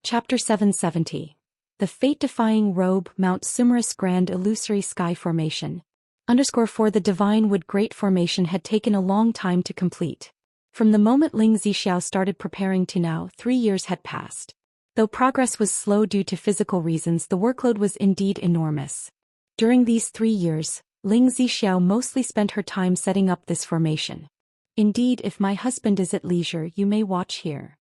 Chapter 770. The Fate-Defying Robe Mount Sumerus Grand Illusory Sky Formation. _4 The Divine Wood Great Formation had taken a long time to complete. From the moment Ling Zixiao started preparing to now, 3 years had passed. Though progress was slow due to physical reasons, the workload was indeed enormous. During these 3 years, Ling Zixiao mostly spent her time setting up this formation. Indeed, if my husband is at leisure, you may watch here.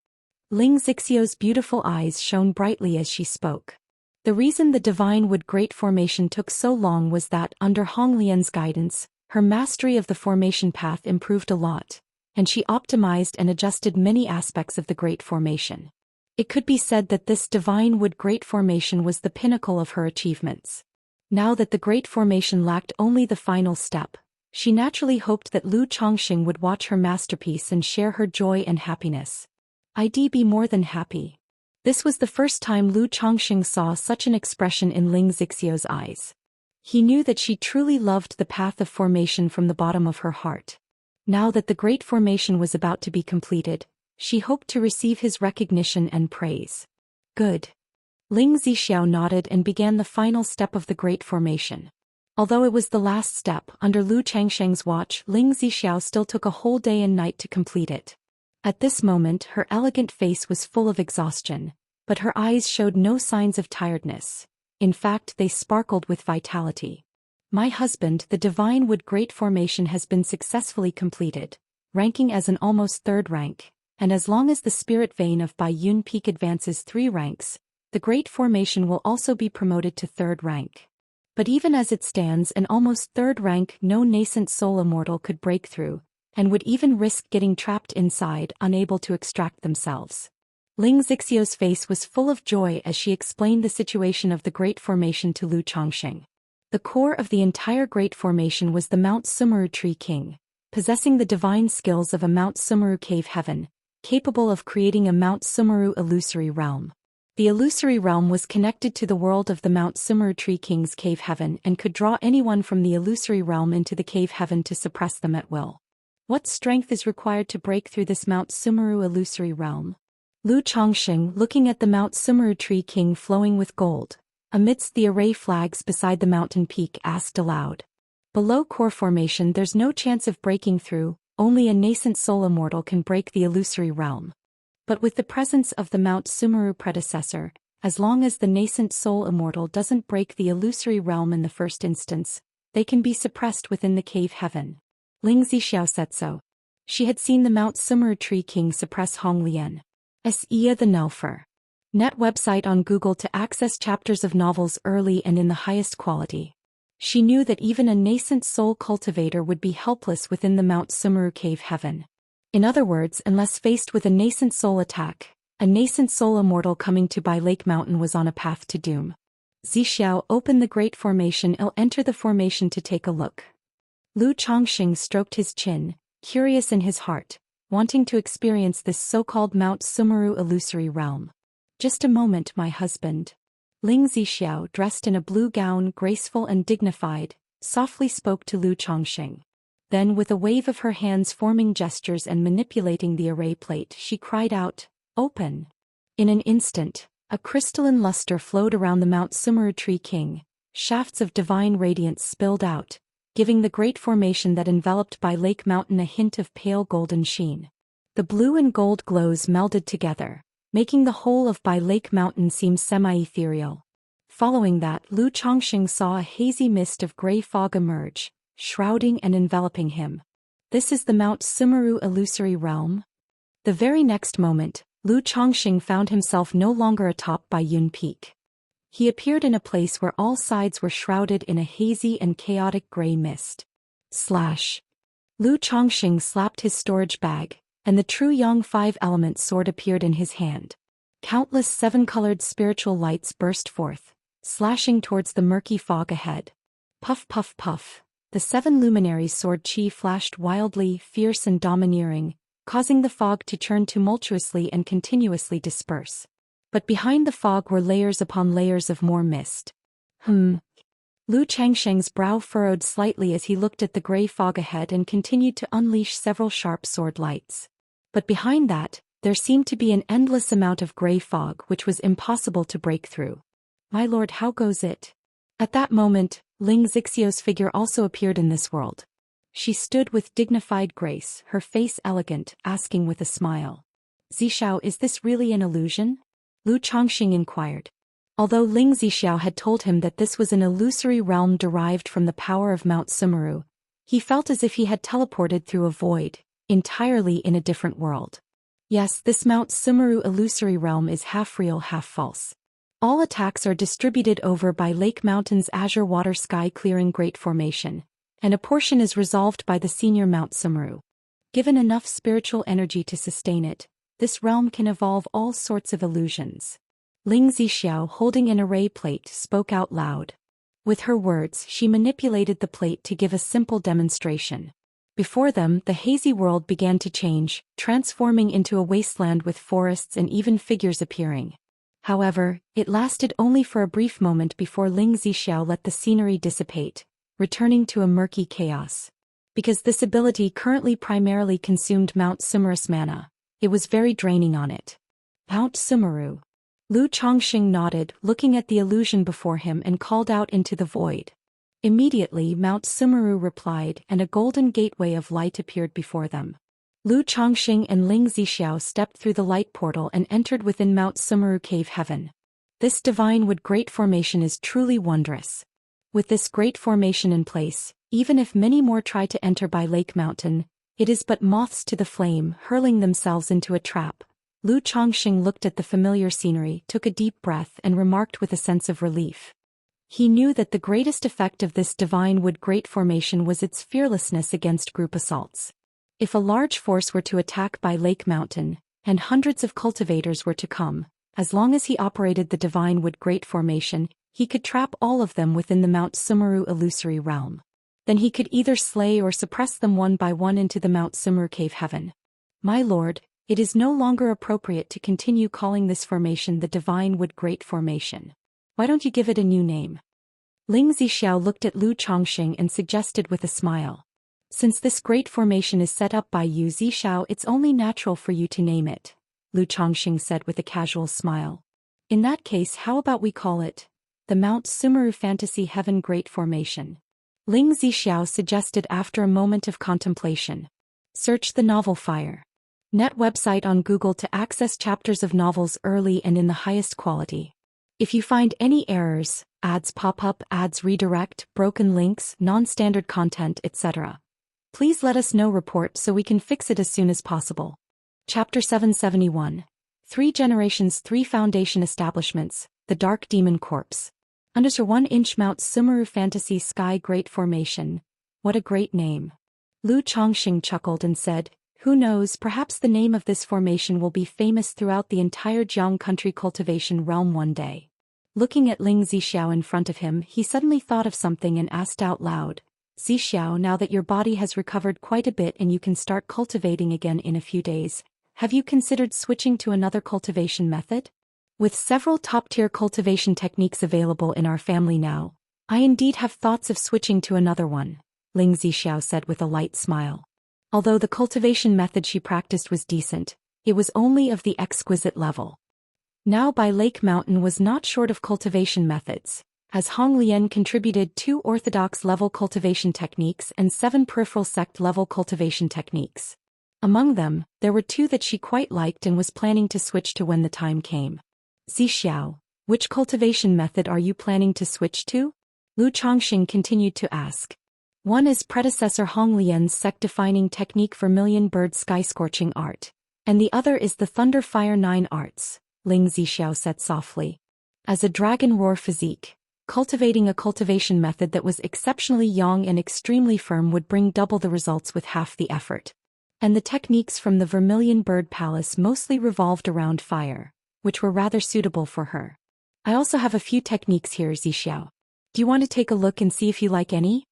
Ling Zixiao's beautiful eyes shone brightly as she spoke. The reason the Divine Wood Great Formation took so long was that, under Hong Lian's guidance, her mastery of the formation path improved a lot, and she optimized and adjusted many aspects of the Great Formation. It could be said that this Divine Wood Great Formation was the pinnacle of her achievements. Now that the Great Formation lacked only the final step, she naturally hoped that Lu Chongqing would watch her masterpiece and share her joy and happiness. I'd be more than happy. This was the first time Lu Chongqing saw such an expression in Ling Zixiao's eyes. He knew that she truly loved the path of formation from the bottom of her heart. Now that the Great Formation was about to be completed, she hoped to receive his recognition and praise. Good. Ling Zixiao nodded and began the final step of the Great Formation. Although it was the last step, under Lu Changsheng's watch, Ling Zixiao still took a whole day and night to complete it. At this moment, her elegant face was full of exhaustion, but her eyes showed no signs of tiredness. In fact, they sparkled with vitality. My husband, the Divine Wood Great Formation has been successfully completed, ranking as an almost 3rd rank, and as long as the spirit vein of Bai Yun Peak advances 3 ranks, the Great Formation will also be promoted to 3rd rank. But even as it stands, an almost 3rd rank no nascent soul immortal could break through, and would even risk getting trapped inside, unable to extract themselves. Ling Zixiao's face was full of joy as she explained the situation of the Great Formation to Lu Chongqing. The core of the entire Great Formation was the Mount Sumeru Tree King, possessing the divine skills of a Mount Sumeru cave heaven, capable of creating a Mount Sumeru illusory realm. The illusory realm was connected to the world of the Mount Sumeru Tree King's cave heaven and could draw anyone from the illusory realm into the cave heaven to suppress them at will. What strength is required to break through this Mount Sumeru illusory realm? Lu Chongqing, looking at the Mount Sumeru Tree King flowing with gold, amidst the array flags beside the mountain peak, asked aloud. Below core formation there's no chance of breaking through, only a nascent soul immortal can break the illusory realm. But with the presence of the Mount Sumeru predecessor, as long as the nascent soul immortal doesn't break the illusory realm in the first instance, they can be suppressed within the cave heaven. Ling Zixiao said so. She had seen the Mount Sumeru Tree King suppress Hong Lian. Sia the Nelfer. Net website on Google to access chapters of novels early and in the highest quality. She knew that even a nascent soul cultivator would be helpless within the Mount Sumeru cave heaven. In other words, unless faced with a nascent soul attack, a nascent soul immortal coming to Bai Lake Mountain was on a path to doom. Zixiao, open the Great Formation. I'll enter the formation to take a look. Lu Chongqing stroked his chin, curious in his heart, wanting to experience this so-called Mount Sumeru illusory realm. Just a moment, my husband. Ling Zixiao, dressed in a blue gown, graceful and dignified, softly spoke to Lu Chongqing. Then, with a wave of her hands forming gestures and manipulating the array plate, she cried out, "Open!" In an instant, a crystalline luster flowed around the Mount Sumeru Tree King. Shafts of divine radiance spilled out, giving the Great Formation that enveloped Bai Lake Mountain a hint of pale golden sheen. The blue and gold glows melded together, making the whole of Bai Lake Mountain seem semi-ethereal. Following that, Lu Chongqing saw a hazy mist of gray fog emerge, shrouding and enveloping him. This is the Mount Sumeru illusory realm? The very next moment, Lu Chongqing found himself no longer atop Bai Yun Peak. He appeared in a place where all sides were shrouded in a hazy and chaotic gray mist. Slash. Lu Chongqing slapped his storage bag, and the true Yang 5-element sword appeared in his hand. Countless 7-colored spiritual lights burst forth, slashing towards the murky fog ahead. Puff puff puff. The 7 luminaries' sword chi flashed wildly, fierce and domineering, causing the fog to churn tumultuously and continuously disperse. But behind the fog were layers upon layers of more mist. Lu Changsheng's brow furrowed slightly as he looked at the gray fog ahead and continued to unleash several sharp sword lights. But behind that, There seemed to be an endless amount of gray fog which was impossible to break through. "My lord, how goes it?" At that moment, Ling Xixiu's figure also appeared in this world. She stood with dignified grace, her face elegant, asking with a smile. "Zixiao, is this really an illusion?" Lu Chongqing inquired. Although Ling Zixiao had told him that this was an illusory realm derived from the power of Mount Sumeru, he felt as if he had teleported through a void, entirely in a different world. Yes, this Mount Sumeru illusory realm is half real, half false. All attacks are distributed over by Lake Mountain's azure water sky clearing Great Formation, and a portion is resolved by the senior Mount Sumeru. Given enough spiritual energy to sustain it, this realm can evolve all sorts of illusions. Ling Zixiao, holding an array plate, spoke out loud. With her words, she manipulated the plate to give a simple demonstration. Before them, the hazy world began to change, transforming into a wasteland with forests and even figures appearing. However, it lasted only for a brief moment before Ling Zixiao let the scenery dissipate, returning to a murky chaos. Because this ability currently primarily consumed Mount Sumeru's mana, it was very draining on it. Mount Sumeru. Lu Chongqing nodded, looking at the illusion before him, and called out into the void. Immediately Mount Sumeru replied, and a golden gateway of light appeared before them. Lu Chongqing and Ling Zixiao stepped through the light portal and entered within Mount Sumeru Cave Heaven. This divine wood great formation is truly wondrous. With this great formation in place, even if many more try to enter by Lake Mountain, it is but moths to the flame, hurling themselves into a trap. Lu Chongqing looked at the familiar scenery, took a deep breath, and remarked with a sense of relief. He knew that the greatest effect of this divine wood great formation was its fearlessness against group assaults. If a large force were to attack by Lake Mountain, and hundreds of cultivators were to come, as long as he operated the divine wood great formation, he could trap all of them within the Mount Sumeru illusory realm. Then he could either slay or suppress them one by one into the Mount Sumeru Cave Heaven. "My lord, it is no longer appropriate to continue calling this formation the divine wood great formation. Why don't you give it a new name?" Ling Zixiao looked at Lu Chongqing and suggested with a smile. "Since this great formation is set up by you, Zixiao, it's only natural for you to name it," Lu Chongqing said with a casual smile. "In that case, how about we call it the Mount Sumeru Fantasy Heaven Great Formation?" Ling Zixiao suggested after a moment of contemplation. Search the novel Fire. Net website on Google to access chapters of novels early and in the highest quality. If you find any errors, ads pop up, ads redirect, broken links, non-standard content, etc., please let us know report so we can fix it as soon as possible. Chapter 771. 3 Generations 3 Foundation Establishments, The Dark Demon Corpse. Under 1-inch Mount Sumeru Fantasy Sky Great Formation. What a great name. Lu Chongqing chuckled and said, "Who knows, perhaps the name of this formation will be famous throughout the entire Jiang country cultivation realm one day." Looking at Ling Zixiao in front of him, he suddenly thought of something and asked out loud, "Zixiao, now that your body has recovered quite a bit and you can start cultivating again in a few days, have you considered switching to another cultivation method? With several top-tier cultivation techniques available in our family now, I indeed have thoughts of switching to another one," Ling Zixiao said with a light smile. Although the cultivation method she practiced was decent, it was only of the exquisite level. Now by Lake Mountain was not short of cultivation methods, as Honglian contributed 2 orthodox-level cultivation techniques and 7 peripheral sect-level cultivation techniques. Among them, there were 2 that she quite liked and was planning to switch to when the time came. "Zixiao, which cultivation method are you planning to switch to?" Lu Chongqing continued to ask. "One is predecessor Honglian's sect-defining technique Vermilion Bird Sky Scorching Art, and the other is the Thunder Fire 9 Arts," Ling Zixiao said softly. As a dragon roar physique, cultivating a cultivation method that was exceptionally young and extremely firm would bring double the results with half the effort. And the techniques from the Vermilion Bird Palace mostly revolved around fire, which were rather suitable for her. "I also have a few techniques here, Zixiao. Do you want to take a look and see if you like any?"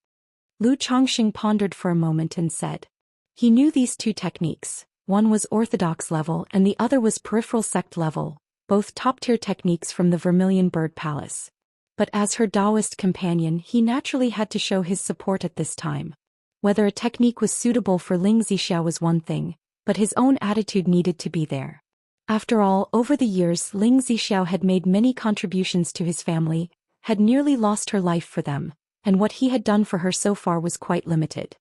Lu Chongqing pondered for a moment and said. He knew these 2 techniques, one was orthodox level and the other was peripheral sect level, both top-tier techniques from the Vermilion Bird Palace. But as her Daoist companion, he naturally had to show his support at this time. Whether a technique was suitable for Ling Zixiao was one thing, but his own attitude needed to be there. After all, over the years Ling Zixiao had made many contributions to his family, had nearly lost her life for them, and what he had done for her so far was quite limited.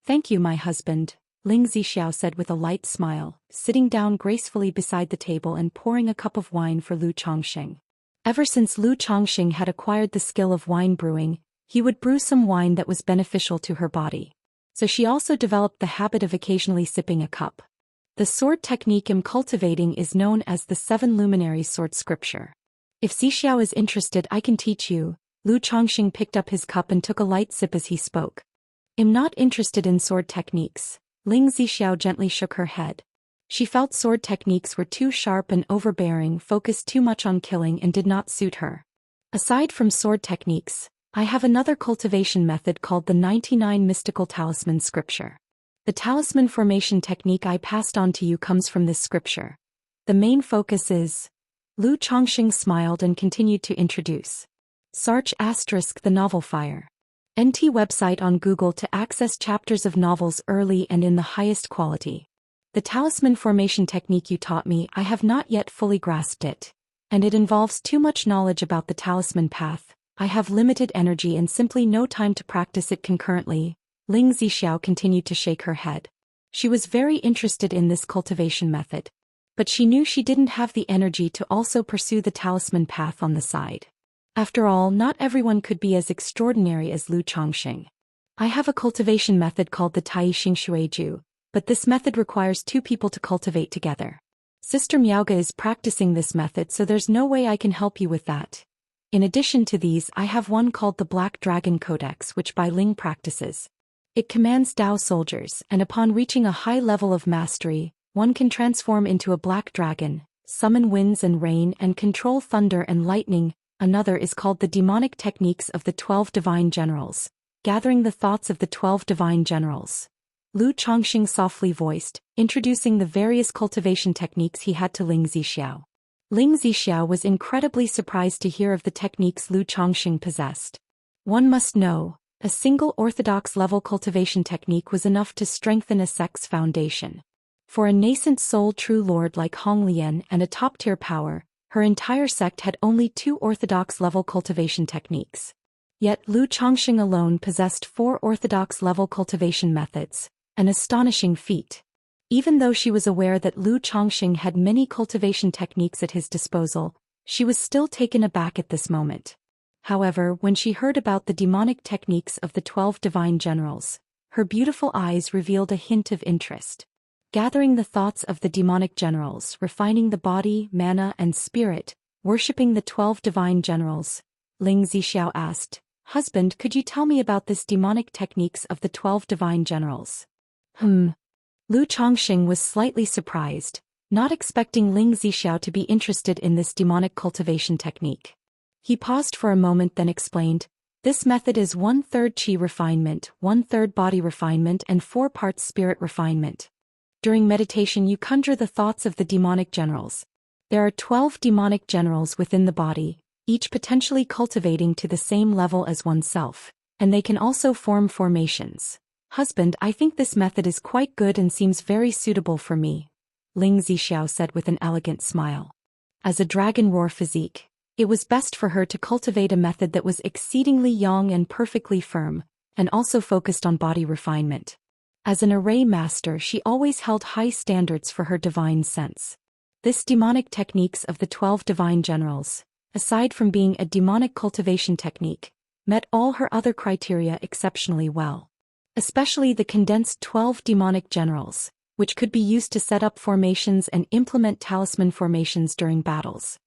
"Thank you, my husband," Ling Zixiao said with a light smile, sitting down gracefully beside the table and pouring a cup of wine for Lu Chongqing. Ever since Lu Chongqing had acquired the skill of wine brewing, he would brew some wine that was beneficial to her body. So she also developed the habit of occasionally sipping a cup. The sword technique I'm cultivating is known as the Seven Luminaries Sword Scripture. If Zixiao is interested, I can teach you. Lu Chongqing picked up his cup and took a light sip as he spoke. "I'm not interested in sword techniques." Ling Zixiao gently shook her head. She felt sword techniques were too sharp and overbearing, focused too much on killing, and did not suit her. "Aside from sword techniques, I have another cultivation method called the 99 Mystical Talisman Scripture. The talisman formation technique I passed on to you comes from this scripture. The main focus is..." Lu Chongqing smiled and continued to introduce. Search * the novel Fire. NT website on Google to access chapters of novels early and in the highest quality. The talisman formation technique you taught me, I have not yet fully grasped it. And it involves too much knowledge about the talisman path. I have limited energy and simply no time to practice it concurrently. Ling Zixiao continued to shake her head. She was very interested in this cultivation method. But she knew she didn't have the energy to also pursue the talisman path on the side. After all, not everyone could be as extraordinary as Lu Chongqing. "I have a cultivation method called the Tai Xing Shueju, but this method requires 2 people to cultivate together. Sister Miaoga is practicing this method, so there's no way I can help you with that. In addition to these, I have one called the Black Dragon Codex, which Bai Ling practices. It commands Dao soldiers, and upon reaching a high level of mastery, one can transform into a black dragon, summon winds and rain, and control thunder and lightning. Another is called the Demonic Techniques of the 12 Divine Generals, gathering the thoughts of the 12 Divine Generals." Lu Chongqing softly voiced, introducing the various cultivation techniques he had to Ling Zixiao. Ling Zixiao was incredibly surprised to hear of the techniques Lu Chongqing possessed. One must know, a single orthodox-level cultivation technique was enough to strengthen a sect's foundation. For a nascent soul true lord like Hong Lian and a top-tier power, her entire sect had only 2 orthodox-level cultivation techniques. Yet Lu Chongqing alone possessed 4 orthodox-level cultivation methods, an astonishing feat. Even though she was aware that Lu Chongqing had many cultivation techniques at his disposal, she was still taken aback at this moment. However, when she heard about the demonic techniques of the 12 divine generals, her beautiful eyes revealed a hint of interest. Gathering the thoughts of the demonic generals, refining the body, mana, and spirit, worshipping the 12 divine generals, Ling Zixiao asked, "Husband, could you tell me about this demonic techniques of the 12 divine generals?" Lu Chongqing was slightly surprised, not expecting Ling Zixiao to be interested in this demonic cultivation technique. He paused for a moment, then explained, "This method is 1/3 qi refinement, 1/3 body refinement, and 4 parts spirit refinement. During meditation you conjure the thoughts of the demonic generals. There are 12 demonic generals within the body, each potentially cultivating to the same level as oneself, and they can also form formations. Husband, I think this method is quite good and seems very suitable for me," Ling Zixiao said with an elegant smile. As a dragon roar physique, it was best for her to cultivate a method that was exceedingly young and perfectly firm, and also focused on body refinement. As an array master, she always held high standards for her divine sense. This demonic techniques of the 12 divine generals, aside from being a demonic cultivation technique, met all her other criteria exceptionally well. Especially the condensed 12 demonic generals, which could be used to set up formations and implement talisman formations during battles.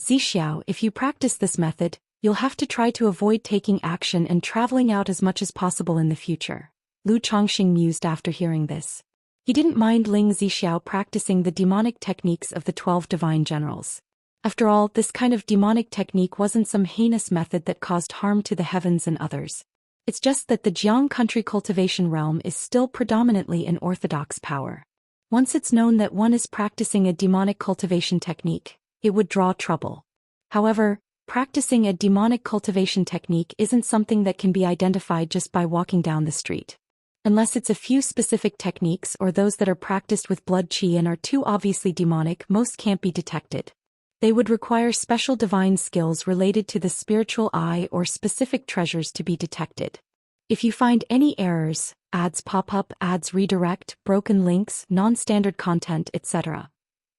"Zixiao, if you practice this method, you'll have to try to avoid taking action and traveling out as much as possible in the future," Lu Chongqing mused after hearing this. He didn't mind Ling Zixiao practicing the demonic techniques of the 12 divine generals. After all, this kind of demonic technique wasn't some heinous method that caused harm to the heavens and others. It's just that the Jiang country cultivation realm is still predominantly an orthodox power. Once it's known that one is practicing a demonic cultivation technique, it would draw trouble. However, practicing a demonic cultivation technique isn't something that can be identified just by walking down the street. Unless it's a few specific techniques or those that are practiced with blood qi and are too obviously demonic, most can't be detected. They would require special divine skills related to the spiritual eye or specific treasures to be detected. If you find any errors, ads pop up, ads redirect, broken links, non-standard content, etc.,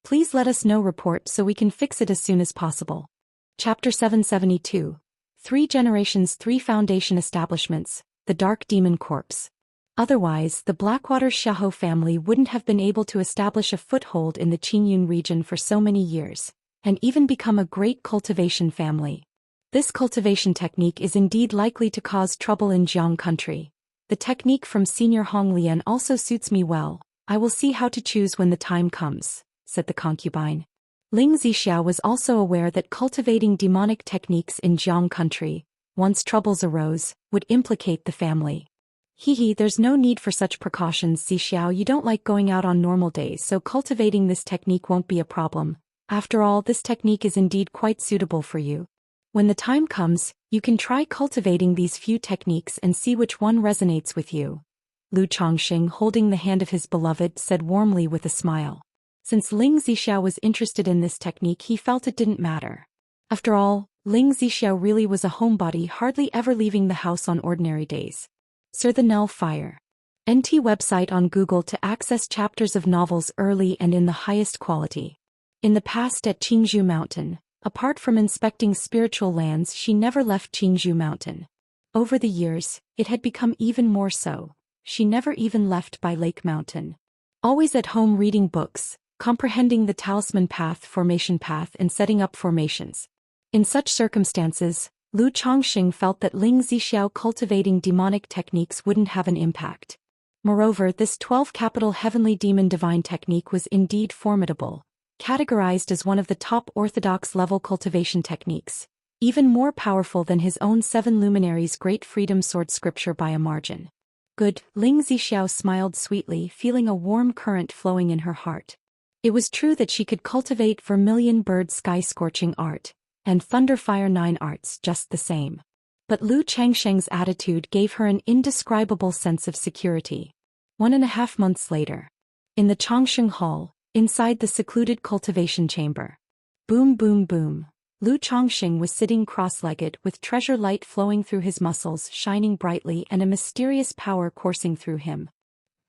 please let us know. Report so we can fix it as soon as possible. Chapter 772. 3 Generations 3 Foundation Establishments, the Dark Demon Corpse. Otherwise, the Blackwater Xiahou family wouldn't have been able to establish a foothold in the Qingyun region for so many years, and even become a great cultivation family. This cultivation technique is indeed likely to cause trouble in Jiang country. The technique from Senior Honglian also suits me well. I will see how to choose when the time comes, said the concubine. Ling Zixia was also aware that cultivating demonic techniques in Jiang country, once troubles arose, would implicate the family. There's no need for such precautions, Zixiao. You don't like going out on normal days, so cultivating this technique won't be a problem. After all, this technique is indeed quite suitable for you. When the time comes, you can try cultivating these few techniques and see which one resonates with you. Lu Chongqing, holding the hand of his beloved, said warmly with a smile. Since Ling Zixia was interested in this technique, he felt it didn't matter. After all, Ling Zixia really was a homebody, hardly ever leaving the house on ordinary days. Sir the Null Fire. NT website on Google to access chapters of novels early and in the highest quality. In the past at Qingzhou Mountain, apart from inspecting spiritual lands, she never left Qingzhou Mountain. Over the years, it had become even more so. She never even left by Lake Mountain. Always at home reading books, comprehending the talisman path, formation path, and setting up formations. In such circumstances, Lu Chongqing felt that Ling Zixiao cultivating demonic techniques wouldn't have an impact. Moreover, this 12-capital heavenly demon divine technique was indeed formidable, categorized as one of the top orthodox level cultivation techniques, even more powerful than his own 7 luminaries' great freedom sword scripture by a margin. Good, Ling Zixiao smiled sweetly, feeling a warm current flowing in her heart. It was true that she could cultivate vermilion bird sky scorching art, and thunder fire 9 arts just the same. But Lu Changsheng's attitude gave her an indescribable sense of security. 1.5 months later. In the Chongsheng Hall, inside the secluded cultivation chamber. Boom boom boom. Lu Chongqing was sitting cross-legged with treasure light flowing through his muscles, shining brightly, and a mysterious power coursing through him.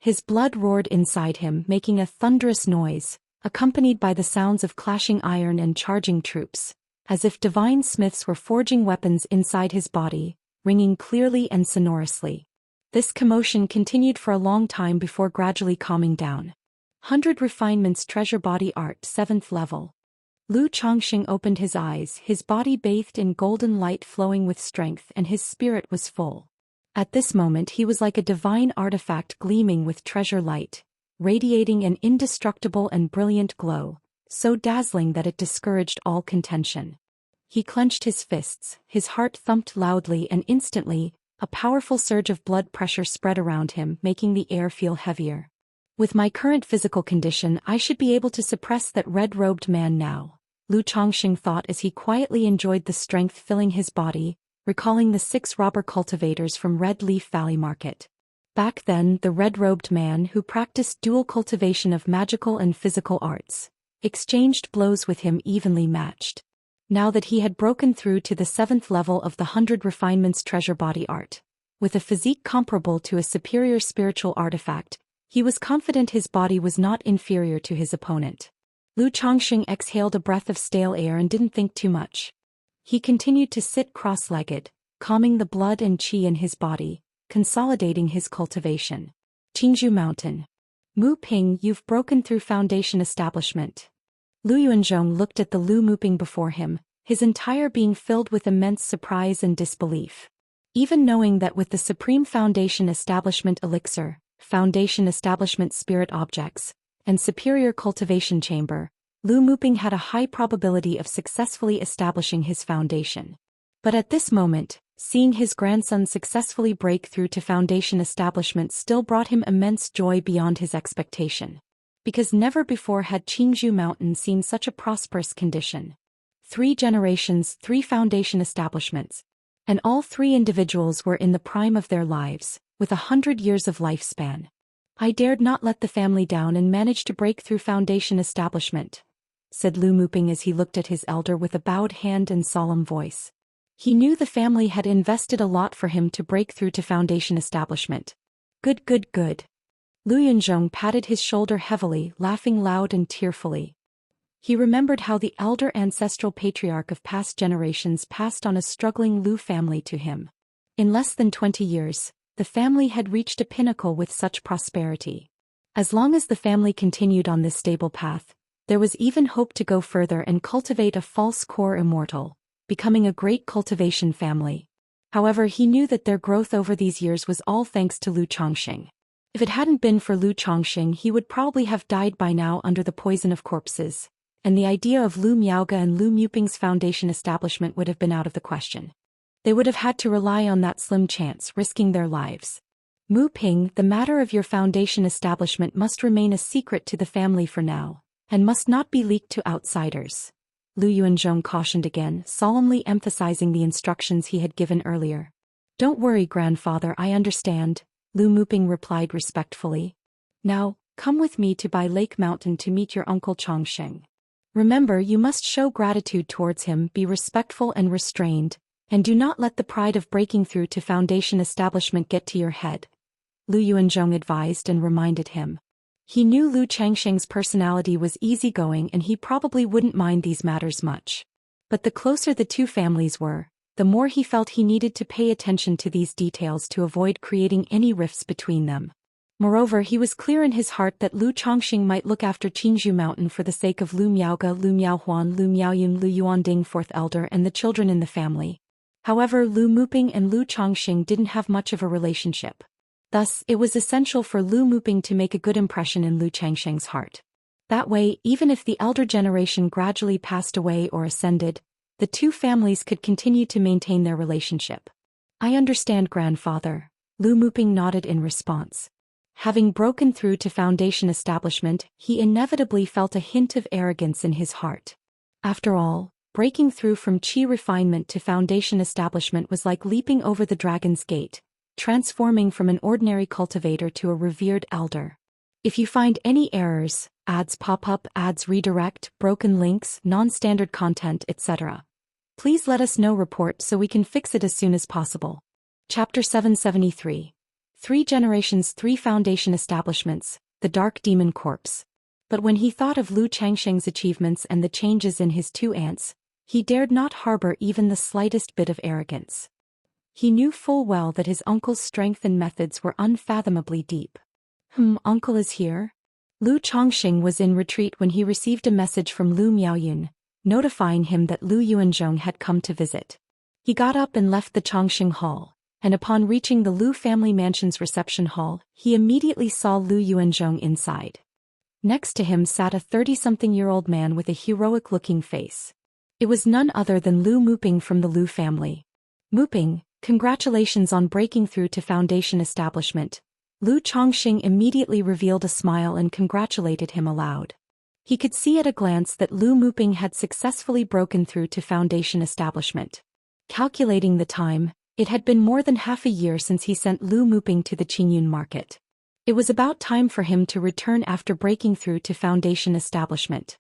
His blood roared inside him, making a thunderous noise, accompanied by the sounds of clashing iron and charging troops, as if divine smiths were forging weapons inside his body, ringing clearly and sonorously. This commotion continued for a long time before gradually calming down. 100 Refinements Treasure Body Art 7th Level. Lu Chongqing opened his eyes, his body bathed in golden light flowing with strength, and his spirit was full. At this moment he was like a divine artifact gleaming with treasure light, radiating an indestructible and brilliant glow, so dazzling that it discouraged all contention. He clenched his fists, his heart thumped loudly, and instantly, a powerful surge of blood pressure spread around him, making the air feel heavier. With my current physical condition, I should be able to suppress that red-robed man now, Lu Chongqing thought as he quietly enjoyed the strength filling his body, recalling the 6 robber cultivators from Red Leaf Valley Market. Back then, the red-robed man who practiced dual cultivation of magical and physical arts, exchanged blows with him evenly matched. Now that he had broken through to the 7th level of the 100 Refinements Treasure Body Art, with a physique comparable to a superior spiritual artifact, he was confident his body was not inferior to his opponent. Lu Chongqing exhaled a breath of stale air and didn't think too much. He continued to sit cross-legged, calming the blood and qi in his body, consolidating his cultivation. Qingzhou Mountain. Mu Ping, you've broken through Foundation Establishment. Lu Yuanzhong looked at the Lu Muping before him, his entire being filled with immense surprise and disbelief. Even knowing that with the Supreme Foundation Establishment Elixir, Foundation Establishment Spirit Objects, and Superior Cultivation Chamber, Lu Muping had a high probability of successfully establishing his foundation. But at this moment, seeing his grandson successfully break through to Foundation Establishment still brought him immense joy beyond his expectation. Because never before had Qingzhou Mountain seen such a prosperous condition. 3 generations, 3 foundation establishments. And all 3 individuals were in the prime of their lives, with 100 years of lifespan. I dared not let the family down and managed to break through Foundation establishment, said Lu Muping as he looked at his elder with a bowed hand and solemn voice. He knew the family had invested a lot for him to break through to Foundation establishment. Good, good, good. Lu Yunzhong patted his shoulder heavily, laughing loud and tearfully. He remembered how the elder ancestral patriarch of past generations passed on a struggling Lu family to him. In less than 20 years, the family had reached a pinnacle with such prosperity. As long as the family continued on this stable path, there was even hope to go further and cultivate a false core immortal, becoming a great cultivation family. However, he knew that their growth over these years was all thanks to Lu Chongqing. If it hadn't been for Lu Chongqing, he would probably have died by now under the poison of corpses, and the idea of Lu Miaoge and Lu Muping's Foundation establishment would have been out of the question. They would have had to rely on that slim chance, risking their lives. Muping, the matter of your Foundation establishment must remain a secret to the family for now, and must not be leaked to outsiders, Lu Yunzhong cautioned again, solemnly emphasizing the instructions he had given earlier. Don't worry, grandfather, I understand, Lu Muping replied respectfully. Now, come with me to Bai Lake Mountain to meet your uncle Chongqing. Remember, you must show gratitude towards him, be respectful and restrained, and do not let the pride of breaking through to Foundation establishment get to your head, Lu Yunzhong advised and reminded him. He knew Lu Changsheng's personality was easygoing and he probably wouldn't mind these matters much. But the closer the two families were, the more he felt he needed to pay attention to these details to avoid creating any rifts between them. Moreover, he was clear in his heart that Lu Chongqing might look after Qingzhou Mountain for the sake of Lu Miaoge, Lu Miaohuan, Lu Miaoyun, Lu Yuanding, fourth elder, and the children in the family. However, Lu Muping and Lu Chongqing didn't have much of a relationship. Thus, it was essential for Lu Muping to make a good impression in Lu Changsheng's heart. That way, even if the elder generation gradually passed away or ascended, the two families could continue to maintain their relationship. I understand, grandfather, Lu Muping nodded in response. Having broken through to Foundation establishment, he inevitably felt a hint of arrogance in his heart. After all, breaking through from Qi refinement to Foundation establishment was like leaping over the Dragon's Gate, transforming from an ordinary cultivator to a revered elder. If you find any errors, ads pop up, ads redirect, broken links, non-standard content, etc., please let us know. Report so we can fix it as soon as possible. Chapter 773. 3 generations, 3 Foundation establishments, the Dark Demon Corpse. But when he thought of Lu Changsheng's achievements and the changes in his 2 aunts, he dared not harbor even the slightest bit of arrogance. He knew full well that his uncle's strength and methods were unfathomably deep. Uncle is here? Lu Chongqing was in retreat when he received a message from Lu Miaoyun, notifying him that Lu Yunzhong had come to visit. He got up and left the Chongqing Hall, and upon reaching the Lu family mansion's reception hall, he immediately saw Lu Yunzhong inside. Next to him sat a 30-something-year-old man with a heroic-looking face. It was none other than Lu Muping from the Lu family. Muping, congratulations on breaking through to Foundation establishment. Lu Chongqing immediately revealed a smile and congratulated him aloud. He could see at a glance that Lu Muping had successfully broken through to Foundation establishment. Calculating the time, it had been more than half a year since he sent Lu Muping to the Qingyun market. It was about time for him to return after breaking through to Foundation establishment.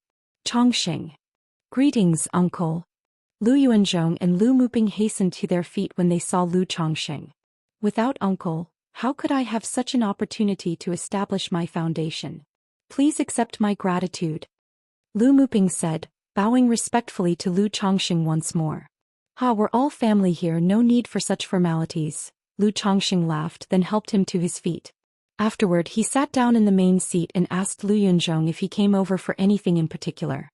Chongqing. Greetings, uncle. Lu Yunzhong and Lu Muping hastened to their feet when they saw Lu Chongqing. Without uncle, how could I have such an opportunity to establish my foundation? Please accept my gratitude. Lu Muping said, bowing respectfully to Lu Chongqing once more. We're all family here, no need for such formalities. Lu Chongqing laughed, then helped him to his feet. Afterward, he sat down in the main seat and asked Lu Yunzhong if he came over for anything in particular.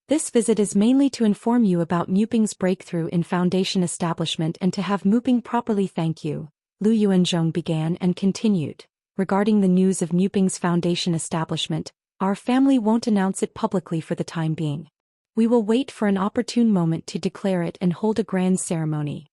This visit is mainly to inform you about Muping's breakthrough in Foundation establishment and to have Muping properly thank you, Lu Yunzhong began and continued. Regarding the news of Muping's Foundation establishment, our family won't announce it publicly for the time being. We will wait for an opportune moment to declare it and hold a grand ceremony.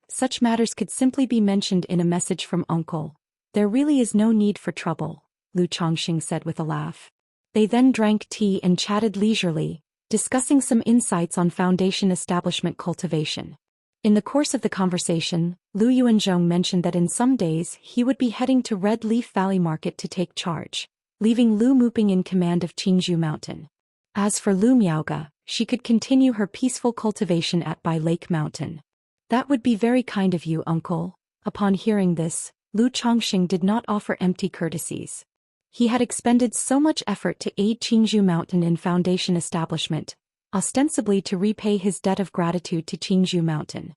Such matters could simply be mentioned in a message from uncle. There really is no need for trouble, Lu Chongqing said with a laugh. They then drank tea and chatted leisurely, discussing some insights on Foundation establishment cultivation. In the course of the conversation, Lu Yuanzhong mentioned that in some days he would be heading to Red Leaf Valley Market to take charge, leaving Lu Muping in command of Qingzhou Mountain. As for Lu Miaoge, she could continue her peaceful cultivation at Bai Lake Mountain. That would be very kind of you, uncle. Upon hearing this, Lu Chongqing did not offer empty courtesies. He had expended so much effort to aid Qingzhou Mountain in foundation establishment, ostensibly to repay his debt of gratitude to Qingzhou Mountain.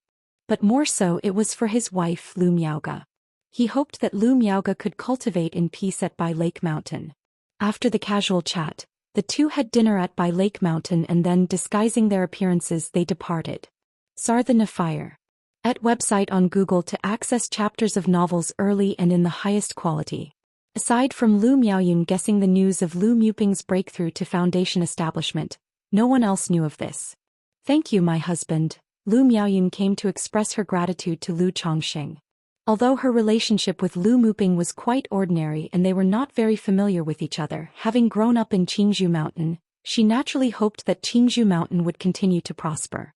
But more so it was for his wife Lu Miaoge. He hoped that Lu Miaoge could cultivate in peace at Bai Lake Mountain. After the casual chat, the two had dinner at Bai Lake Mountain and then, disguising their appearances, they departed. Sartha Nafire. At website on Google to access chapters of novels early and in the highest quality. Aside from Lu Miaoyun guessing the news of Lu Muping's breakthrough to foundation establishment, no one else knew of this. Thank you, my husband. Lu Miaoyun came to express her gratitude to Lu Chongqing. Although her relationship with Lu Muping was quite ordinary and they were not very familiar with each other, having grown up in Qingzhou Mountain, she naturally hoped that Qingzhou Mountain would continue to prosper.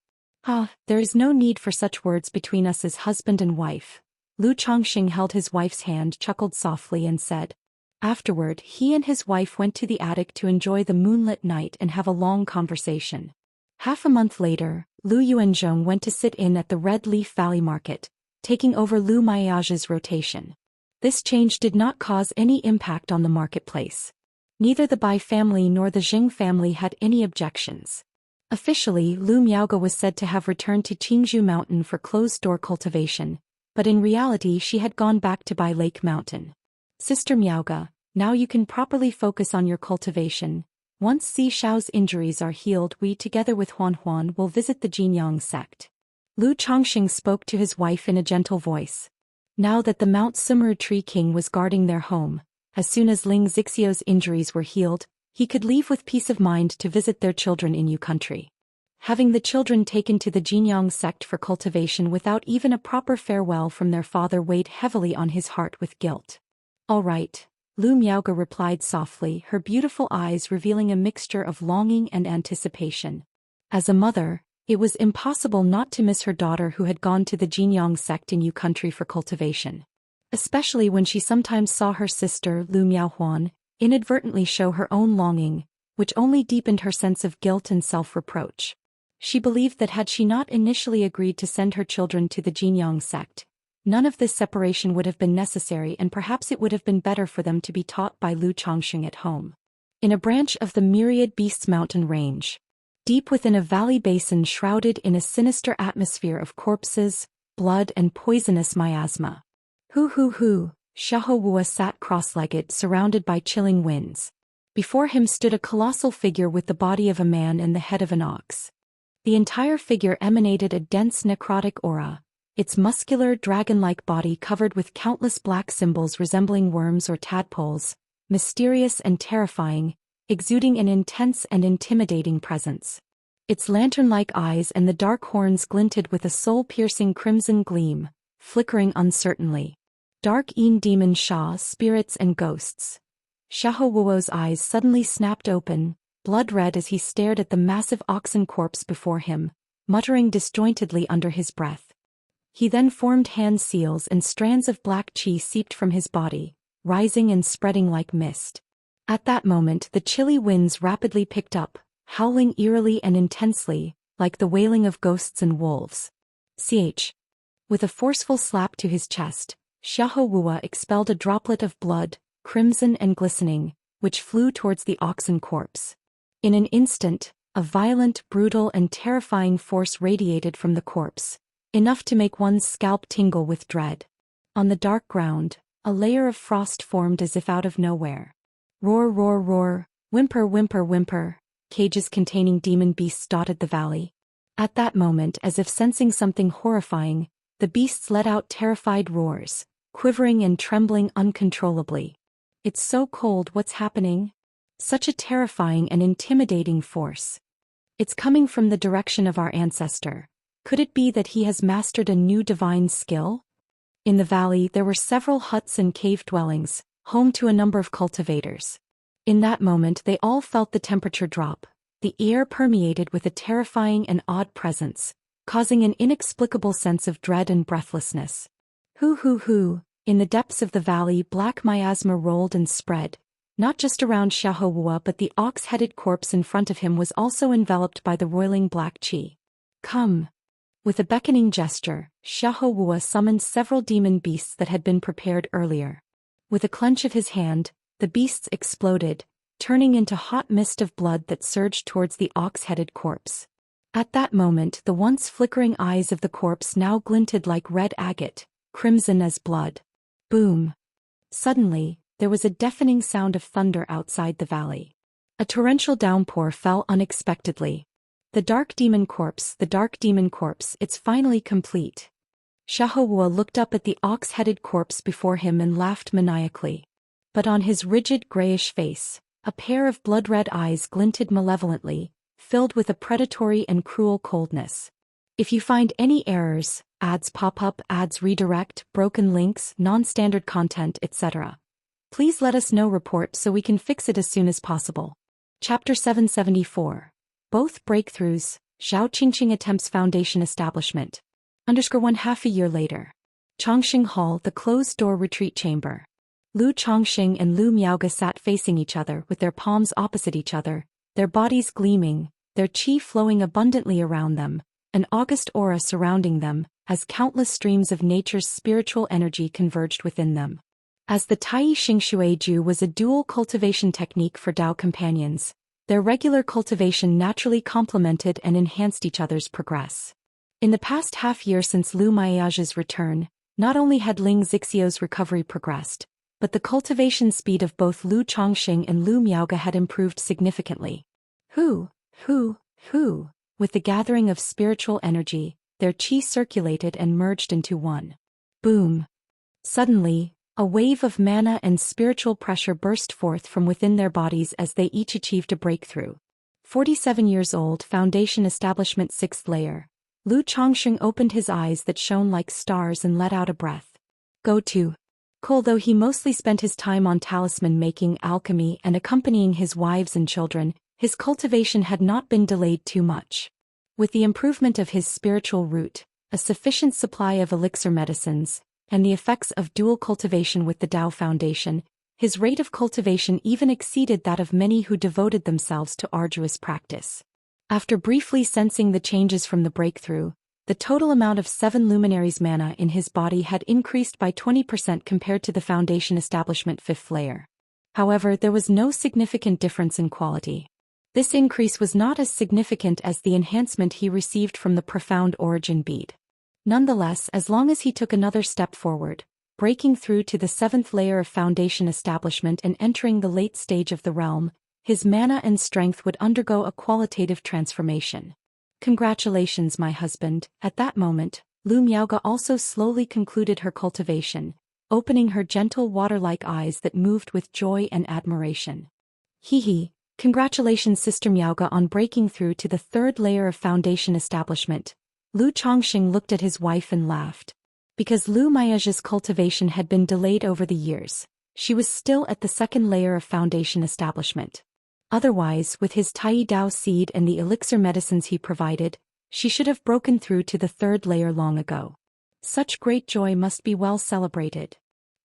There is no need for such words between us as husband and wife. Lu Chongqing held his wife's hand, chuckled softly and said. Afterward, he and his wife went to the attic to enjoy the moonlit night and have a long conversation. Half a month later, Lu Yuanzhong went to sit in at the Red Leaf Valley Market, taking over Lu Miaoge's rotation. This change did not cause any impact on the marketplace. Neither the Bai family nor the Jing family had any objections. Officially, Lu Miaoge was said to have returned to Qingzhou Mountain for closed-door cultivation, but in reality she had gone back to Bai Lake Mountain. Sister Miaoge, now you can properly focus on your cultivation. Once Xiao's injuries are healed, we together with Huan will visit the Jinyang sect. Lu Chongqing spoke to his wife in a gentle voice. Now that the Mount Sumeru Tree King was guarding their home, as soon as Ling Zixio's injuries were healed, he could leave with peace of mind to visit their children in Yu country. Having the children taken to the Jinyang sect for cultivation without even a proper farewell from their father weighed heavily on his heart with guilt. All right, Lu Miaoge replied softly, her beautiful eyes revealing a mixture of longing and anticipation. As a mother, it was impossible not to miss her daughter who had gone to the Jinyang sect in Yu country for cultivation. Especially when she sometimes saw her sister, Lu Miaohuan, inadvertently show her own longing, which only deepened her sense of guilt and self-reproach. She believed that had she not initially agreed to send her children to the Jinyang sect, none of this separation would have been necessary and perhaps it would have been better for them to be taught by Lu Chongqing at home. In a branch of the Myriad Beasts mountain range, deep within a valley basin shrouded in a sinister atmosphere of corpses, blood and poisonous miasma. Hoo, Xiahou Wua sat cross-legged, surrounded by chilling winds. Before him stood a colossal figure with the body of a man and the head of an ox. The entire figure emanated a dense necrotic aura, its muscular dragon-like body covered with countless black symbols resembling worms or tadpoles, mysterious and terrifying, exuding an intense and intimidating presence. Its lantern-like eyes and the dark horns glinted with a soul-piercing crimson gleam, flickering uncertainly. Dark demon Sha, spirits and ghosts. Xiahou Wuo's eyes suddenly snapped open, blood-red as he stared at the massive oxen corpse before him, muttering disjointedly under his breath. He then formed hand seals and strands of black qi seeped from his body, rising and spreading like mist. At that moment the chilly winds rapidly picked up, howling eerily and intensely, like the wailing of ghosts and wolves. With a forceful slap to his chest, Xiahou Wua expelled a droplet of blood, crimson and glistening, which flew towards the oxen corpse. In an instant, a violent, brutal and terrifying force radiated from the corpse, enough to make one's scalp tingle with dread. On the dark ground, a layer of frost formed as if out of nowhere. Roar, whimper, cages containing demon beasts dotted the valley. At that moment, as if sensing something horrifying, the beasts let out terrified roars, quivering and trembling uncontrollably. It's so cold, what's happening? Such a terrifying and intimidating force. It's coming from the direction of our ancestor. Could it be that he has mastered a new divine skill? In the valley there were several huts and cave dwellings, home to a number of cultivators. In that moment they all felt the temperature drop. The air permeated with a terrifying and odd presence, causing an inexplicable sense of dread and breathlessness. Hoo! In the depths of the valley, black miasma rolled and spread. Not just around Xiahou but the ox-headed corpse in front of him was also enveloped by the roiling black qi. Come! With a beckoning gesture, Xiahou summoned several demon beasts that had been prepared earlier. With a clench of his hand, the beasts exploded, turning into hot mist of blood that surged towards the ox-headed corpse. At that moment, the once flickering eyes of the corpse now glinted like red agate, crimson as blood. Boom! Suddenly, there was a deafening sound of thunder outside the valley. A torrential downpour fell unexpectedly. The dark demon corpse, it's finally complete. Xiahou looked up at the ox-headed corpse before him and laughed maniacally. But on his rigid grayish face, a pair of blood-red eyes glinted malevolently, filled with a predatory and cruel coldness. If you find any errors, ads pop up, ads redirect, broken links, non-standard content, etc., please let us know. Report so we can fix it as soon as possible. Chapter 774. Both breakthroughs. Zhao Xian attempts foundation establishment. _1/2 a year later. Chongqing Hall, the closed-door retreat chamber. Lu Chongqing and Lu Miaoge sat facing each other with their palms opposite each other, their bodies gleaming, their qi flowing abundantly around them, an august aura surrounding them, as countless streams of nature's spiritual energy converged within them. As the Tai Xingxue Ju was a dual cultivation technique for Dao companions, their regular cultivation naturally complemented and enhanced each other's progress. In the past half-year since Lu Miaoge's return, not only had Ling Zixio's recovery progressed, but the cultivation speed of both Lu Chongqing and Lu Miaoge had improved significantly. With the gathering of spiritual energy, their qi circulated and merged into one. Boom! Suddenly, a wave of mana and spiritual pressure burst forth from within their bodies as they each achieved a breakthrough. 47 years old, foundation establishment 6th layer. Lu Chongqing opened his eyes that shone like stars and let out a breath. Go to. Though he mostly spent his time on talisman making, alchemy, and accompanying his wives and children, his cultivation had not been delayed too much. With the improvement of his spiritual root, a sufficient supply of elixir medicines, and the effects of dual cultivation with the Dao Foundation, his rate of cultivation even exceeded that of many who devoted themselves to arduous practice. After briefly sensing the changes from the breakthrough, the total amount of 7 luminaries mana in his body had increased by 20% compared to the Foundation establishment 5th layer. However, there was no significant difference in quality. This increase was not as significant as the enhancement he received from the Profound Origin bead. Nonetheless, as long as he took another step forward, breaking through to the 7th layer of Foundation establishment and entering the late stage of the realm, his mana and strength would undergo a qualitative transformation. Congratulations, my husband. At that moment, Lu Miaoge also slowly concluded her cultivation, opening her gentle water-like eyes that moved with joy and admiration. Congratulations, Sister Miaoge, on breaking through to the 3rd layer of Foundation establishment. Lu Chongqing looked at his wife and laughed. Because Lu Miaoge's cultivation had been delayed over the years, she was still at the 2nd layer of Foundation establishment. Otherwise, with his Tai Dao seed and the elixir medicines he provided, she should have broken through to the 3rd layer long ago. Such great joy must be well celebrated.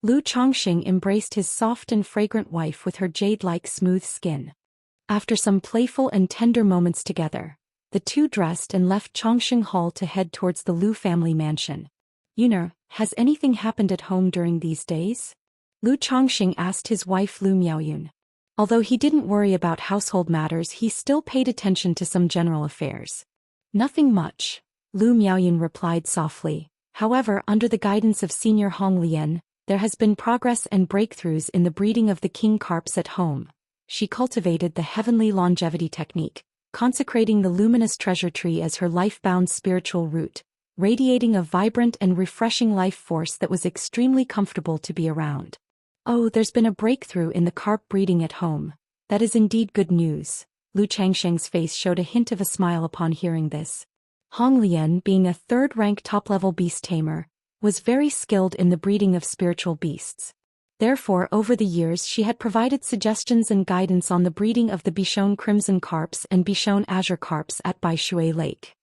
Lu Chongqing embraced his soft and fragrant wife with her jade-like smooth skin. After some playful and tender moments together, the two dressed and left Chongqing Hall to head towards the Lu family mansion. Has anything happened at home during these days? Lu Chongqing asked his wife Lu Miaoyun. Although he didn't worry about household matters, he still paid attention to some general affairs. Nothing much, Lu Miaoyun replied softly. However, under the guidance of Senior Hong Lian, there has been progress and breakthroughs in the breeding of the king carps at home. She cultivated the heavenly longevity technique, consecrating the luminous treasure tree as her life-bound spiritual root, radiating a vibrant and refreshing life force that was extremely comfortable to be around. Oh, there's been a breakthrough in the carp breeding at home. That is indeed good news. Lu Changsheng's face showed a hint of a smile upon hearing this. Hong Lian, being a 3rd-rank top-level beast tamer, was very skilled in the breeding of spiritual beasts. Therefore, over the years she had provided suggestions and guidance on the breeding of the Bichon Crimson Carps and Bichon Azure Carps at Baishui Lake.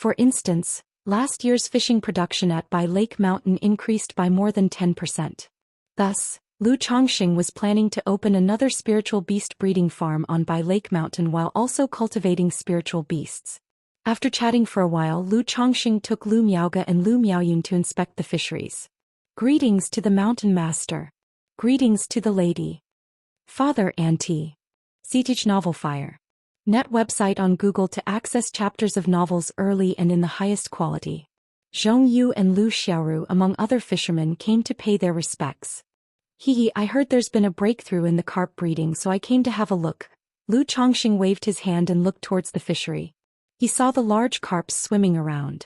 For instance, Last year's fishing production at Bai Lake Mountain increased by more than 10%. Thus, Lu Chongxing was planning to open another spiritual beast breeding farm on Bai Lake Mountain while also cultivating spiritual beasts. After chatting for a while, Lu Chongxing took Lu Miaoge and Lu Miaoyun to inspect the fisheries. Greetings to the mountain master. Greetings to the lady. Father Auntie. Teach Novel Fire. Net website on Google to access chapters of novels early and in the highest quality. Zhong Yu and Lu Xiaoru among other fishermen came to pay their respects. Hee, I heard there's been a breakthrough in the carp breeding, so I came to have a look. Lu Chongxing waved his hand and looked towards the fishery. He saw the large carps swimming around.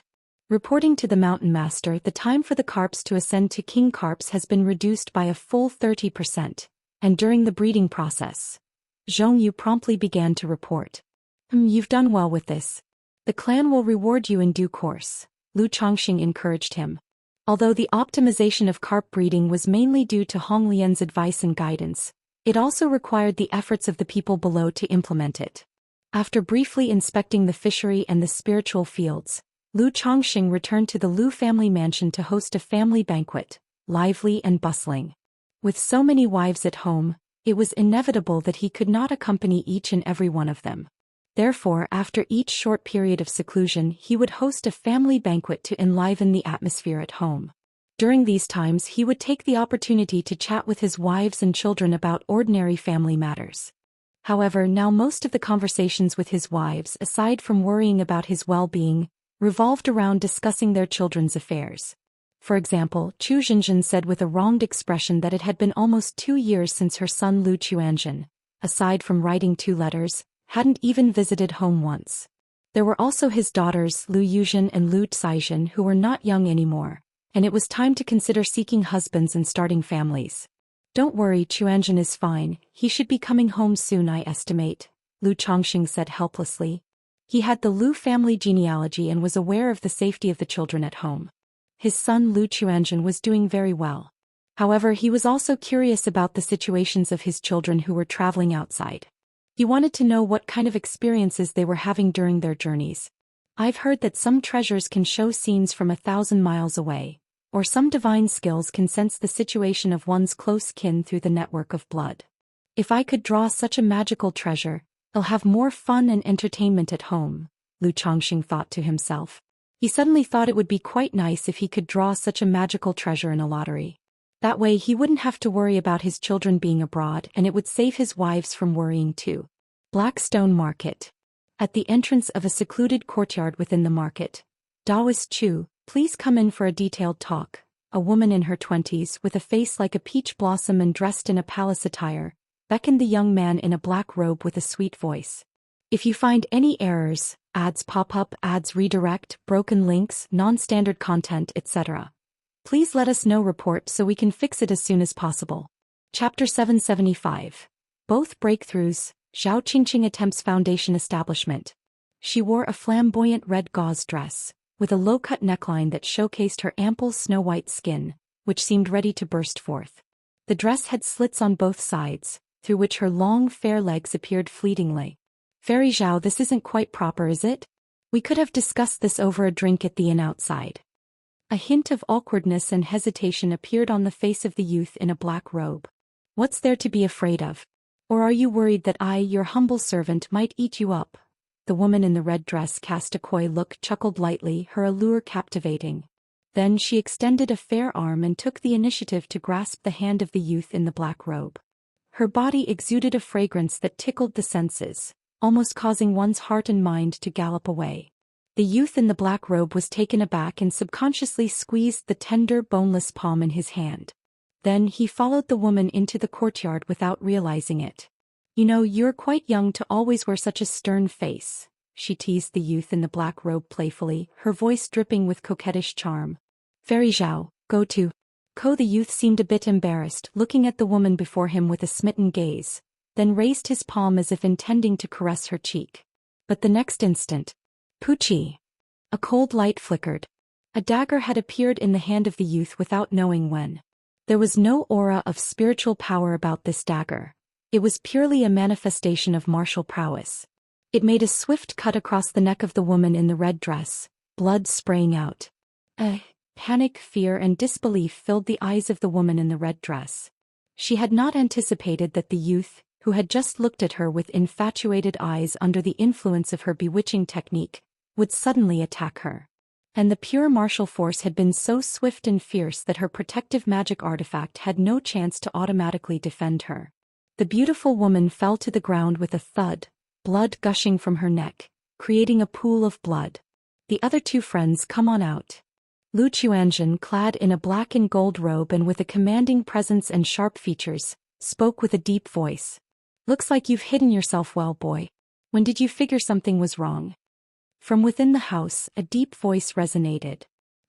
Reporting to the mountain master, the time for the carps to ascend to king carps has been reduced by a full 30%, and during the breeding process, Zhong Yu promptly began to report. You've done well with this. The clan will reward you in due course, Lu Chongxing encouraged him. Although the optimization of carp breeding was mainly due to Hong Lian's advice and guidance, it also required the efforts of the people below to implement it. After briefly inspecting the fishery and the spiritual fields, Lu Chongxing returned to the Lu family mansion to host a family banquet, lively and bustling. With so many wives at home, it was inevitable that he could not accompany each and every one of them. Therefore, after each short period of seclusion, he would host a family banquet to enliven the atmosphere at home. During these times, he would take the opportunity to chat with his wives and children about ordinary family matters. However, now most of the conversations with his wives, aside from worrying about his well-being, revolved around discussing their children's affairs. For example, Chu Zhinzhen said with a wronged expression that it had been almost 2 years since her son Lu Chuanzhen, aside from writing 2 letters, hadn't even visited home once. There were also his daughters Lu Yuzhen and Lu Caizhen who were not young anymore, and it was time to consider seeking husbands and starting families. Don't worry, Chuanzhen is fine, he should be coming home soon I estimate, Lu Chongxing said helplessly. He had the Lu family genealogy and was aware of the safety of the children at home. His son Lu Chuanzhen was doing very well. However, he was also curious about the situations of his children who were traveling outside. He wanted to know what kind of experiences they were having during their journeys. I've heard that some treasures can show scenes from 1,000 miles away, or some divine skills can sense the situation of one's close kin through the network of blood. If I could draw such a magical treasure, I'll have more fun and entertainment at home, Lu Chongxing thought to himself. He suddenly thought it would be quite nice if he could draw such a magical treasure in a lottery. That way he wouldn't have to worry about his children being abroad, and it would save his wives from worrying too. Blackstone Market. At the entrance of a secluded courtyard within the market, Daoist Chu, please come in for a detailed talk. A woman in her 20s with a face like a peach blossom and dressed in a palace attire, beckoned the young man in a black robe with a sweet voice. If you find any errors, ads pop up, ads redirect, broken links, non-standard content, etc., please let us know. Report so we can fix it as soon as possible. Chapter 775. Both breakthroughs. Zhao Qingqing attempts foundation establishment. She wore a flamboyant red gauze dress, with a low-cut neckline that showcased her ample snow-white skin, which seemed ready to burst forth. The dress had slits on both sides, through which her long, fair legs appeared fleetingly. Fairy Zhao, this isn't quite proper, is it? We could have discussed this over a drink at the inn outside. A hint of awkwardness and hesitation appeared on the face of the youth in a black robe. What's there to be afraid of? Or are you worried that I, your humble servant, might eat you up? The woman in the red dress cast a coy look, chuckled lightly, her allure captivating. Then she extended a fair arm and took the initiative to grasp the hand of the youth in the black robe. Her body exuded a fragrance that tickled the senses, almost causing one's heart and mind to gallop away. The youth in the black robe was taken aback and subconsciously squeezed the tender, boneless palm in his hand. Then he followed the woman into the courtyard without realizing it. You know, you're quite young to always wear such a stern face, she teased the youth in the black robe playfully, her voice dripping with coquettish charm. Fairy Zhao, go to. The youth seemed a bit embarrassed, looking at the woman before him with a smitten gaze, then raised his palm as if intending to caress her cheek. But the next instant, Poochie! A cold light flickered. A dagger had appeared in the hand of the youth without knowing when. There was no aura of spiritual power about this dagger. It was purely a manifestation of martial prowess. It made a swift cut across the neck of the woman in the red dress, blood spraying out. Panic, fear, and disbelief filled the eyes of the woman in the red dress. She had not anticipated that the youth, who had just looked at her with infatuated eyes under the influence of her bewitching technique, would suddenly attack her. And the pure martial force had been so swift and fierce that her protective magic artifact had no chance to automatically defend her. The beautiful woman fell to the ground with a thud, blood gushing from her neck, creating a pool of blood. The other two friends come on out. Lu Xianxia, clad in a black and gold robe and with a commanding presence and sharp features, spoke with a deep voice. Looks like you've hidden yourself well, boy. When did you figure something was wrong? From within the house, a deep voice resonated.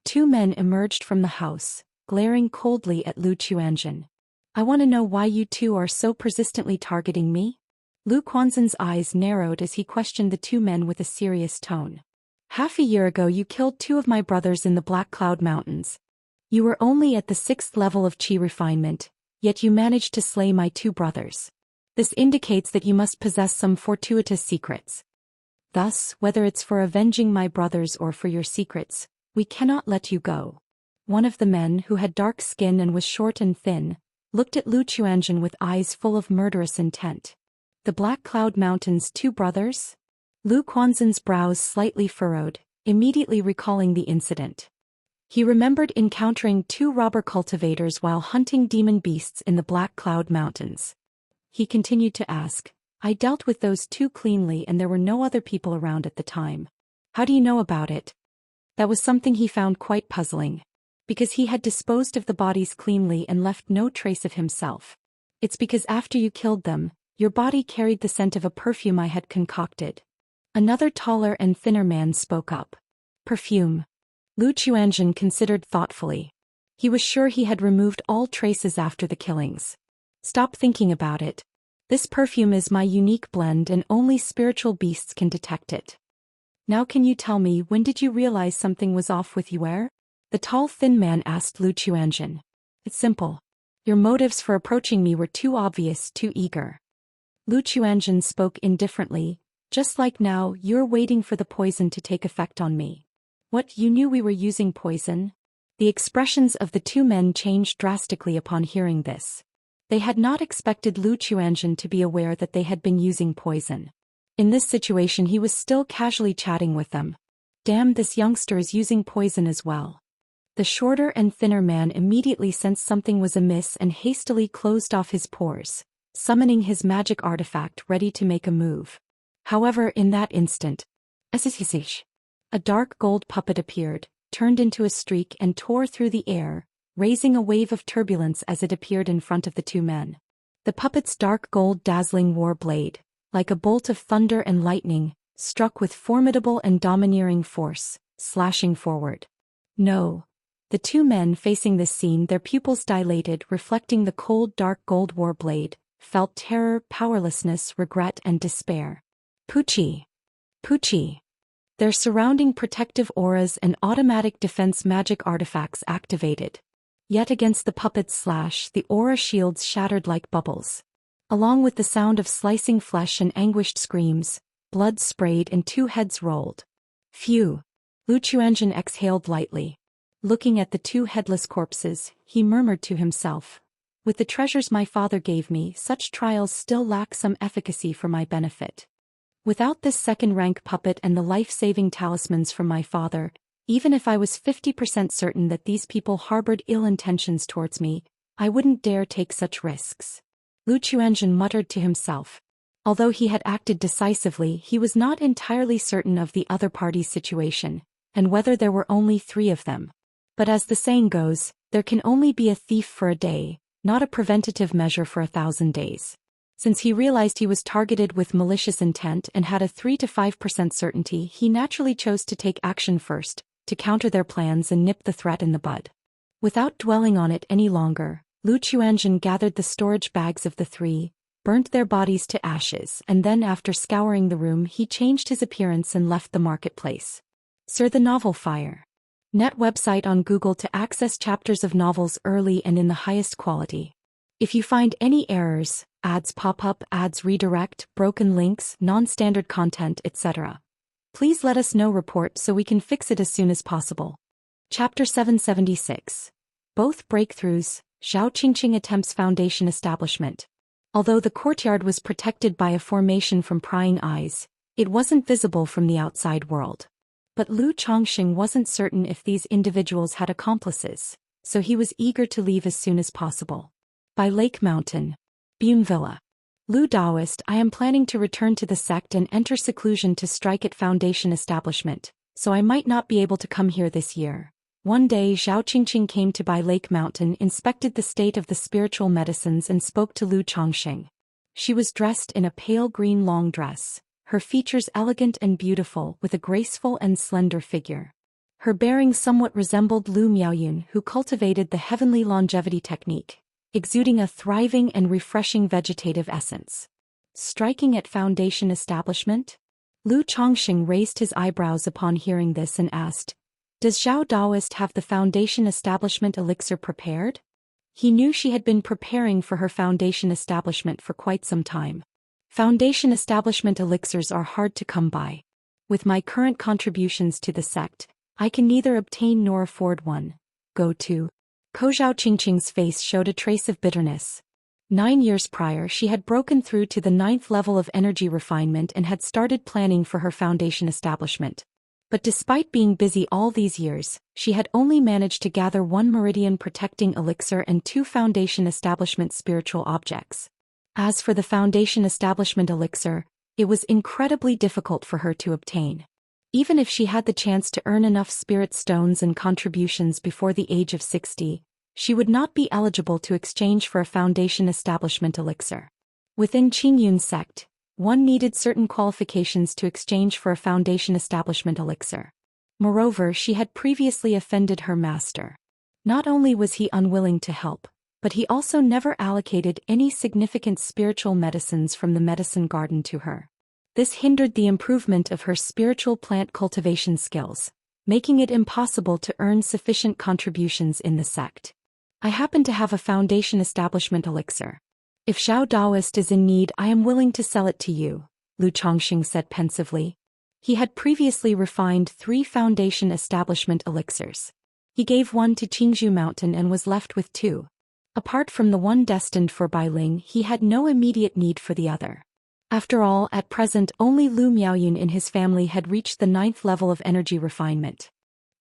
Two men emerged from the house, glaring coldly at Lu Xianxia. I want to know why you two are so persistently targeting me? Lu Quanzhen's eyes narrowed as he questioned the two men with a serious tone. Half a year ago you killed two of my brothers in the Black Cloud Mountains. You were only at the 6th level of chi refinement, yet you managed to slay my two brothers. This indicates that you must possess some fortuitous secrets. Thus, whether it's for avenging my brothers or for your secrets, we cannot let you go. One of the men, who had dark skin and was short and thin, looked at Lu Xianxia with eyes full of murderous intent. The Black Cloud Mountains' two brothers? Lu Quanzhen's brows slightly furrowed, immediately recalling the incident. He remembered encountering two robber cultivators while hunting demon beasts in the Black Cloud Mountains. He continued to ask, I dealt with those two cleanly and there were no other people around at the time. How do you know about it? That was something he found quite puzzling. Because he had disposed of the bodies cleanly and left no trace of himself. It's because after you killed them, your body carried the scent of a perfume I had concocted. Another taller and thinner man spoke up. Perfume. Lu Xianxia considered thoughtfully. He was sure he had removed all traces after the killings. Stop thinking about it. This perfume is my unique blend and only spiritual beasts can detect it. Now can you tell me, when did you realize something was off with you? The tall thin man asked Lu Xianxia. It's simple. Your motives for approaching me were too obvious, too eager. Lu Xianxia spoke indifferently. Just like now, you're waiting for the poison to take effect on me. What, you knew we were using poison? The expressions of the two men changed drastically upon hearing this. They had not expected Lu Xianxia to be aware that they had been using poison. In this situation he was still casually chatting with them. Damn, this youngster is using poison as well. The shorter and thinner man immediately sensed something was amiss and hastily closed off his pores, summoning his magic artifact ready to make a move. However, in that instant, a dark gold puppet appeared, turned into a streak and tore through the air, raising a wave of turbulence as it appeared in front of the two men. The puppet's dark gold dazzling war blade, like a bolt of thunder and lightning, struck with formidable and domineering force, slashing forward. No. The two men facing this scene, their pupils dilated, reflecting the cold dark gold war blade, felt terror, powerlessness, regret and despair. Pucci. Their surrounding protective auras and automatic defense magic artifacts activated. Yet against the puppet's slash, the aura shields shattered like bubbles. Along with the sound of slicing flesh and anguished screams, blood sprayed and two heads rolled. Phew. Lu Xianxia exhaled lightly. Looking at the two headless corpses, he murmured to himself. With the treasures my father gave me, such trials still lack some efficacy for my benefit. Without this second-rank puppet and the life-saving talismans from my father, even if I was 50% certain that these people harbored ill intentions towards me, I wouldn't dare take such risks. Lu Xianxia muttered to himself. Although he had acted decisively, he was not entirely certain of the other party's situation, and whether there were only 3 of them. But as the saying goes, there can only be a thief for a day, not a preventative measure for 1,000 days. Since he realized he was targeted with malicious intent and had a 3 to 5% certainty, he naturally chose to take action first, to counter their plans and nip the threat in the bud. Without dwelling on it any longer, Lu Xianxia gathered the storage bags of the 3, burnt their bodies to ashes, and then after scouring the room he changed his appearance and left the marketplace. Sir, the novel Fire. Net website on Google to access chapters of novels early and in the highest quality. If you find any errors, ads pop up, ads redirect, broken links, non-standard content, etc., Please let us know report so we can fix it as soon as possible. Chapter 776. Both breakthroughs, Zhao Qingqing attempts foundation establishment. Although the courtyard was protected by a formation from prying eyes, it wasn't visible from the outside world. But Lu Chongqing wasn't certain if these individuals had accomplices, so he was eager to leave as soon as possible. By Lake Mountain. Bune Villa. Lu Daoist, I am planning to return to the sect and enter seclusion to strike at foundation establishment, so I might not be able to come here this year. One day Zhao Qingqing came to Bai Lake Mountain, inspected the state of the spiritual medicines and spoke to Lu Chongqing. She was dressed in a pale green long dress, her features elegant and beautiful with a graceful and slender figure. Her bearing somewhat resembled Lu Miaoyun, who cultivated the heavenly longevity technique, exuding a thriving and refreshing vegetative essence. Striking at foundation establishment? Lu Chongqing raised his eyebrows upon hearing this and asked, "Does Zhao Daoist have the foundation establishment elixir prepared?" He knew she had been preparing for her foundation establishment for quite some time. Foundation establishment elixirs are hard to come by. With my current contributions to the sect, I can neither obtain nor afford one. Go to. Zhao Qingqing's face showed a trace of bitterness. 9 years prior she had broken through to the 9th level of energy refinement and had started planning for her foundation establishment. But despite being busy all these years, she had only managed to gather 1 meridian protecting elixir and 2 foundation establishment spiritual objects. As for the foundation establishment elixir, it was incredibly difficult for her to obtain. Even if she had the chance to earn enough spirit stones and contributions before the age of 60, she would not be eligible to exchange for a foundation establishment elixir. Within Qingyun's sect, one needed certain qualifications to exchange for a foundation establishment elixir. Moreover, she had previously offended her master. Not only was he unwilling to help, but he also never allocated any significant spiritual medicines from the medicine garden to her. This hindered the improvement of her spiritual plant cultivation skills, making it impossible to earn sufficient contributions in the sect. I happen to have a foundation establishment elixir. If Zhao Daoist is in need, I am willing to sell it to you, Lu Chongqing said pensively. He had previously refined 3 foundation establishment elixirs. He gave one to Qingzhou Mountain and was left with 2. Apart from the one destined for Bailing, he had no immediate need for the other. After all, at present only Lu Miaoyun in his family had reached the 9th level of energy refinement.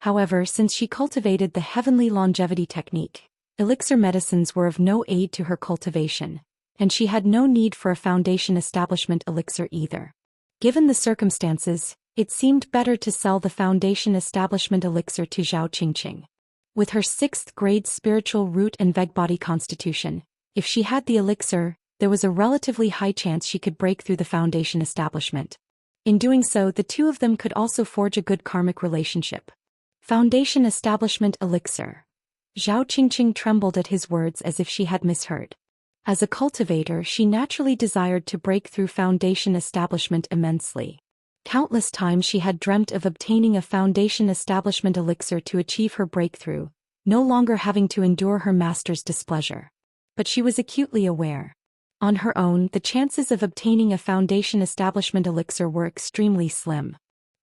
However, since she cultivated the heavenly longevity technique, elixir medicines were of no aid to her cultivation, and she had no need for a foundation establishment elixir either. Given the circumstances, it seemed better to sell the foundation establishment elixir to Zhao Qingqing. With her 6th grade spiritual root and vegbody constitution, if she had the elixir, there was a relatively high chance she could break through the foundation establishment. In doing so, the two of them could also forge a good karmic relationship. Foundation establishment elixir. Zhao Qingqing trembled at his words as if she had misheard. As a cultivator, she naturally desired to break through foundation establishment immensely. Countless times she had dreamt of obtaining a foundation establishment elixir to achieve her breakthrough, no longer having to endure her master's displeasure. But she was acutely aware. On her own, the chances of obtaining a foundation establishment elixir were extremely slim.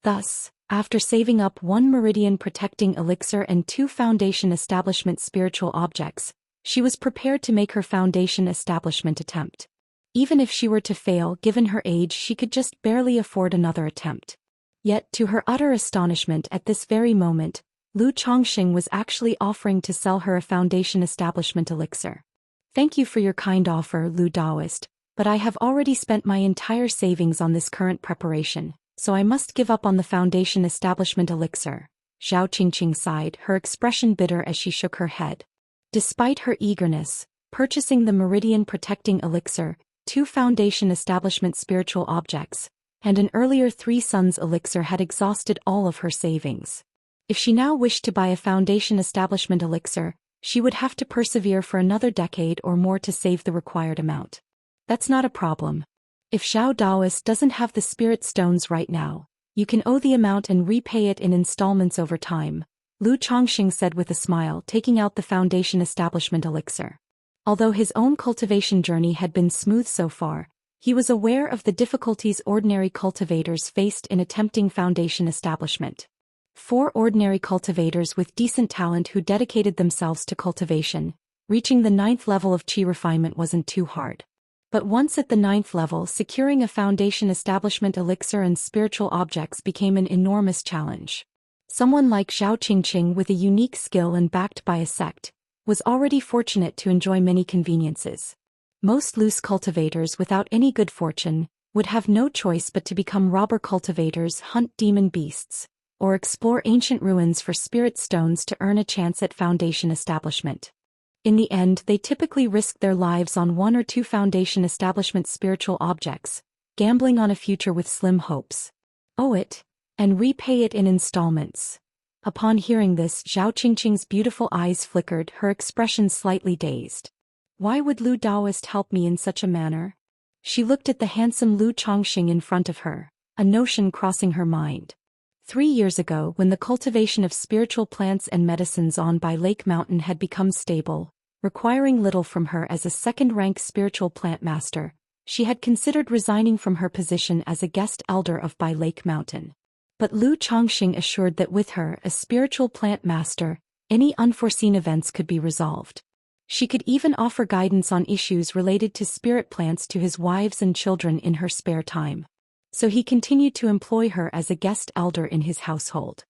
Thus, after saving up 1 meridian protecting elixir and 2 foundation establishment spiritual objects, she was prepared to make her foundation establishment attempt. Even if she were to fail, given her age, she could just barely afford another attempt. Yet, to her utter astonishment at this very moment, Lu Chongqing was actually offering to sell her a foundation establishment elixir. Thank you for your kind offer, Lu Daoist, but I have already spent my entire savings on this current preparation, so I must give up on the foundation establishment elixir. Zhao Qingqing sighed, her expression bitter as she shook her head. Despite her eagerness, purchasing the meridian protecting elixir, 2 foundation establishment spiritual objects, and an earlier 3 suns elixir had exhausted all of her savings. If she now wished to buy a foundation establishment elixir, she would have to persevere for another decade or more to save the required amount. That's not a problem. If Zhao Daoist doesn't have the spirit stones right now, you can owe the amount and repay it in installments over time, Lu Chongqing said with a smile, taking out the foundation establishment elixir. Although his own cultivation journey had been smooth so far, He was aware of the difficulties ordinary cultivators faced in attempting foundation establishment. 4 ordinary cultivators with decent talent who dedicated themselves to cultivation, reaching the 9th level of Qi refinement wasn't too hard. But once at the 9th level, securing a foundation establishment elixir and spiritual objects became an enormous challenge. Someone like Zhao Qingqing with a unique skill and backed by a sect, was already fortunate to enjoy many conveniences. Most loose cultivators without any good fortune would have no choice but to become robber cultivators, hunt demon beasts, or explore ancient ruins for spirit stones to earn a chance at foundation establishment. In the end, they typically risked their lives on 1 or 2 foundation establishment spiritual objects, gambling on a future with slim hopes. Owe it, and repay it in installments. Upon hearing this, Zhao Qingqing's beautiful eyes flickered, her expression slightly dazed. Why would Lu Daoist help me in such a manner? She looked at the handsome Lu Chongqing in front of her, a notion crossing her mind. 3 years ago, when the cultivation of spiritual plants and medicines on by Lake Mountain had become stable, requiring little from her as a second-rank spiritual plant master, she had considered resigning from her position as a guest elder of By Lake Mountain. But Lu Chongqing assured that with her, a spiritual plant master, any unforeseen events could be resolved. She could even offer guidance on issues related to spirit plants to his wives and children in her spare time. So he continued to employ her as a guest elder in his household.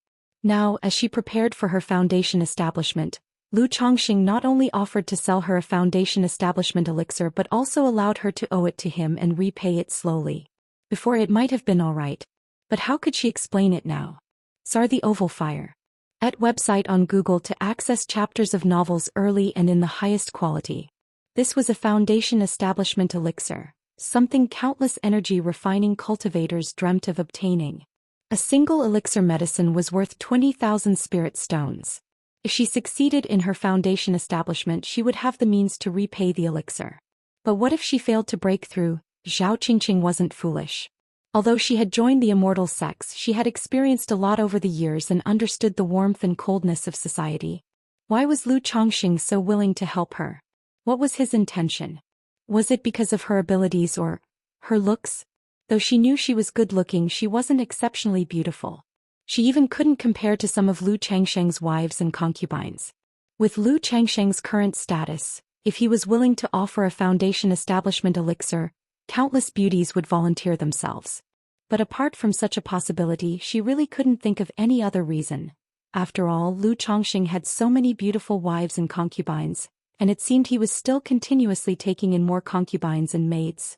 Now, as she prepared for her foundation establishment, Lu Chongqing not only offered to sell her a foundation establishment elixir but also allowed her to owe it to him and repay it slowly. Before it might have been all right. But how could she explain it now? Sar the Oval Fire. At website on Google to access chapters of novels early and in the highest quality. This was a foundation establishment elixir, something countless energy refining cultivators dreamt of obtaining. A single elixir medicine was worth 20,000 spirit stones. If she succeeded in her foundation establishment, she would have the means to repay the elixir. But what if she failed to break through? Zhao Qingqing wasn't foolish. Although she had joined the Immortal sects, she had experienced a lot over the years and understood the warmth and coldness of society. Why was Lu Chongqing so willing to help her? What was his intention? Was it because of her abilities or her looks? Though she knew she was good-looking, she wasn't exceptionally beautiful. She even couldn't compare to some of Lu Changsheng's wives and concubines. With Lu Changsheng's current status, if he was willing to offer a foundation establishment elixir, countless beauties would volunteer themselves. But apart from such a possibility, she really couldn't think of any other reason. After all, Lu Chongqing had so many beautiful wives and concubines, and it seemed he was still continuously taking in more concubines and maids.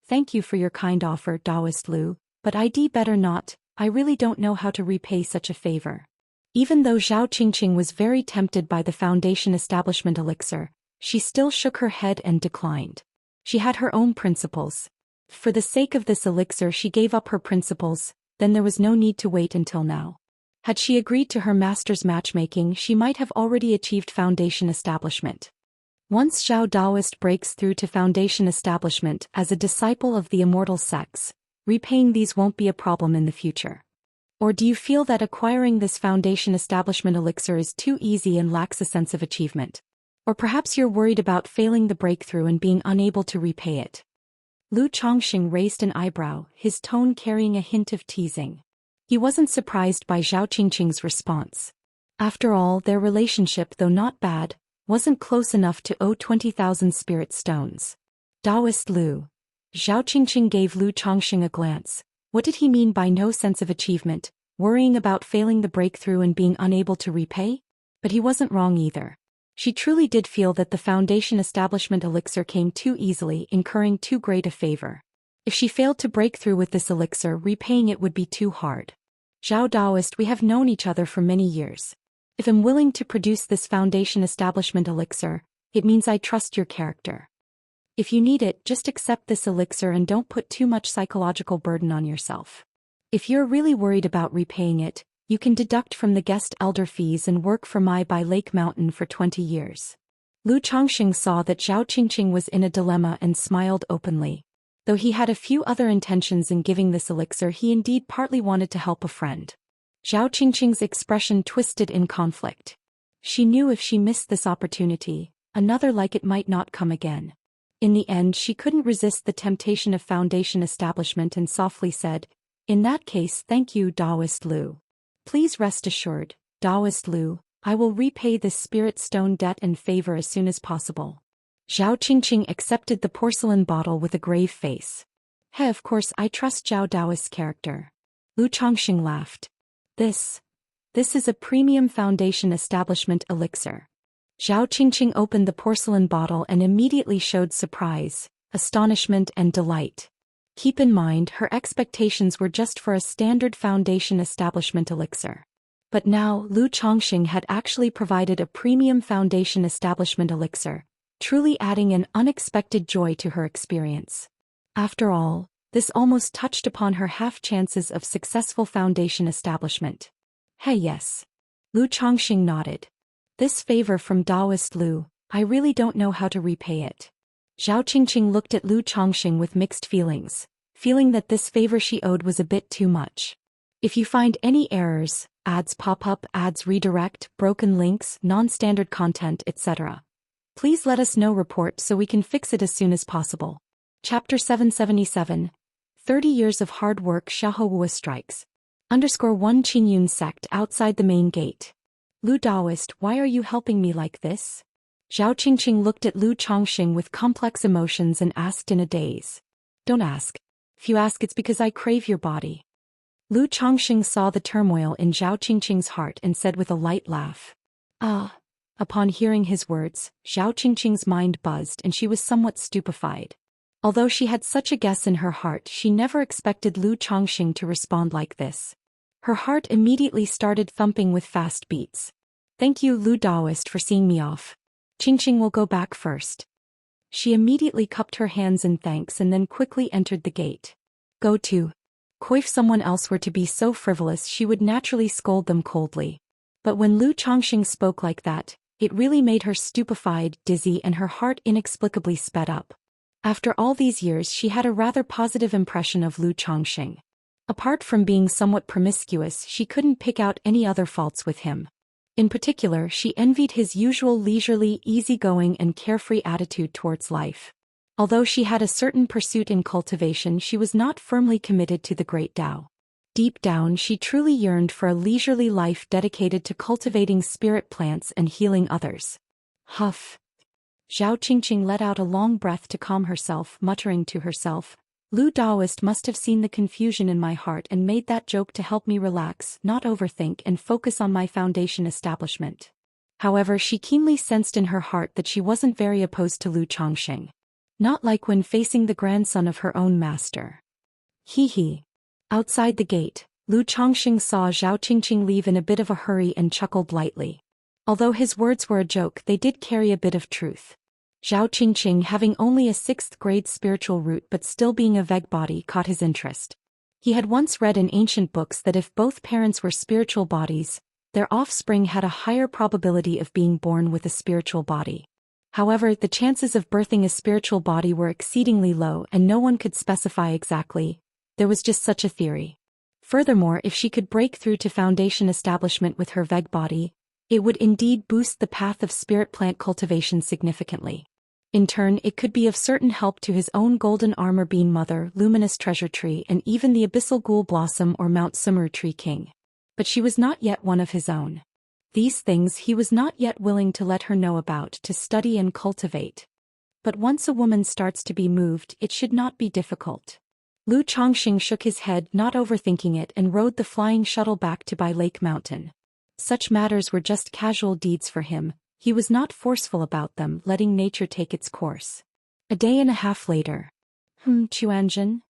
Thank you for your kind offer, Daoist Lu, but I'd better not. I really don't know how to repay such a favor. Even though Zhao Qingqing was very tempted by the foundation establishment elixir, she still shook her head and declined. She had her own principles. For the sake of this elixir she gave up her principles, then there was no need to wait until now. Had she agreed to her master's matchmaking, she might have already achieved foundation establishment. Once Zhao Daoist breaks through to foundation establishment as a disciple of the Immortal sects, repaying these won't be a problem in the future. Or do you feel that acquiring this foundation establishment elixir is too easy and lacks a sense of achievement? Or perhaps you're worried about failing the breakthrough and being unable to repay it. Lu Chongqing raised an eyebrow, his tone carrying a hint of teasing. He wasn't surprised by Zhao Qingqing's response. After all, their relationship, though not bad, wasn't close enough to owe 20,000 spirit stones. Daoist Lu. Zhao Qingqing gave Lu Chongqing a glance. What did he mean by no sense of achievement, worrying about failing the breakthrough and being unable to repay? But he wasn't wrong either. She truly did feel that the foundation establishment elixir came too easily, incurring too great a favor. If she failed to break through with this elixir, repaying it would be too hard. Zhao Daoist, we have known each other for many years. If I'm willing to produce this foundation establishment elixir, it means I trust your character. If you need it, just accept this elixir and don't put too much psychological burden on yourself. If you're really worried about repaying it, you can deduct from the guest elder fees and work for my By Lake Mountain for 20 years. Lu Chongqing saw that Zhao Qingqing was in a dilemma and smiled openly. Though he had a few other intentions in giving this elixir, he indeed partly wanted to help a friend. Zhao Qingqing's expression twisted in conflict. She knew if she missed this opportunity, another like it might not come again. In the end she couldn't resist the temptation of foundation establishment and softly said, "In that case thank you, Daoist Lu. Please rest assured, Daoist Lu, I will repay this spirit stone debt and favor as soon as possible." Zhao Qingqing accepted the porcelain bottle with a grave face. "Hey, of course I trust Zhao Daoist's character." Lu Chongxing laughed. This is a premium foundation establishment elixir." Zhao Qingqing opened the porcelain bottle and immediately showed surprise, astonishment and delight. Keep in mind her expectations were just for a standard foundation establishment elixir. But now Lu Chongxing had actually provided a premium foundation establishment elixir, truly adding an unexpected joy to her experience. After all, this almost touched upon her half chances of successful foundation establishment. "Hey, yes." Lu Chongxing nodded. "This favor from Daoist Lu, I really don't know how to repay it." Zhao Qingqing looked at Lu Chongxing with mixed feelings, feeling that this favor she owed was a bit too much. "If you find any errors, ads pop up, ads redirect, broken links, non-standard content, etc., please let us know report so we can fix it as soon as possible." Chapter 777, 30 Years of Hard Work. Xiaohua strikes. _1 Qingyun sect outside the main gate. "Lu Daoist, why are you helping me like this?" Zhao Qingqing looked at Lu Chongxing with complex emotions and asked in a daze. "Don't ask. If you ask it's because I crave your body." Lu Chongxing saw the turmoil in Zhao Qingqing's heart and said with a light laugh. "Ah." Upon hearing his words, Zhao Qingqing's mind buzzed and she was somewhat stupefied. Although she had such a guess in her heart, she never expected Lu Chongxing to respond like this. Her heart immediately started thumping with fast beats. "Thank you, Lu Daoist, for seeing me off. Qingqing will go back first." She immediately cupped her hands in thanks and then quickly entered the gate. "Go to." If someone else were to be so frivolous, she would naturally scold them coldly. But when Lu Chongxing spoke like that, it really made her stupefied, dizzy, and her heart inexplicably sped up. After all these years she had a rather positive impression of Lu Chongxing. Apart from being somewhat promiscuous, she couldn't pick out any other faults with him. In particular, she envied his usual leisurely, easygoing and carefree attitude towards life. Although she had a certain pursuit in cultivation, she was not firmly committed to the Great Tao. Deep down she truly yearned for a leisurely life dedicated to cultivating spirit plants and healing others. Huff. Zhao Qingqing let out a long breath to calm herself, muttering to herself, "Lu Daoist must have seen the confusion in my heart and made that joke to help me relax, not overthink and focus on my foundation establishment." However, she keenly sensed in her heart that she wasn't very opposed to Lu Chongxing. Not like when facing the grandson of her own master. Hee. Outside the gate, Lu Chongxing saw Zhao Qingqing leave in a bit of a hurry and chuckled lightly. Although his words were a joke, they did carry a bit of truth. Zhao Qingqing, having only a 6th grade spiritual root but still being a Veg body, caught his interest. He had once read in ancient books that if both parents were spiritual bodies, their offspring had a higher probability of being born with a spiritual body. However, the chances of birthing a spiritual body were exceedingly low and no one could specify exactly. There was just such a theory. Furthermore, if she could break through to foundation establishment with her Veg body, it would indeed boost the path of spirit plant cultivation significantly. In turn, it could be of certain help to his own golden armor bean mother, luminous treasure tree, and even the abyssal ghoul blossom or Mount Sumeru tree king. But she was not yet one of his own. These things he was not yet willing to let her know about, to study and cultivate. But once a woman starts to be moved, it should not be difficult. Lu Chongxing shook his head, not overthinking it, and rode the flying shuttle back to Bai Lake Mountain. Such matters were just casual deeds for him. He was not forceful about them, letting nature take its course. A day and a half later. Chuanjin?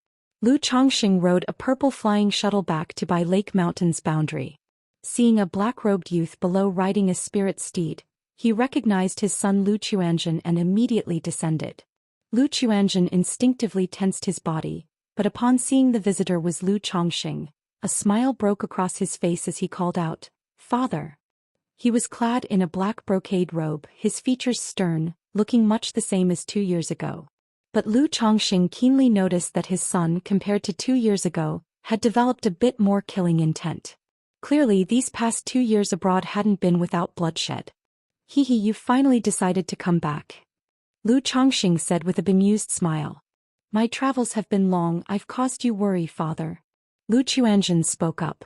Lu Chongxing rode a purple flying shuttle back to Bai Lake Mountain's boundary. Seeing a black-robed youth below riding a spirit steed, he recognized his son Lu Chuanjin and immediately descended. Lu Chuanjin instinctively tensed his body, but upon seeing the visitor was Lu Chongxing, a smile broke across his face as he called out, "Father." He was clad in a black brocade robe, his features stern, looking much the same as 2 years ago. But Lu Chongxing keenly noticed that his son, compared to 2 years ago, had developed a bit more killing intent. Clearly, these past 2 years abroad hadn't been without bloodshed. You've finally decided to come back. Lu Chongqing said with a bemused smile. My travels have been long, I've caused you worry, father. Lu Chuanzhen spoke up.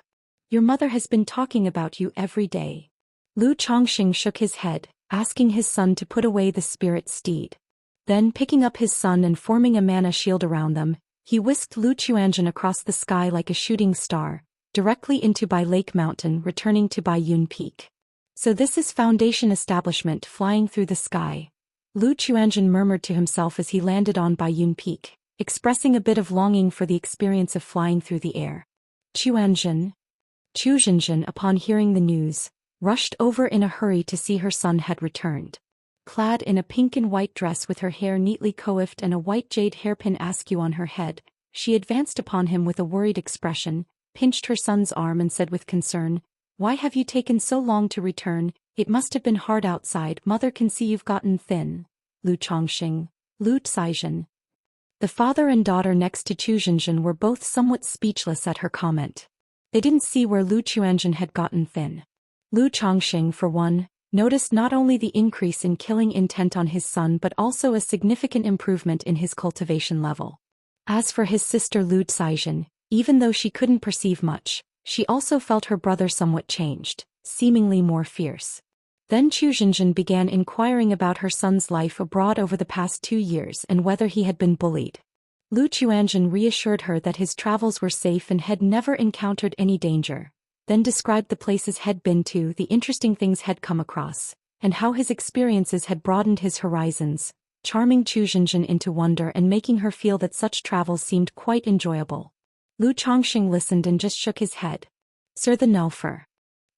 Your mother has been talking about you every day. Lu Chongqing shook his head, asking his son to put away the spirit steed. Then picking up his son and forming a mana shield around them, he whisked Lu Chuanzhen across the sky like a shooting star, directly into Bai Lake Mountain, returning to Bai Yun Peak. So this is Foundation establishment flying through the sky. Lu Chuanzhen murmured to himself as he landed on Bai Yun Peak, expressing a bit of longing for the experience of flying through the air. Chu Zhenzhen, upon hearing the news, rushed over in a hurry to see her son had returned. Clad in a pink and white dress with her hair neatly coiffed and a white jade hairpin askew on her head, she advanced upon him with a worried expression, pinched her son's arm and said with concern, Why have you taken so long to return? It must have been hard outside. Mother can see you've gotten thin. Lu Chongqing, Lu Caizhen. The father and daughter next to Chu Zhenzhen were both somewhat speechless at her comment. They didn't see where Lu Chuanzhen had gotten thin. Lu Chongqing, for one, noticed not only the increase in killing intent on his son but also a significant improvement in his cultivation level. As for his sister Lu Caizhen, even though she couldn't perceive much, she also felt her brother somewhat changed, seemingly more fierce. Then Chu Zhenzhen began inquiring about her son's life abroad over the past 2 years and whether he had been bullied. Lu Chuanzhen reassured her that his travels were safe and had never encountered any danger, then described the places he'd been to, the interesting things he'd come across, and how his experiences had broadened his horizons, charming Chu Zhenzhen into wonder and making her feel that such travels seemed quite enjoyable. Lu Chongqing listened and just shook his head. Sir the Nelfer.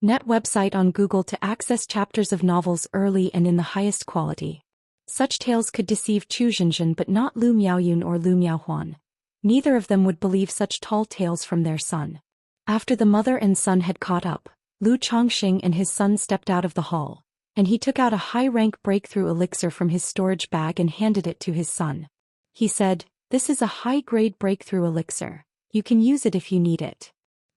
Net website on Google to access chapters of novels early and in the highest quality. Such tales could deceive Chu Zhenzhen but not Lu Miaoyun or Lu Miaohuan. Neither of them would believe such tall tales from their son. After the mother and son had caught up, Lu Chongqing and his son stepped out of the hall, and he took out a high-rank breakthrough elixir from his storage bag and handed it to his son. He said, This is a high-grade breakthrough elixir. You can use it if you need it.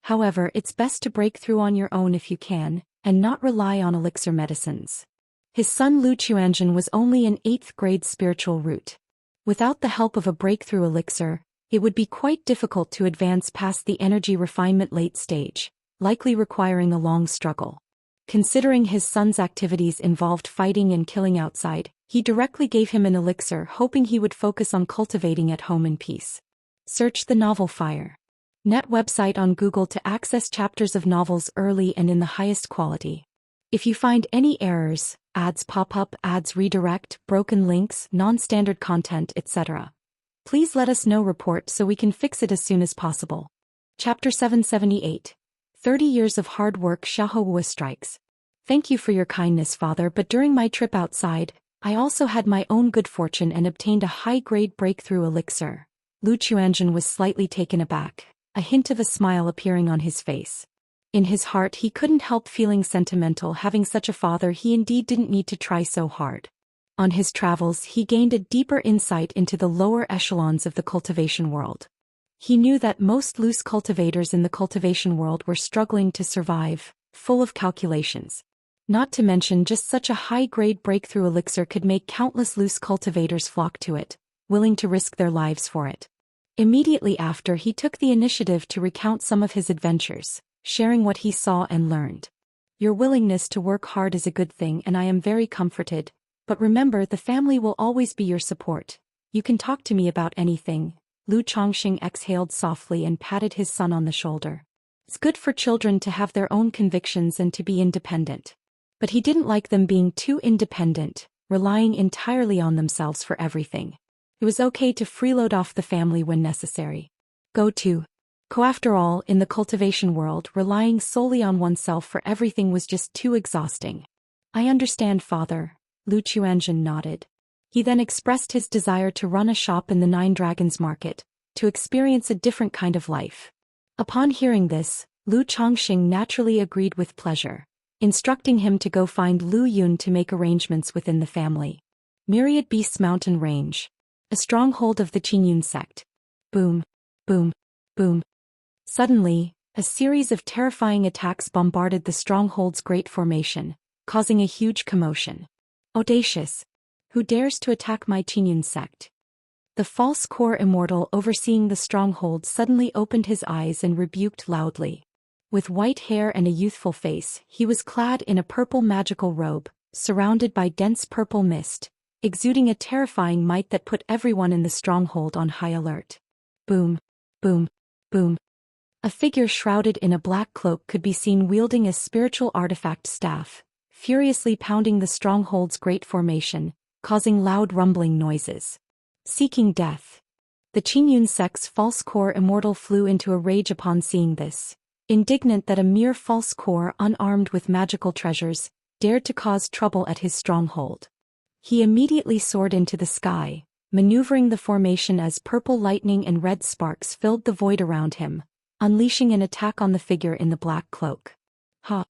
However, it's best to break through on your own if you can, and not rely on elixir medicines. His son Lu Chuanzhen was only an 8th grade spiritual root. Without the help of a breakthrough elixir, it would be quite difficult to advance past the energy refinement late stage, likely requiring a long struggle. Considering his son's activities involved fighting and killing outside, he directly gave him an elixir hoping he would focus on cultivating at home in peace. Search the novel Fire. Net website on Google to access chapters of novels early and in the highest quality. If you find any errors, ads pop up, ads redirect, broken links, non-standard content, etc., please let us know. Report so we can fix it as soon as possible. Chapter 778. 30 Years of Hard Work. Xiahou strikes. Thank you for your kindness, father, but during my trip outside, I also had my own good fortune and obtained a high-grade breakthrough elixir. Lu Chuanzhen was slightly taken aback, a hint of a smile appearing on his face. In his heart he couldn't help feeling sentimental. Having such a father, he indeed didn't need to try so hard. On his travels he gained a deeper insight into the lower echelons of the cultivation world. He knew that most loose cultivators in the cultivation world were struggling to survive, full of calculations. Not to mention just such a high-grade breakthrough elixir could make countless loose cultivators flock to it, willing to risk their lives for it. Immediately after, he took the initiative to recount some of his adventures, sharing what he saw and learned. Your willingness to work hard is a good thing and I am very comforted, but remember, the family will always be your support. You can talk to me about anything. Lu Chongqing exhaled softly and patted his son on the shoulder. It's good for children to have their own convictions and to be independent. But he didn't like them being too independent, relying entirely on themselves for everything. It was okay to freeload off the family when necessary. After all, in the cultivation world, relying solely on oneself for everything was just too exhausting. I understand, father. Lu Chuanzhen nodded. He then expressed his desire to run a shop in the Nine Dragons Market, to experience a different kind of life. Upon hearing this, Lu Chongqing naturally agreed with pleasure, instructing him to go find Lu Yun to make arrangements within the family. Myriad Beasts Mountain Range. A stronghold of the Qingyun sect. Boom, boom, boom. Suddenly, a series of terrifying attacks bombarded the stronghold's great formation, causing a huge commotion. Audacious. Who dares to attack my Qingyun sect? The false core immortal overseeing the stronghold suddenly opened his eyes and rebuked loudly. With white hair and a youthful face, he was clad in a purple magical robe, surrounded by dense purple mist, exuding a terrifying might that put everyone in the stronghold on high alert. Boom, boom, boom. A figure shrouded in a black cloak could be seen wielding a spiritual artifact staff, furiously pounding the stronghold's great formation, causing loud rumbling noises. Seeking death. The Qingyun sect's false core immortal flew into a rage upon seeing this, indignant that a mere false core unarmed with magical treasures dared to cause trouble at his stronghold. He immediately soared into the sky, maneuvering the formation as purple lightning and red sparks filled the void around him, unleashing an attack on the figure in the black cloak. Ha!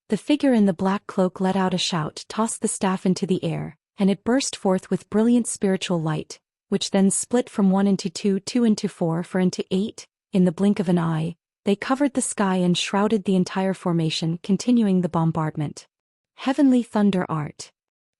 The figure in the black cloak let out a shout, tossed the staff into the air, and it burst forth with brilliant spiritual light, which then split from 1 into 2, 2 into 4, 4 into 8, in the blink of an eye. They covered the sky and shrouded the entire formation, continuing the bombardment. Heavenly thunder art.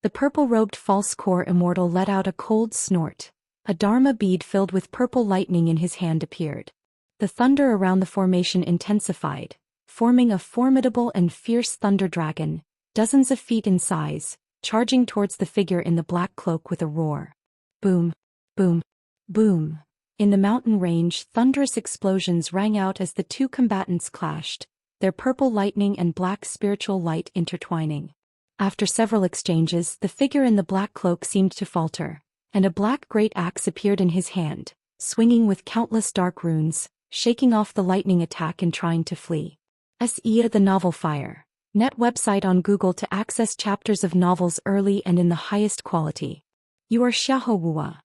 The purple-robed false core immortal let out a cold snort. A dharma bead filled with purple lightning in his hand appeared. The thunder around the formation intensified, forming a formidable and fierce thunder dragon, dozens of feet in size, charging towards the figure in the black cloak with a roar. Boom, boom, boom. In the mountain range, thunderous explosions rang out as the two combatants clashed, their purple lightning and black spiritual light intertwining. After several exchanges, the figure in the black cloak seemed to falter, and a black great axe appeared in his hand, swinging with countless dark runes, shaking off the lightning attack and trying to flee. SE The Novel Fire. Net website on Google to access chapters of novels early and in the highest quality. You are Xiahou Wuwa.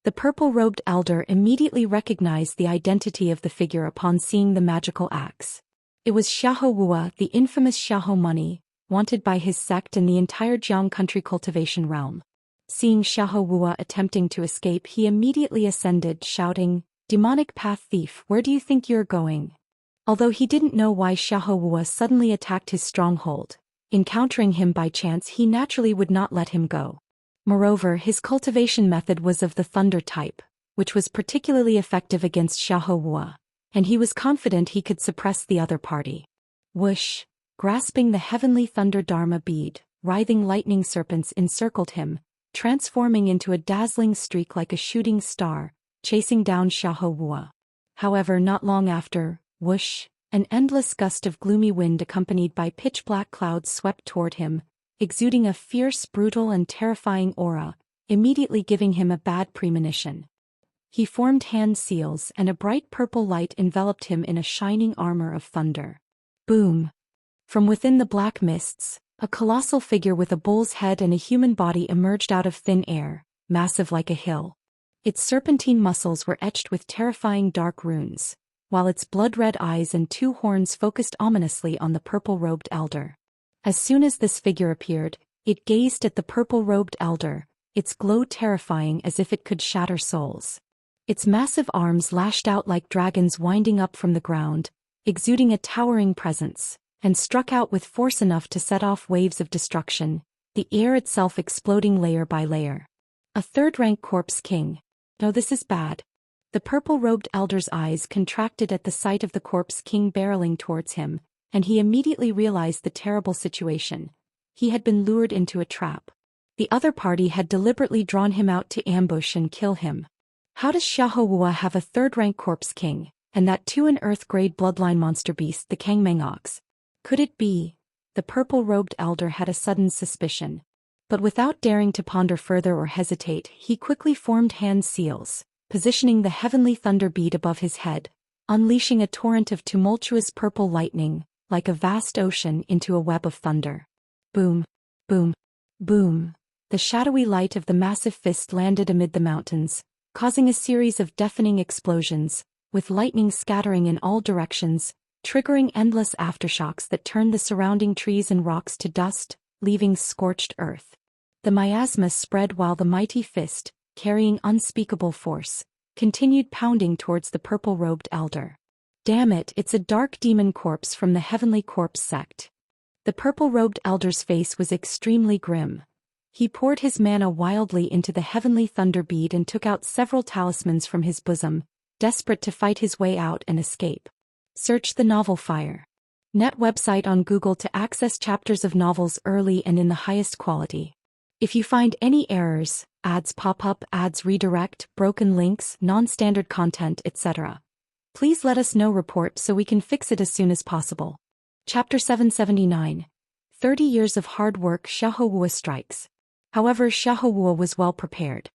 The purple-robed elder immediately recognized the identity of the figure upon seeing the magical axe. It was Xiahou Wuwa, the infamous Xiahou Money, wanted by his sect and the entire Jiang country cultivation realm. Seeing Xiahou Wuwa attempting to escape, he immediately ascended, shouting, "Demonic path thief, where do you think you're going?" Although he didn't know why Xiahou Wuwa suddenly attacked his stronghold, encountering him by chance he naturally would not let him go. Moreover, his cultivation method was of the thunder type, which was particularly effective against Xiahou Wuwa, and he was confident he could suppress the other party. Whoosh! Grasping the heavenly thunder dharma bead, writhing lightning serpents encircled him, transforming into a dazzling streak like a shooting star, chasing down Xiahou Wuwa. However, not long after, whoosh, an endless gust of gloomy wind accompanied by pitch-black clouds swept toward him, exuding a fierce, brutal and terrifying aura, immediately giving him a bad premonition. He formed hand seals and a bright purple light enveloped him in a shining armor of thunder. Boom! From within the black mists, a colossal figure with a bull's head and a human body emerged out of thin air, massive like a hill. Its serpentine muscles were etched with terrifying dark runes, while its blood-red eyes and two horns focused ominously on the purple-robed elder. As soon as this figure appeared, it gazed at the purple-robed elder, its glow terrifying as if it could shatter souls. Its massive arms lashed out like dragons winding up from the ground, exuding a towering presence, and struck out with force enough to set off waves of destruction, the air itself exploding layer by layer. A third-rank corpse king. No, this is bad. The purple-robed elder's eyes contracted at the sight of the corpse king barreling towards him, and he immediately realized the terrible situation. He had been lured into a trap. The other party had deliberately drawn him out to ambush and kill him. How does Xiahou Wuwa have a third-rank corpse king, and that too an earth-grade bloodline monster beast, the Kangmeng Ox? Could it be? The purple-robed elder had a sudden suspicion. But without daring to ponder further or hesitate, he quickly formed hand seals, positioning the heavenly thunder bead above his head, unleashing a torrent of tumultuous purple lightning, like a vast ocean, into a web of thunder. Boom, boom, boom. The shadowy light of the massive fist landed amid the mountains, causing a series of deafening explosions, with lightning scattering in all directions, triggering endless aftershocks that turned the surrounding trees and rocks to dust, leaving scorched earth. The miasma spread while the mighty fist, carrying unspeakable force, continued pounding towards the purple-robed elder. Damn it, it's a dark demon corpse from the Heavenly Corpse sect. The purple-robed elder's face was extremely grim. He poured his mana wildly into the heavenly thunder bead and took out several talismans from his bosom, desperate to fight his way out and escape. Search the novel Fire. Net website on Google to access chapters of novels early and in the highest quality. If you find any errors, ads pop up, ads redirect, broken links, non-standard content, etc., please let us know. Report so we can fix it as soon as possible. Chapter 779. 30 years of hard work. Xiahou strikes. However, Xiahou was well prepared.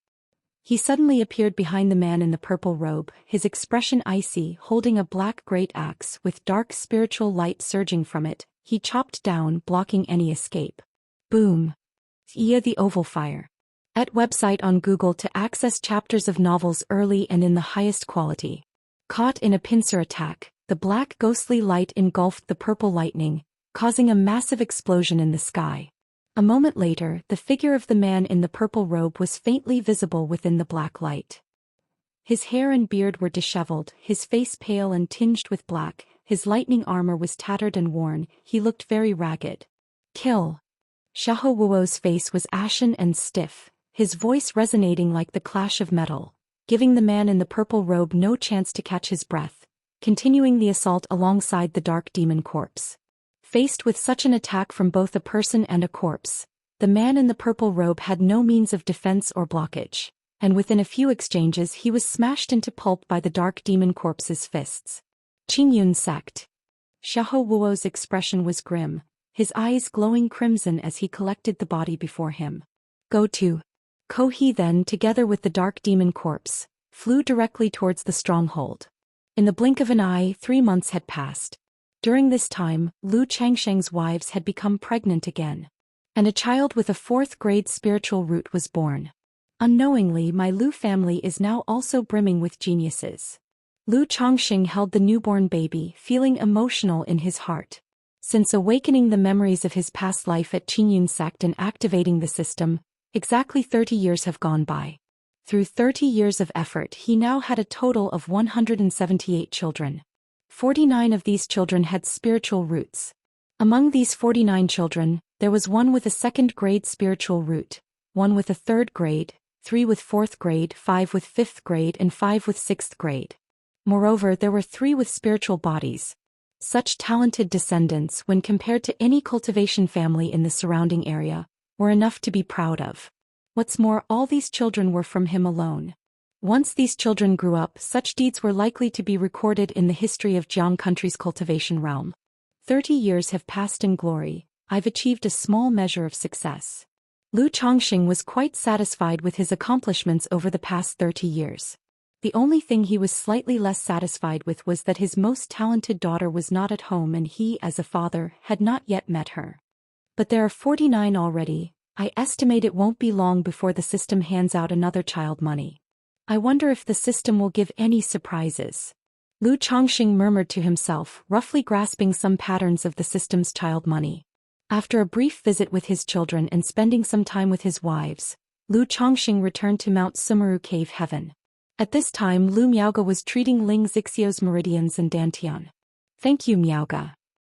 He suddenly appeared behind the man in the purple robe, his expression icy, holding a black great axe with dark spiritual light surging from it. He chopped down, blocking any escape. Boom. The Oval Fire. At website on Google to access chapters of novels early and in the highest quality. Caught in a pincer attack, the black ghostly light engulfed the purple lightning, causing a massive explosion in the sky. A moment later, the figure of the man in the purple robe was faintly visible within the black light. His hair and beard were disheveled, his face pale and tinged with black, his lightning armor was tattered and worn, he looked very ragged. Kill. Xiahou Wuo's face was ashen and stiff, his voice resonating like the clash of metal, giving the man in the purple robe no chance to catch his breath, continuing the assault alongside the dark demon corpse. Faced with such an attack from both a person and a corpse, the man in the purple robe had no means of defense or blockage, and within a few exchanges he was smashed into pulp by the dark demon corpse's fists. Qingyun sect. Xiahou Wuo's expression was grim, his eyes glowing crimson as he collected the body before him. Go to. He then, together with the dark demon corpse, flew directly towards the stronghold. In the blink of an eye, 3 months had passed. During this time, Lu Changsheng's wives had become pregnant again. And a child with a 4th-grade spiritual root was born. Unknowingly, my Lu family is now also brimming with geniuses. Lu Changsheng held the newborn baby, feeling emotional in his heart. Since awakening the memories of his past life at Qingyun sect and activating the system, exactly 30 years have gone by. Through 30 years of effort, he now had a total of 178 children. 49 of these children had spiritual roots. Among these 49 children, there was one with a 2nd-grade spiritual root, one with a 3rd grade, 3 with 4th grade, 5 with 5th grade, and 5 with 6th grade. Moreover, there were 3 with spiritual bodies. Such talented descendants, when compared to any cultivation family in the surrounding area, were enough to be proud of. What's more, all these children were from him alone. Once these children grew up, such deeds were likely to be recorded in the history of Jiang country's cultivation realm. 30 years have passed in glory, I've achieved a small measure of success. Lu Changsheng was quite satisfied with his accomplishments over the past 30 years. The only thing he was slightly less satisfied with was that his most talented daughter was not at home and he, as a father, had not yet met her. But there are 49 already. I estimate it won't be long before the system hands out another child money. I wonder if the system will give any surprises. Lu Changsheng murmured to himself, roughly grasping some patterns of the system's child money. After a brief visit with his children and spending some time with his wives, Lu Changsheng returned to Mount Sumeru Cave Heaven. At this time, Lu Miaoge was treating Ling Zixio's meridians and dantian. Thank you, Miaoge.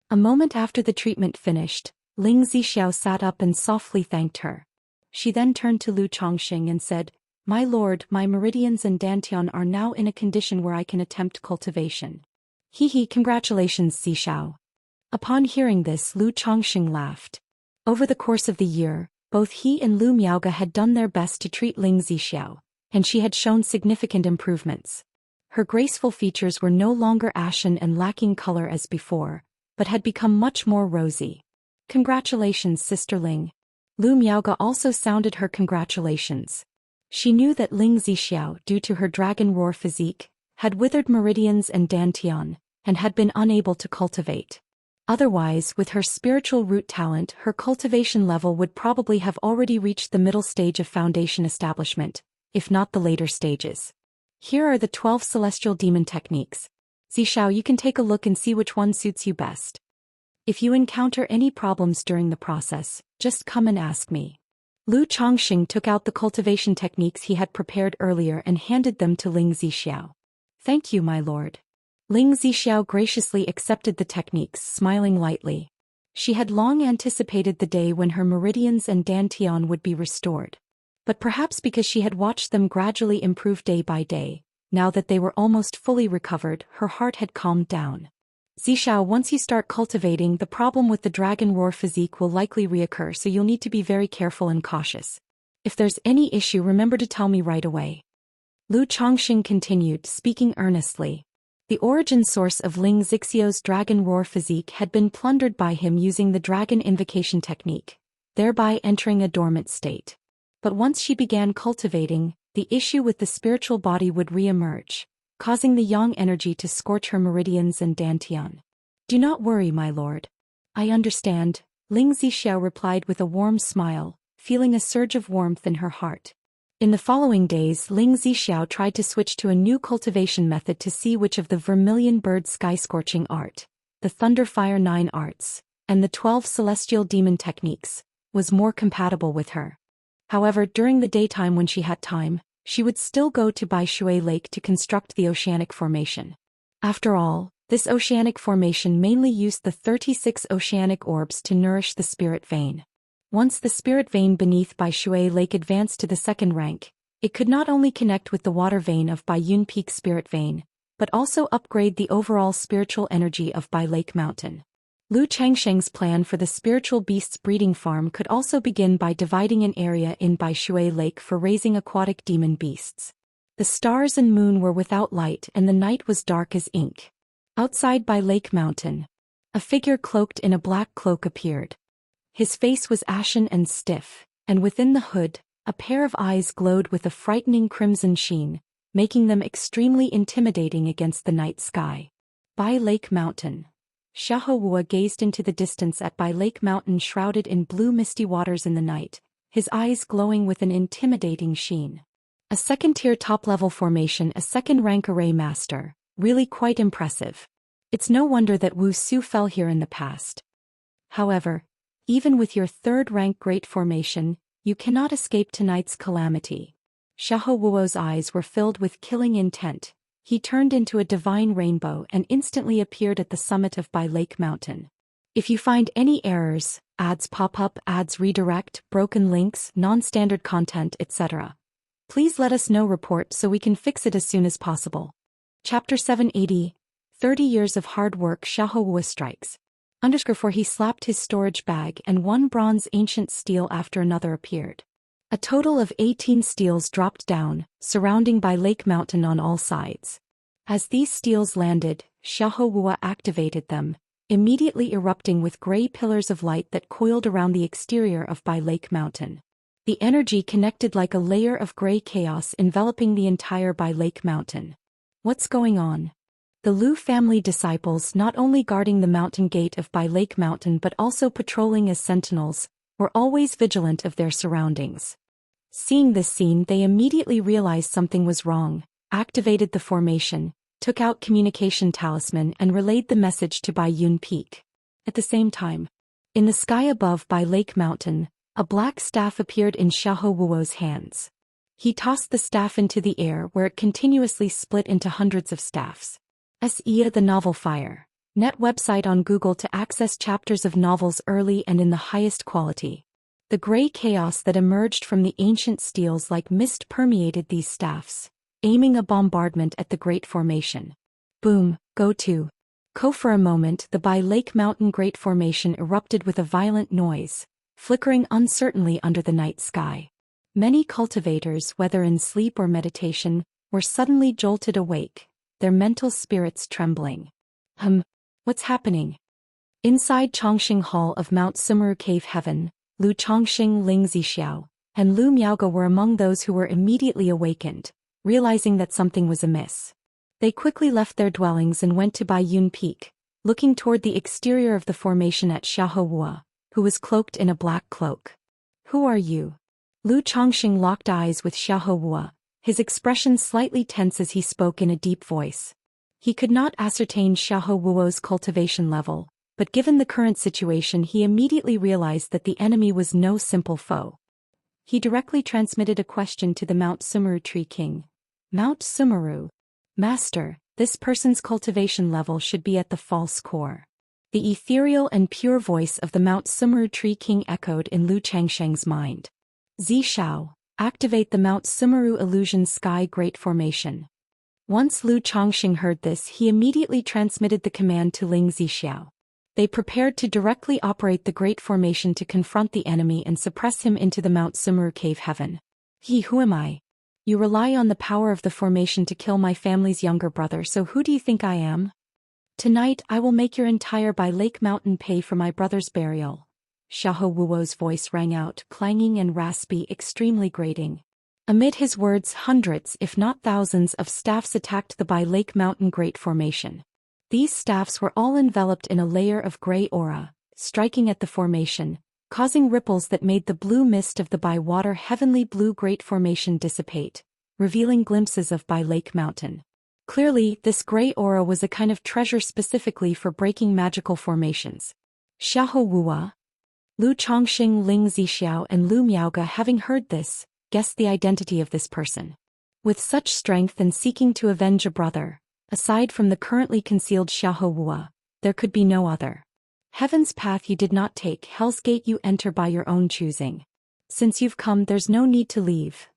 A moment after the treatment finished, Ling Zixio sat up and softly thanked her. She then turned to Lu Changsheng and said, My lord, my meridians and dantian are now in a condition where I can attempt cultivation. Congratulations, Zixio. Upon hearing this, Lu Changsheng laughed. Over the course of the year, both he and Lu Miaoge had done their best to treat Ling Zixio, and she had shown significant improvements. Her graceful features were no longer ashen and lacking color as before, but had become much more rosy. Congratulations, Sister Ling. Lu Miaoge also sounded her congratulations. She knew that Ling Zixio, due to her dragon roar physique, had withered meridians and dantian, and had been unable to cultivate. Otherwise, with her spiritual root talent, her cultivation level would probably have already reached the middle stage of foundation establishment, if not the later stages. Here are the 12 celestial demon techniques. Zixio, you can take a look and see which one suits you best. If you encounter any problems during the process, just come and ask me. Lu Changsheng took out the cultivation techniques he had prepared earlier and handed them to Ling Zixio. Thank you, my lord. Ling Zixio graciously accepted the techniques, smiling lightly. She had long anticipated the day when her meridians and dantian would be restored. But perhaps because she had watched them gradually improve day by day, now that they were almost fully recovered, her heart had calmed down. Zixiao, once you start cultivating, the problem with the dragon roar physique will likely reoccur, so you'll need to be very careful and cautious. If there's any issue, remember to tell me right away. Lu Chongqing continued, speaking earnestly. The origin source of Ling Zixiao's dragon roar physique had been plundered by him using the dragon invocation technique, thereby entering a dormant state. But once she began cultivating, the issue with the spiritual body would re-emerge, causing the yang energy to scorch her meridians and dantian. Do not worry, my lord. I understand, Ling Zixiao replied with a warm smile, feeling a surge of warmth in her heart. In the following days, Ling Zixiao tried to switch to a new cultivation method to see which of the Vermilion Bird Sky Scorching Art, the Thunder Fire 9 arts, and the 12 Celestial Demon techniques, was more compatible with her. However, during the daytime when she had time, she would still go to Baishui Lake to construct the oceanic formation. After all, this oceanic formation mainly used the 36 oceanic orbs to nourish the spirit vein. Once the spirit vein beneath Baishui Lake advanced to the second rank, it could not only connect with the water vein of Baiyun Peak spirit vein, but also upgrade the overall spiritual energy of Bai Lake Mountain. Lu Changsheng's plan for the spiritual beasts breeding farm could also begin by dividing an area in Baishui Lake for raising aquatic demon beasts. The stars and moon were without light and the night was dark as ink. Outside Bai Lake Mountain, a figure cloaked in a black cloak appeared. His face was ashen and stiff, and within the hood, a pair of eyes glowed with a frightening crimson sheen, making them extremely intimidating against the night sky. Bai Lake Mountain. Xiahou gazed into the distance at Bai Lake Mountain shrouded in blue misty waters in the night, his eyes glowing with an intimidating sheen. A second-tier top-level formation, a second-rank array master, really quite impressive. It's no wonder that Wu Su fell here in the past. However, even with your third-rank great formation, you cannot escape tonight's calamity. Xiahou Wuo's eyes were filled with killing intent. He turned into a divine rainbow and instantly appeared at the summit of Bai Lake Mountain. If you find any errors, ads pop up, ads redirect, broken links, non-standard content, etc., please let us know. Report so we can fix it as soon as possible. Chapter 780, 30 Years of Hard Work. Xiahou Wuo strikes. For he slapped his storage bag and one bronze ancient steel after another appeared. A total of 18 steels dropped down, surrounding Bai Lake Mountain on all sides. As these steels landed, Xiahou Wuo activated them, immediately erupting with gray pillars of light that coiled around the exterior of Bai Lake Mountain. The energy connected like a layer of gray chaos enveloping the entire Bai Lake Mountain. What's going on? The Lu family disciples, not only guarding the mountain gate of Bai Lake Mountain but also patrolling as sentinels, were always vigilant of their surroundings. Seeing this scene, they immediately realized something was wrong, activated the formation, took out communication talisman and relayed the message to Baiyun Peak. At the same time, in the sky above Bai Lake Mountain, a black staff appeared in Xiahou Wuo's hands. He tossed the staff into the air where it continuously split into hundreds of staffs. SEA The Novel Fire. Net website on Google to access chapters of novels early and in the highest quality. The gray chaos that emerged from the ancient steels like mist permeated these staffs, aiming a bombardment at the Great Formation. Boom, go to. For a moment, the Bai Lake Mountain Great Formation erupted with a violent noise, flickering uncertainly under the night sky. Many cultivators, whether in sleep or meditation, were suddenly jolted awake, their mental spirits trembling. What's happening? Inside Chongqing Hall of Mount Sumeru Cave Heaven, Lu Chongqing, Ling Zixiao, and Lu Miaoge were among those who were immediately awakened, realizing that something was amiss. They quickly left their dwellings and went to Baiyun Peak, looking toward the exterior of the formation at Xiahou Wuo, who was cloaked in a black cloak. Who are you? Lu Chongqing locked eyes with Xiahou Wuo, his expression slightly tense as he spoke in a deep voice. He could not ascertain Xiahou Wuo's cultivation level, but given the current situation he immediately realized that the enemy was no simple foe. He directly transmitted a question to the Mount Sumeru Tree King. Mount Sumeru. Master, this person's cultivation level should be at the false core. The ethereal and pure voice of the Mount Sumeru Tree King echoed in Lu Changsheng's mind. Zishao, activate the Mount Sumeru Illusion Sky Great Formation. Once Lu Changsheng heard this, he immediately transmitted the command to Ling Zixiao. They prepared to directly operate the Great Formation to confront the enemy and suppress him into the Mount Sumeru Cave Heaven. Who am I? You rely on the power of the formation to kill my family's younger brother, so who do you think I am? Tonight I will make your entire By Lake Mountain pay for my brother's burial. Xiahou Wuo's voice rang out, clanging and raspy, extremely grating. Amid his words, hundreds, if not thousands, of staffs attacked the By Lake Mountain Great Formation. These staffs were all enveloped in a layer of gray aura, striking at the formation, causing ripples that made the blue mist of the By Water Heavenly Blue Great Formation dissipate, revealing glimpses of By Lake Mountain. Clearly, this gray aura was a kind of treasure specifically for breaking magical formations. Xiahou Wuo, Lu Changsheng, Ling Zixiao and Lu Miaoge, having heard this, guessed the identity of this person. With such strength and seeking to avenge a brother, aside from the currently concealed Xiahou Wuo, there could be no other. Heaven's path you did not take, Hell's gate you enter by your own choosing. Since you've come, there's no need to leave.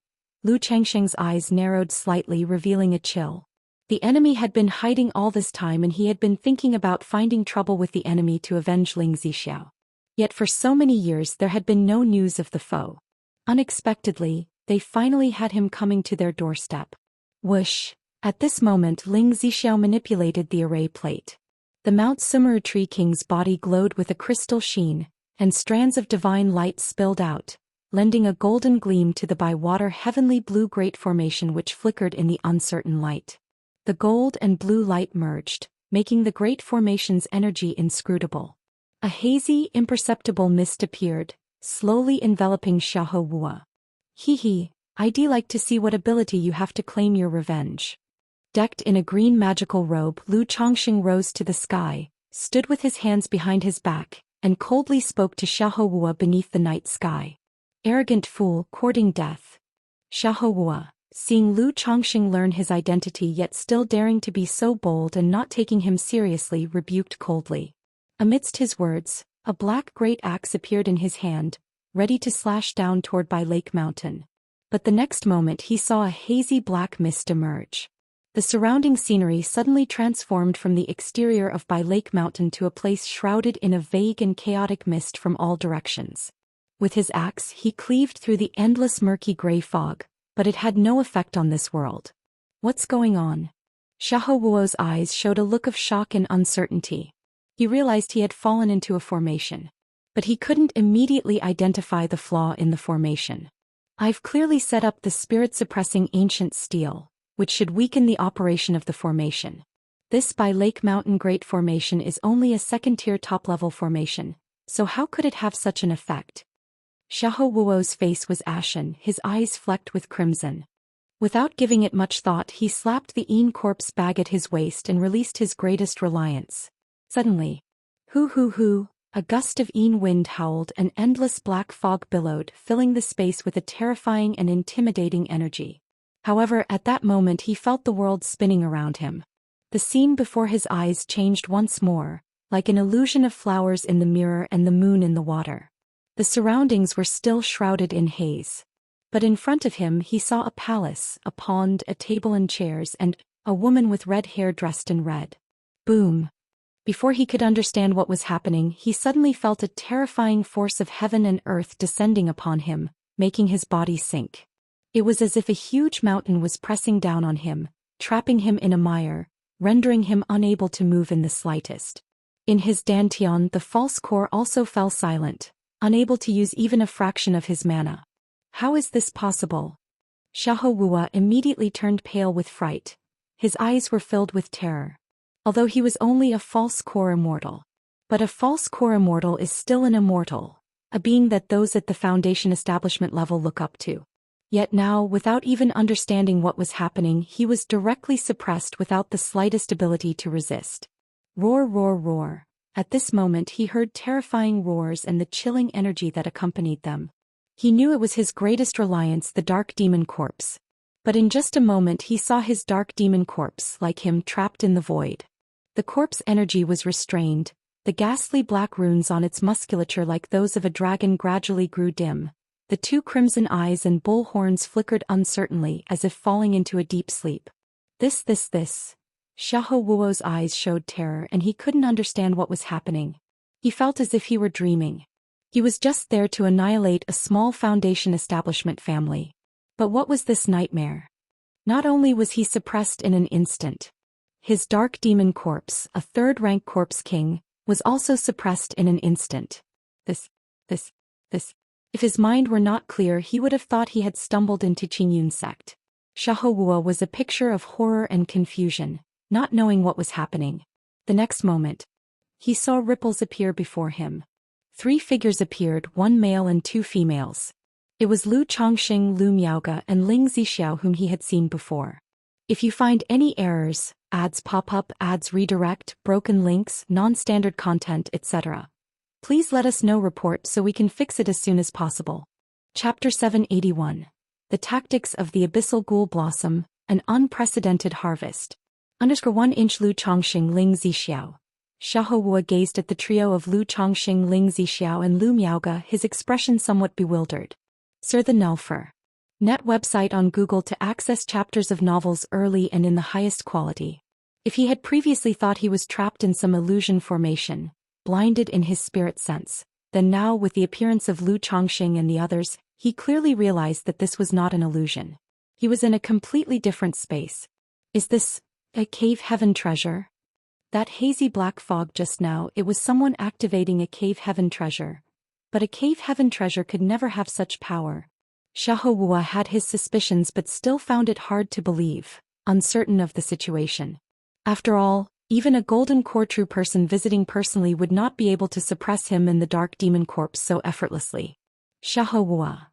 Lu Changsheng's eyes narrowed slightly, revealing a chill. The enemy had been hiding all this time, and he had been thinking about finding trouble with the enemy to avenge Ling Zixiao. Yet for so many years there had been no news of the foe. Unexpectedly, they finally had him coming to their doorstep. Whoosh! At this moment Ling Zixiao manipulated the array plate. The Mount Sumeru Tree King's body glowed with a crystal sheen, and strands of divine light spilled out, lending a golden gleam to the By Water Heavenly Blue Great Formation which flickered in the uncertain light. The gold and blue light merged, making the Great Formation's energy inscrutable. A hazy, imperceptible mist appeared, slowly enveloping Xiahou Wuo. I'd like to see what ability you have to claim your revenge. Decked in a green magical robe, Lu Changsheng rose to the sky, stood with his hands behind his back, and coldly spoke to Xiahou Wuo beneath the night sky. Arrogant fool, courting death. Xiahou Wuo, seeing Lu Changsheng learn his identity yet still daring to be so bold and not taking him seriously, rebuked coldly. Amidst his words, a black great axe appeared in his hand, ready to slash down toward By Lake Mountain. But the next moment he saw a hazy black mist emerge. The surrounding scenery suddenly transformed from the exterior of By Lake Mountain to a place shrouded in a vague and chaotic mist from all directions. With his axe he cleaved through the endless murky gray fog, but it had no effect on this world. What's going on? Xiahou Wuo's eyes showed a look of shock and uncertainty. He realized he had fallen into a formation. But he couldn't immediately identify the flaw in the formation. I've clearly set up the spirit-suppressing ancient steel, which should weaken the operation of the formation. This By Lake Mountain Great Formation is only a second-tier top-level formation, so how could it have such an effect? Xiahou Wuo's face was ashen, his eyes flecked with crimson. Without giving it much thought, he slapped the Yin corpse bag at his waist and released his greatest reliance. Suddenly, a gust of Yin wind howled, and endless black fog billowed, filling the space with a terrifying and intimidating energy. However, at that moment he felt the world spinning around him. The scene before his eyes changed once more, like an illusion of flowers in the mirror and the moon in the water. The surroundings were still shrouded in haze. But in front of him he saw a palace, a pond, a table and chairs, and a woman with red hair dressed in red. Boom! Before he could understand what was happening, he suddenly felt a terrifying force of heaven and earth descending upon him, making his body sink. It was as if a huge mountain was pressing down on him, trapping him in a mire, rendering him unable to move in the slightest. In his dantian, the false core also fell silent, unable to use even a fraction of his mana. How is this possible? Xiahou Wuo immediately turned pale with fright. His eyes were filled with terror. Although he was only a false core immortal. But a false core immortal is still an immortal, a being that those at the Foundation establishment level look up to. Yet now, without even understanding what was happening, he was directly suppressed without the slightest ability to resist. Roar, roar, roar. At this moment he heard terrifying roars and the chilling energy that accompanied them. He knew it was his greatest reliance, the Dark Demon Corpse. But in just a moment he saw his Dark Demon Corpse, like him, trapped in the void. The corpse energy was restrained, The ghastly black runes on its musculature like those of a dragon gradually grew dim. The two crimson eyes and bull horns flickered uncertainly as if falling into a deep sleep. This. Xiahou Wuo's eyes showed terror and he couldn't understand what was happening. He felt as if he were dreaming. He was just there to annihilate a small Foundation establishment family. But what was this nightmare? Not only was he suppressed in an instant. His dark demon corpse, a third-rank corpse king, was also suppressed in an instant. This. If his mind were not clear, he would have thought he had stumbled into Qingyun sect. Xiahou Wuo was a picture of horror and confusion, not knowing what was happening. The next moment, he saw ripples appear before him. 3 figures appeared, 1 male and 2 females. It was Lu Chongqing, Lu Miaoge, and Ling Zixiao whom he had seen before. If you find any errors, ads pop up, ads redirect, broken links, non-standard content, etc., please let us know. Report so we can fix it as soon as possible. Chapter 781. The Tactics of the Abyssal Ghoul Blossom, an Unprecedented Harvest. _1 inch Lu Chongqing, Ling Zixiao. Xiahou Wuo gazed at the trio of Lu Chongqing, Ling Zixiao and Lu Miaoge, his expression somewhat bewildered. Sir the Nulfer. Net website on Google to access chapters of novels early and in the highest quality. If he had previously thought he was trapped in some illusion formation, blinded in his spirit sense, then now with the appearance of Lu Chongqing and the others, he clearly realized that this was not an illusion. He was in a completely different space. Is this a cave heaven treasure? That hazy black fog just now, it was someone activating a cave heaven treasure. But a cave heaven treasure could never have such power. Xiahou Wuo had his suspicions but still found it hard to believe, uncertain of the situation. After all, even a golden core true person visiting personally would not be able to suppress him in the dark demon corpse so effortlessly. Xiahou Wuo.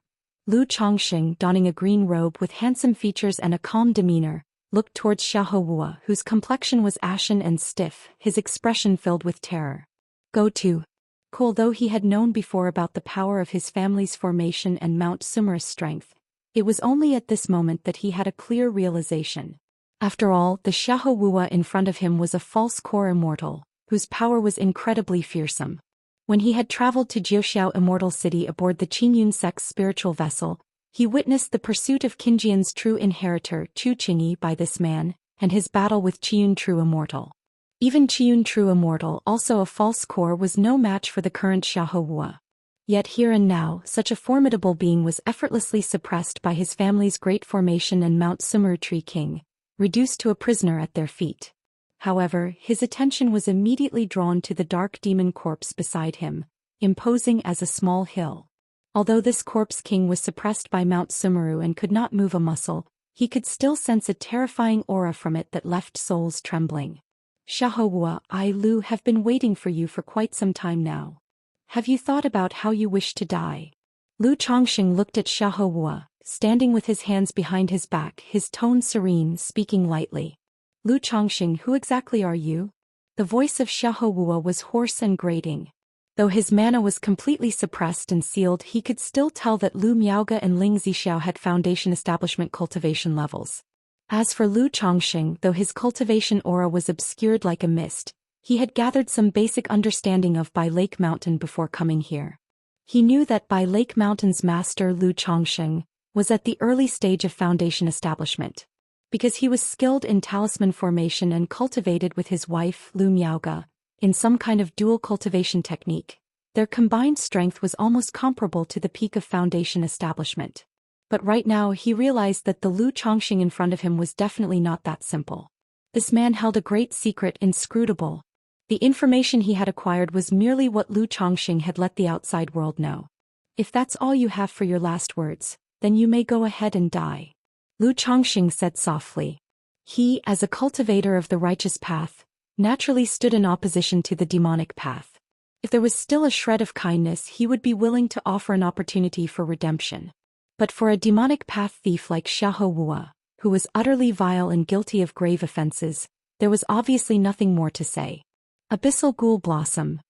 Lu Chongqing, donning a green robe with handsome features and a calm demeanor, looked towards Xiahou Wuo, whose complexion was ashen and stiff, his expression filled with terror. Go to. Cool. Though he had known before about the power of his family's formation and Mount Sumerus' strength, it was only at this moment that he had a clear realization. After all, the Xiahou Wuo in front of him was a false core immortal, whose power was incredibly fearsome. When he had traveled to Jiuxiao Immortal City aboard the Qingyun sect's spiritual vessel, he witnessed the pursuit of Qinjian's true inheritor Chu Qingyi by this man, and his battle with Qiyun True Immortal. Even Qiyun True Immortal, also a false core, was no match for the current Xiahou Wuo. Yet here and now, such a formidable being was effortlessly suppressed by his family's great formation and Mount Sumeru Tree King, reduced to a prisoner at their feet. However, his attention was immediately drawn to the dark demon corpse beside him, imposing as a small hill. Although this corpse king was suppressed by Mount Sumeru and could not move a muscle, he could still sense a terrifying aura from it that left souls trembling. Xiahou Wuo, I, Lu, have been waiting for you for quite some time now. Have you thought about how you wish to die? Lu Chongqing looked at Xiahou Wuo, standing with his hands behind his back, his tone serene, speaking lightly. Lu Chongqing, who exactly are you? The voice of Xiahou Wuo was hoarse and grating. Though his mana was completely suppressed and sealed, he could still tell that Lu Miaoge and Ling Zixiao had Foundation establishment cultivation levels. As for Lu Chongqing, though his cultivation aura was obscured like a mist, he had gathered some basic understanding of By Lake Mountain before coming here. He knew that By Lake Mountain's master Lu Chongqing was at the early stage of Foundation establishment. Because he was skilled in talisman formation and cultivated with his wife, Lu Miaoge, in some kind of dual cultivation technique, their combined strength was almost comparable to the peak of Foundation establishment. But right now he realized that the Lu Chongqing in front of him was definitely not that simple. This man held a great secret, inscrutable. The information he had acquired was merely what Lu Chongqing had let the outside world know. If that's all you have for your last words, then you may go ahead and die. Lu Chongqing said softly. He, as a cultivator of the righteous path, naturally stood in opposition to the demonic path. If there was still a shred of kindness, he would be willing to offer an opportunity for redemption. But for a demonic path thief like Xiahou Wuo, who was utterly vile and guilty of grave offenses, there was obviously nothing more to say. Abyssal Ghoul Blossom,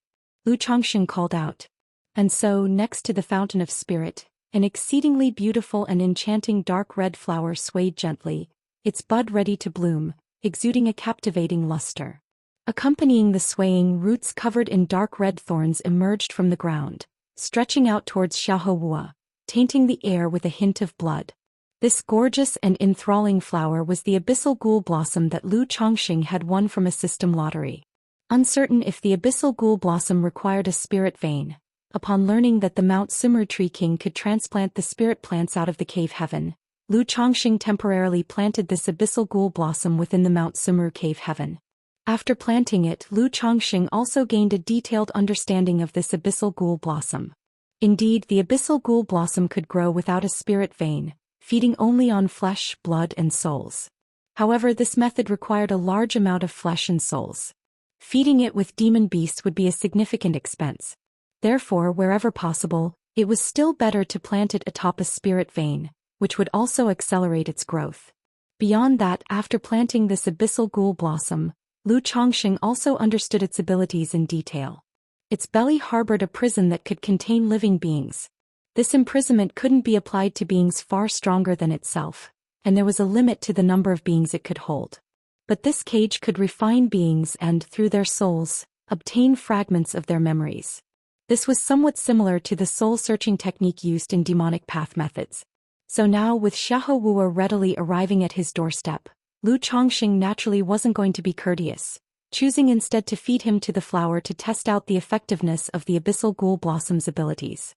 Lu Chongqing called out. And so, next to the Fountain of Spirit, an exceedingly beautiful and enchanting dark red flower swayed gently, its bud ready to bloom, exuding a captivating luster. Accompanying the swaying, roots covered in dark red thorns emerged from the ground, stretching out towards Xiahou, tainting the air with a hint of blood. This gorgeous and enthralling flower was the abyssal ghoul blossom that Lu Chongqing had won from a system lottery. Uncertain if the abyssal ghoul blossom required a spirit vein, upon learning that the Mount Sumer Tree King could transplant the spirit plants out of the cave heaven, Lu Chongqing temporarily planted this abyssal ghoul blossom within the Mount Sumer cave heaven. After planting it, Lu Chongqing also gained a detailed understanding of this abyssal ghoul blossom. Indeed, the abyssal ghoul blossom could grow without a spirit vein, feeding only on flesh, blood, and souls. However, this method required a large amount of flesh and souls. Feeding it with demon beasts would be a significant expense. Therefore, wherever possible, it was still better to plant it atop a spirit vein, which would also accelerate its growth. Beyond that, after planting this abyssal ghoul blossom, Lu Chongqing also understood its abilities in detail. Its belly harbored a prison that could contain living beings. This imprisonment couldn't be applied to beings far stronger than itself, and there was a limit to the number of beings it could hold. But this cage could refine beings and, through their souls, obtain fragments of their memories. This was somewhat similar to the soul-searching technique used in demonic path methods. So now, with Xiahou readily arriving at his doorstep, Lu Chongqing naturally wasn't going to be courteous, choosing instead to feed him to the flower to test out the effectiveness of the abyssal ghoul blossom's abilities.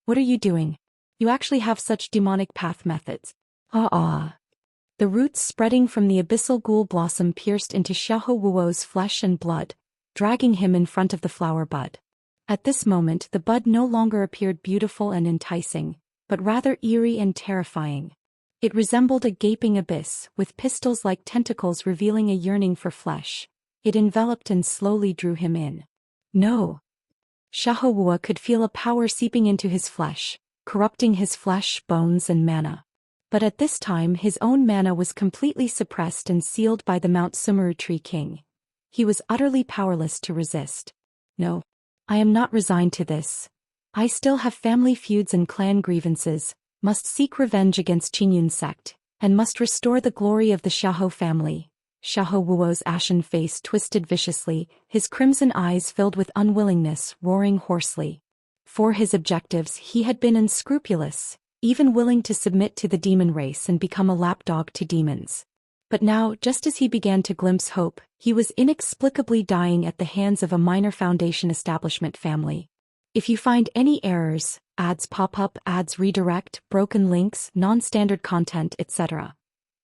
"What are you doing? You actually have such demonic path methods." The roots spreading from the abyssal ghoul blossom pierced into Xiahou's flesh and blood, dragging him in front of the flower bud. At this moment, the bud no longer appeared beautiful and enticing, but rather eerie and terrifying. It resembled a gaping abyss, with pistils-like tentacles revealing a yearning for flesh. It enveloped and slowly drew him in. No! Xiahou could feel a power seeping into his flesh, corrupting his flesh, bones, and mana. But at this time his own mana was completely suppressed and sealed by the Mount Sumer Tree King. He was utterly powerless to resist. "No. I am not resigned to this. I still have family feuds and clan grievances, must seek revenge against Qingyun's sect, and must restore the glory of the Xiahou family." Xiahou's ashen face twisted viciously, his crimson eyes filled with unwillingness, roaring hoarsely. For his objectives he had been unscrupulous, even willing to submit to the demon race and become a lapdog to demons. But now, just as he began to glimpse hope, he was inexplicably dying at the hands of a minor Foundation establishment family. If you find any errors, ads pop up, ads redirect, broken links, non-standard content, etc.,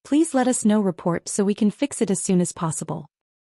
please let us know. Report so we can fix it as soon as possible.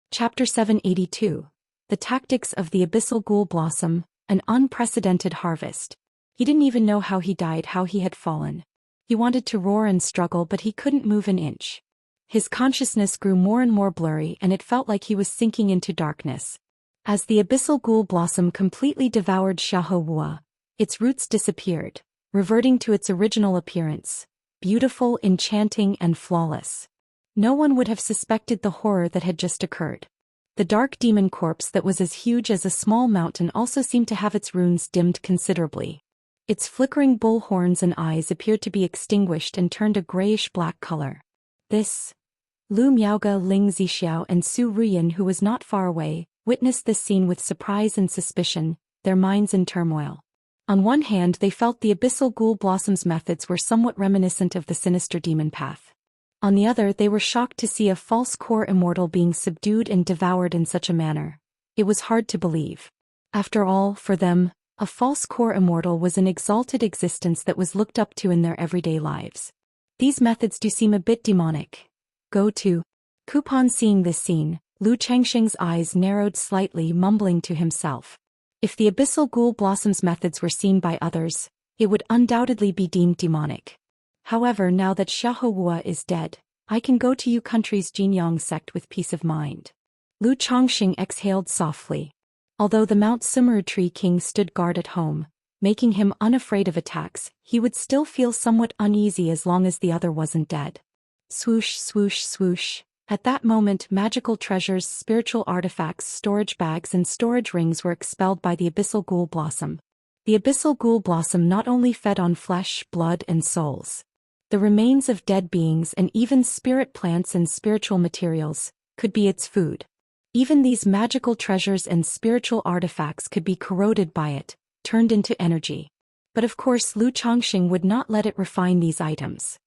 Chapter 782. The Tactics of the Abyssal Ghoul Blossom, an Unprecedented Harvest. He didn't even know how he died, how he had fallen. He wanted to roar and struggle, but he couldn't move an inch. His consciousness grew more and more blurry, and it felt like he was sinking into darkness. As the abyssal ghoul blossom completely devoured Xiahou, its roots disappeared, reverting to its original appearance, beautiful, enchanting, and flawless. No one would have suspected the horror that had just occurred. The dark demon corpse that was as huge as a small mountain also seemed to have its runes dimmed considerably. Its flickering bull horns and eyes appeared to be extinguished and turned a grayish-black color. This, Lu Miaoge, Ling Zixiao, and Su Ruyan, who was not far away, witnessed this scene with surprise and suspicion, their minds in turmoil. On one hand, they felt the abyssal ghoul blossom's methods were somewhat reminiscent of the sinister demon path. On the other, they were shocked to see a false core immortal being subdued and devoured in such a manner. It was hard to believe. After all, for them, a false core immortal was an exalted existence that was looked up to in their everyday lives. These methods do seem a bit demonic. Go to. Coupon. Seeing this scene, Lu Chongqing's eyes narrowed slightly, mumbling to himself. If the abyssal ghoul blossom's methods were seen by others, it would undoubtedly be deemed demonic. However, now that Xiahou is dead, I can go to Yu Country's Jinyang sect with peace of mind. Lu Chongqing exhaled softly. Although the Mount Sumer Tree King stood guard at home, making him unafraid of attacks, he would still feel somewhat uneasy as long as the other wasn't dead. Swoosh, swoosh, swoosh. At that moment, magical treasures, spiritual artifacts, storage bags, and storage rings were expelled by the abyssal ghoul blossom. The abyssal ghoul blossom not only fed on flesh, blood, and souls. The remains of dead beings and even spirit plants and spiritual materials could be its food. Even these magical treasures and spiritual artifacts could be corroded by it, turned into energy. But of course Lu Chongqing would not let it refine these items.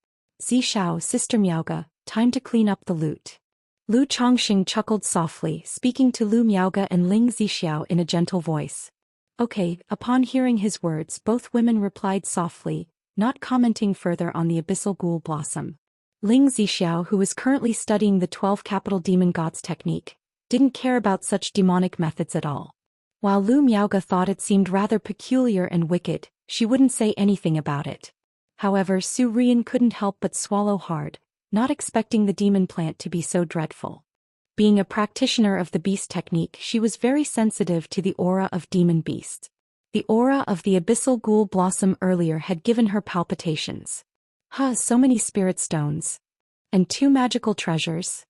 Zishao, Sister Miaoge, time to clean up the loot. Lu Chongqing chuckled softly, speaking to Lu Miaoge and Ling Zixiao in a gentle voice. Okay, upon hearing his words both women replied softly, not commenting further on the abyssal ghoul blossom. Ling Zixiao, who was currently studying the 12 capital demon gods technique, didn't care about such demonic methods at all. While Lu Miaoge thought it seemed rather peculiar and wicked, she wouldn't say anything about it. However, Su Rian couldn't help but swallow hard, not expecting the demon plant to be so dreadful. Being a practitioner of the beast technique, she was very sensitive to the aura of demon beasts. The aura of the abyssal ghoul blossom earlier had given her palpitations. So many spirit stones. And 2 magical treasures.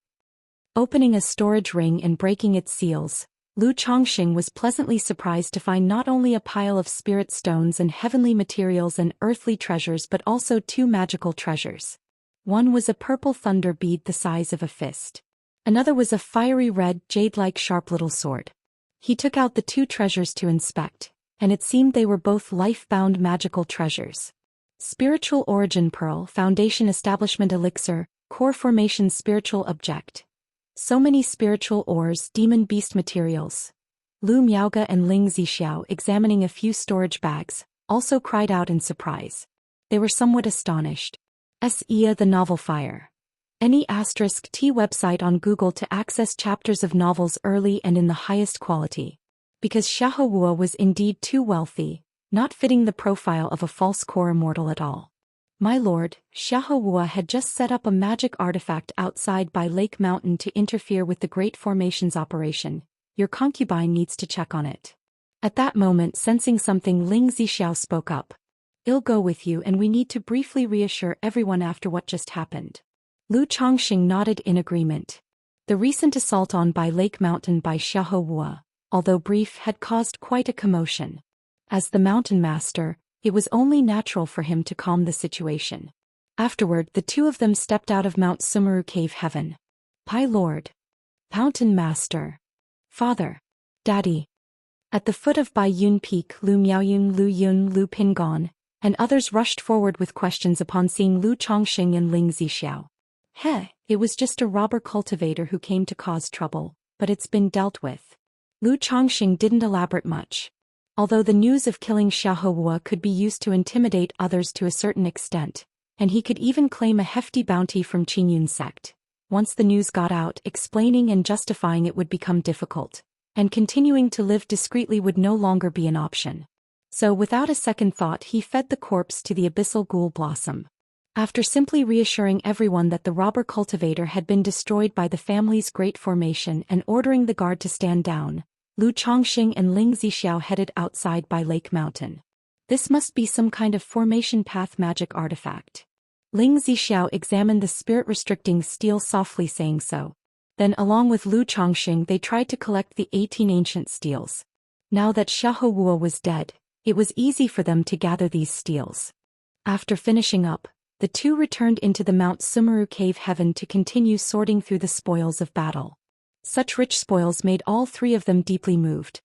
Opening a storage ring and breaking its seals, Lu Chongqing was pleasantly surprised to find not only a pile of spirit stones and heavenly materials and earthly treasures but also 2 magical treasures. One was a purple thunder bead the size of a fist. Another was a fiery red, jade-like sharp little sword. He took out the 2 treasures to inspect, and it seemed they were both life-bound magical treasures. Spiritual Origin Pearl, Foundation Establishment Elixir, Core Formation Spiritual Object. So many spiritual ores, demon beast materials. Lu Miaoge and Ling Zixiao, examining a few storage bags, also cried out in surprise. They were somewhat astonished. Ia the Novel Fire. Any *T website on Google to access chapters of novels early and in the highest quality. Because Xiahou Wu was indeed too wealthy, not fitting the profile of a false core immortal at all. My lord, Xiahou Wu had just set up a magic artifact outside by Lake Mountain to interfere with the Great Formations operation. Your concubine needs to check on it. At that moment, sensing something, Ling Zixiao spoke up. I'll go with you, and we need to briefly reassure everyone after what just happened. Lu Chongqing nodded in agreement. The recent assault on Bai Lake Mountain by Xiahou Wu, although brief, had caused quite a commotion. As the mountain master, it was only natural for him to calm the situation. Afterward, the 2 of them stepped out of Mount Sumeru Cave Heaven. Pai Lord. Mountain Master. Father. Daddy. At the foot of Bai Yun Peak, Lu Miaoyun, Lu Yun, Lu Pingon, and others rushed forward with questions upon seeing Lu Chongqing and Ling Zixiao. It was just a robber cultivator who came to cause trouble, but it's been dealt with. Lu Chongqing didn't elaborate much. Although the news of killing Xiahou Wu could be used to intimidate others to a certain extent, and he could even claim a hefty bounty from Qingyun sect. Once the news got out, explaining and justifying it would become difficult, and continuing to live discreetly would no longer be an option. So without a second thought he fed the corpse to the abyssal ghoul blossom. After simply reassuring everyone that the robber cultivator had been destroyed by the family's great formation and ordering the guard to stand down, Lu Chongqing and Ling Zixiao headed outside by Lake Mountain. This must be some kind of formation path magic artifact. Ling Zixiao examined the spirit-restricting steel, softly saying so. Then along with Lu Chongqing they tried to collect the 18 ancient steels. Now that Xiahou Wu was dead, it was easy for them to gather these steels. After finishing up, the 2 returned into the Mount Sumeru Cave Heaven to continue sorting through the spoils of battle. Such rich spoils made all 3 of them deeply moved.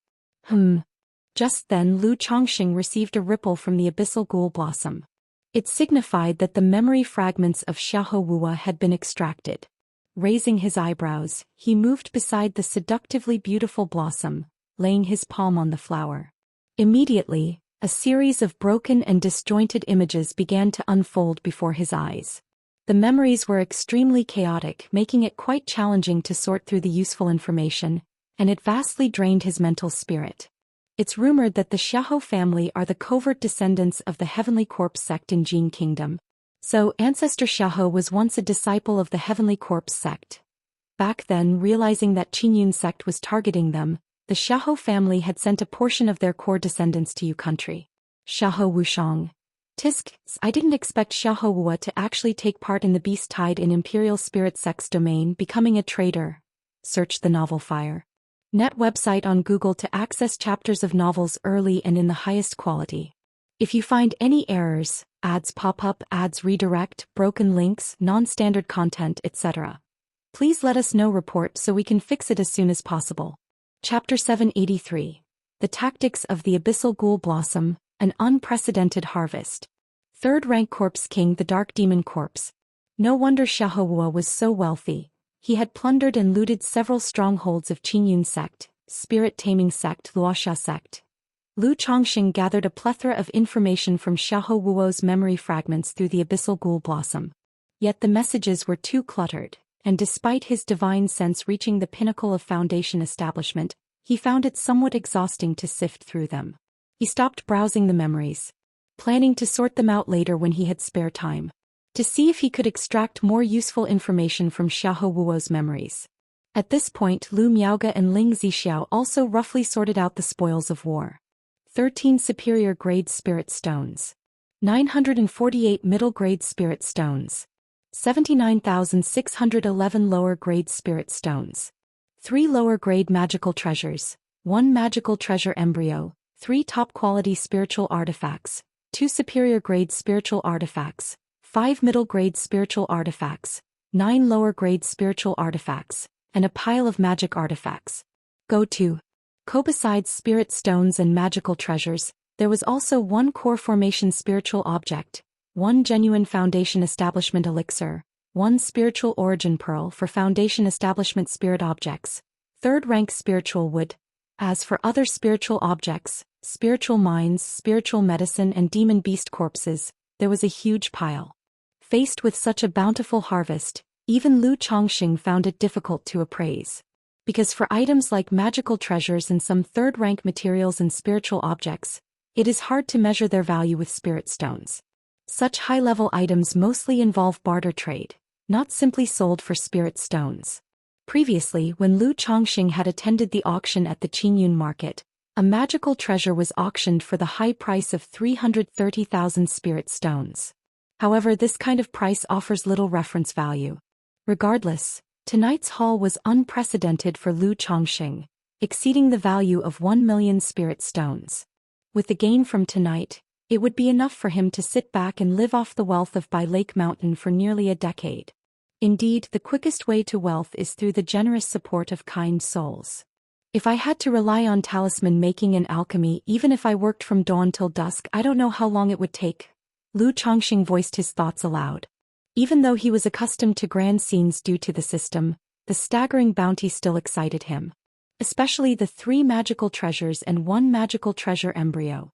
Just then Lu Chongqing received a ripple from the abyssal ghoul blossom. It signified that the memory fragments of Xiahou Wu had been extracted. Raising his eyebrows, he moved beside the seductively beautiful blossom, laying his palm on the flower. Immediately, a series of broken and disjointed images began to unfold before his eyes. The memories were extremely chaotic, making it quite challenging to sort through the useful information, and it vastly drained his mental spirit. It's rumored that the Xiahou family are the covert descendants of the Heavenly Corpse sect in Jin Kingdom. So, Ancestor Xiahou was once a disciple of the Heavenly Corpse sect. Back then, realizing that Qingyun sect was targeting them, the Xiahou family had sent a portion of their core descendants to Yu country. Xiahou Wushang. Tisk, I didn't expect Xiahou Wu to actually take part in the beast tide in Imperial Spirit Sect's domain, becoming a traitor. Search the novel Fire. Net website on Google to access chapters of novels early and in the highest quality. If you find any errors, ads pop up, ads redirect, broken links, non-standard content, etc., Please let us know report so we can fix it as soon as possible. Chapter 783. The Tactics of the Abyssal Ghoul Blossom, an Unprecedented Harvest. Third rank Corpse King, the Dark Demon Corpse. No wonder Xiahou was so wealthy. He had plundered and looted several strongholds of Qingyun sect, Spirit Taming sect, Wuxia sect. Lu Chongxing gathered a plethora of information from Xiahou Wuo's memory fragments through the Abyssal Ghoul Blossom. Yet the messages were too cluttered, and despite his divine sense reaching the pinnacle of Foundation establishment, he found it somewhat exhausting to sift through them. He stopped browsing the memories, planning to sort them out later when he had spare time, to see if he could extract more useful information from Xiahou Wuo's memories. At this point, Lu Miaoge and Ling Zixiao also roughly sorted out the spoils of war. 13 superior grade spirit stones. 948 middle grade spirit stones. 79,611 lower grade spirit stones. 3 lower grade magical treasures. 1 magical treasure embryo. 3 top quality spiritual artifacts. 2 superior grade spiritual artifacts. 5 middle grade spiritual artifacts. 9 lower grade spiritual artifacts. And a pile of magic artifacts. Go to. Besides spirit stones and magical treasures, there was also 1 core formation spiritual object, 1 genuine Foundation establishment elixir, 1 spiritual origin pearl for Foundation establishment spirit objects, 3rd rank spiritual wood. As for other spiritual objects, spiritual mines, spiritual medicine and demon beast corpses, there was a huge pile. Faced with such a bountiful harvest, even Lu Chongxing found it difficult to appraise. Because for items like magical treasures and some 3rd rank materials and spiritual objects, it is hard to measure their value with spirit stones. Such high-level items mostly involve barter trade, not simply sold for spirit stones. Previously, when Lu Chongxing had attended the auction at the Qingyun market, a magical treasure was auctioned for the high price of 330,000 spirit stones. However, this kind of price offers little reference value. Regardless, tonight's haul was unprecedented for Lu Chongxing, exceeding the value of 1 million spirit stones. With the gain from tonight, it would be enough for him to sit back and live off the wealth of Bai Lake Mountain for nearly a decade. Indeed, the quickest way to wealth is through the generous support of kind souls. If I had to rely on talisman making and alchemy even if I worked from dawn till dusk, I don't know how long it would take. Lu Chongxing voiced his thoughts aloud. Even though he was accustomed to grand scenes due to the system, the staggering bounty still excited him. Especially the 3 magical treasures and 1 magical treasure embryo.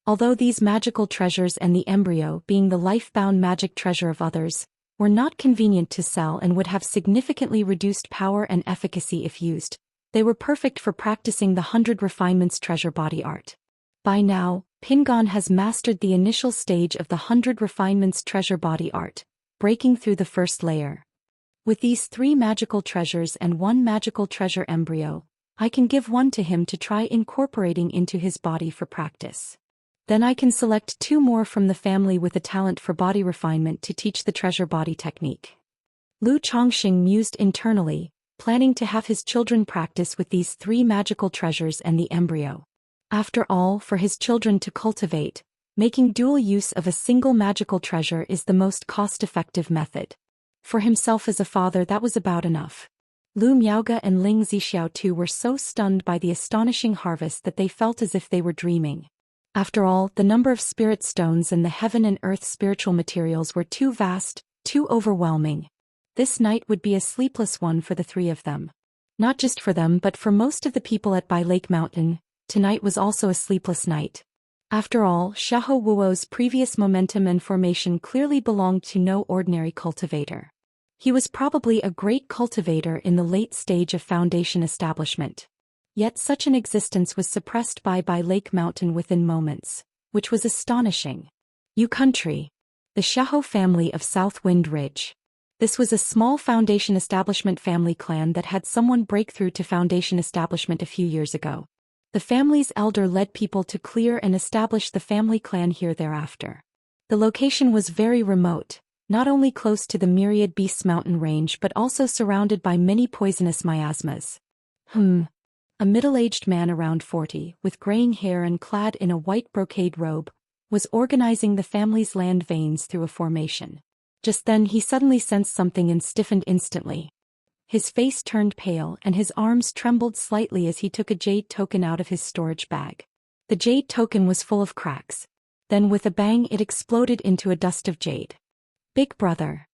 Although these magical treasures and the embryo, being the life-bound magic treasure of others, were not convenient to sell and would have significantly reduced power and efficacy if used, they were perfect for practicing the 100 refinements treasure body art. By now, Pingon has mastered the initial stage of the 100 refinements treasure body art, breaking through the first layer. With these 3 magical treasures and 1 magical treasure embryo, I can give 1 to him to try incorporating into his body for practice. Then I can select 2 more from the family with a talent for body refinement to teach the treasure body technique. Lu Chongxing mused internally, planning to have his children practice with these 3 magical treasures and the embryo. After all, for his children to cultivate, making dual use of a single magical treasure is the most cost-effective method. For himself as a father, that was about enough. Lu Miaoge and Ling Zixiao too were so stunned by the astonishing harvest that they felt as if they were dreaming. After all, the number of spirit stones and the heaven and earth spiritual materials were too vast, too overwhelming. This night would be a sleepless one for the 3 of them. Not just for them but for most of the people at Bai Lake Mountain, tonight was also a sleepless night. After all, Xiahou Wuo's previous momentum and formation clearly belonged to no ordinary cultivator. He was probably a great cultivator in the late stage of Foundation establishment. Yet such an existence was suppressed by Lake Mountain within moments, which was astonishing. You country. The Xiahou family of South Wind Ridge. This was a small Foundation establishment family clan that had someone break through to Foundation establishment a few years ago. The family's elder led people to clear and establish the family clan here thereafter. The location was very remote, not only close to the Myriad Beasts mountain range but also surrounded by many poisonous miasmas. A middle-aged man around 40, with graying hair and clad in a white brocade robe, was organizing the family's land veins through a formation. Just then he suddenly sensed something and stiffened instantly. His face turned pale and his arms trembled slightly as he took a jade token out of his storage bag. The jade token was full of cracks. Then with a bang it exploded into a dust of jade. Big brother.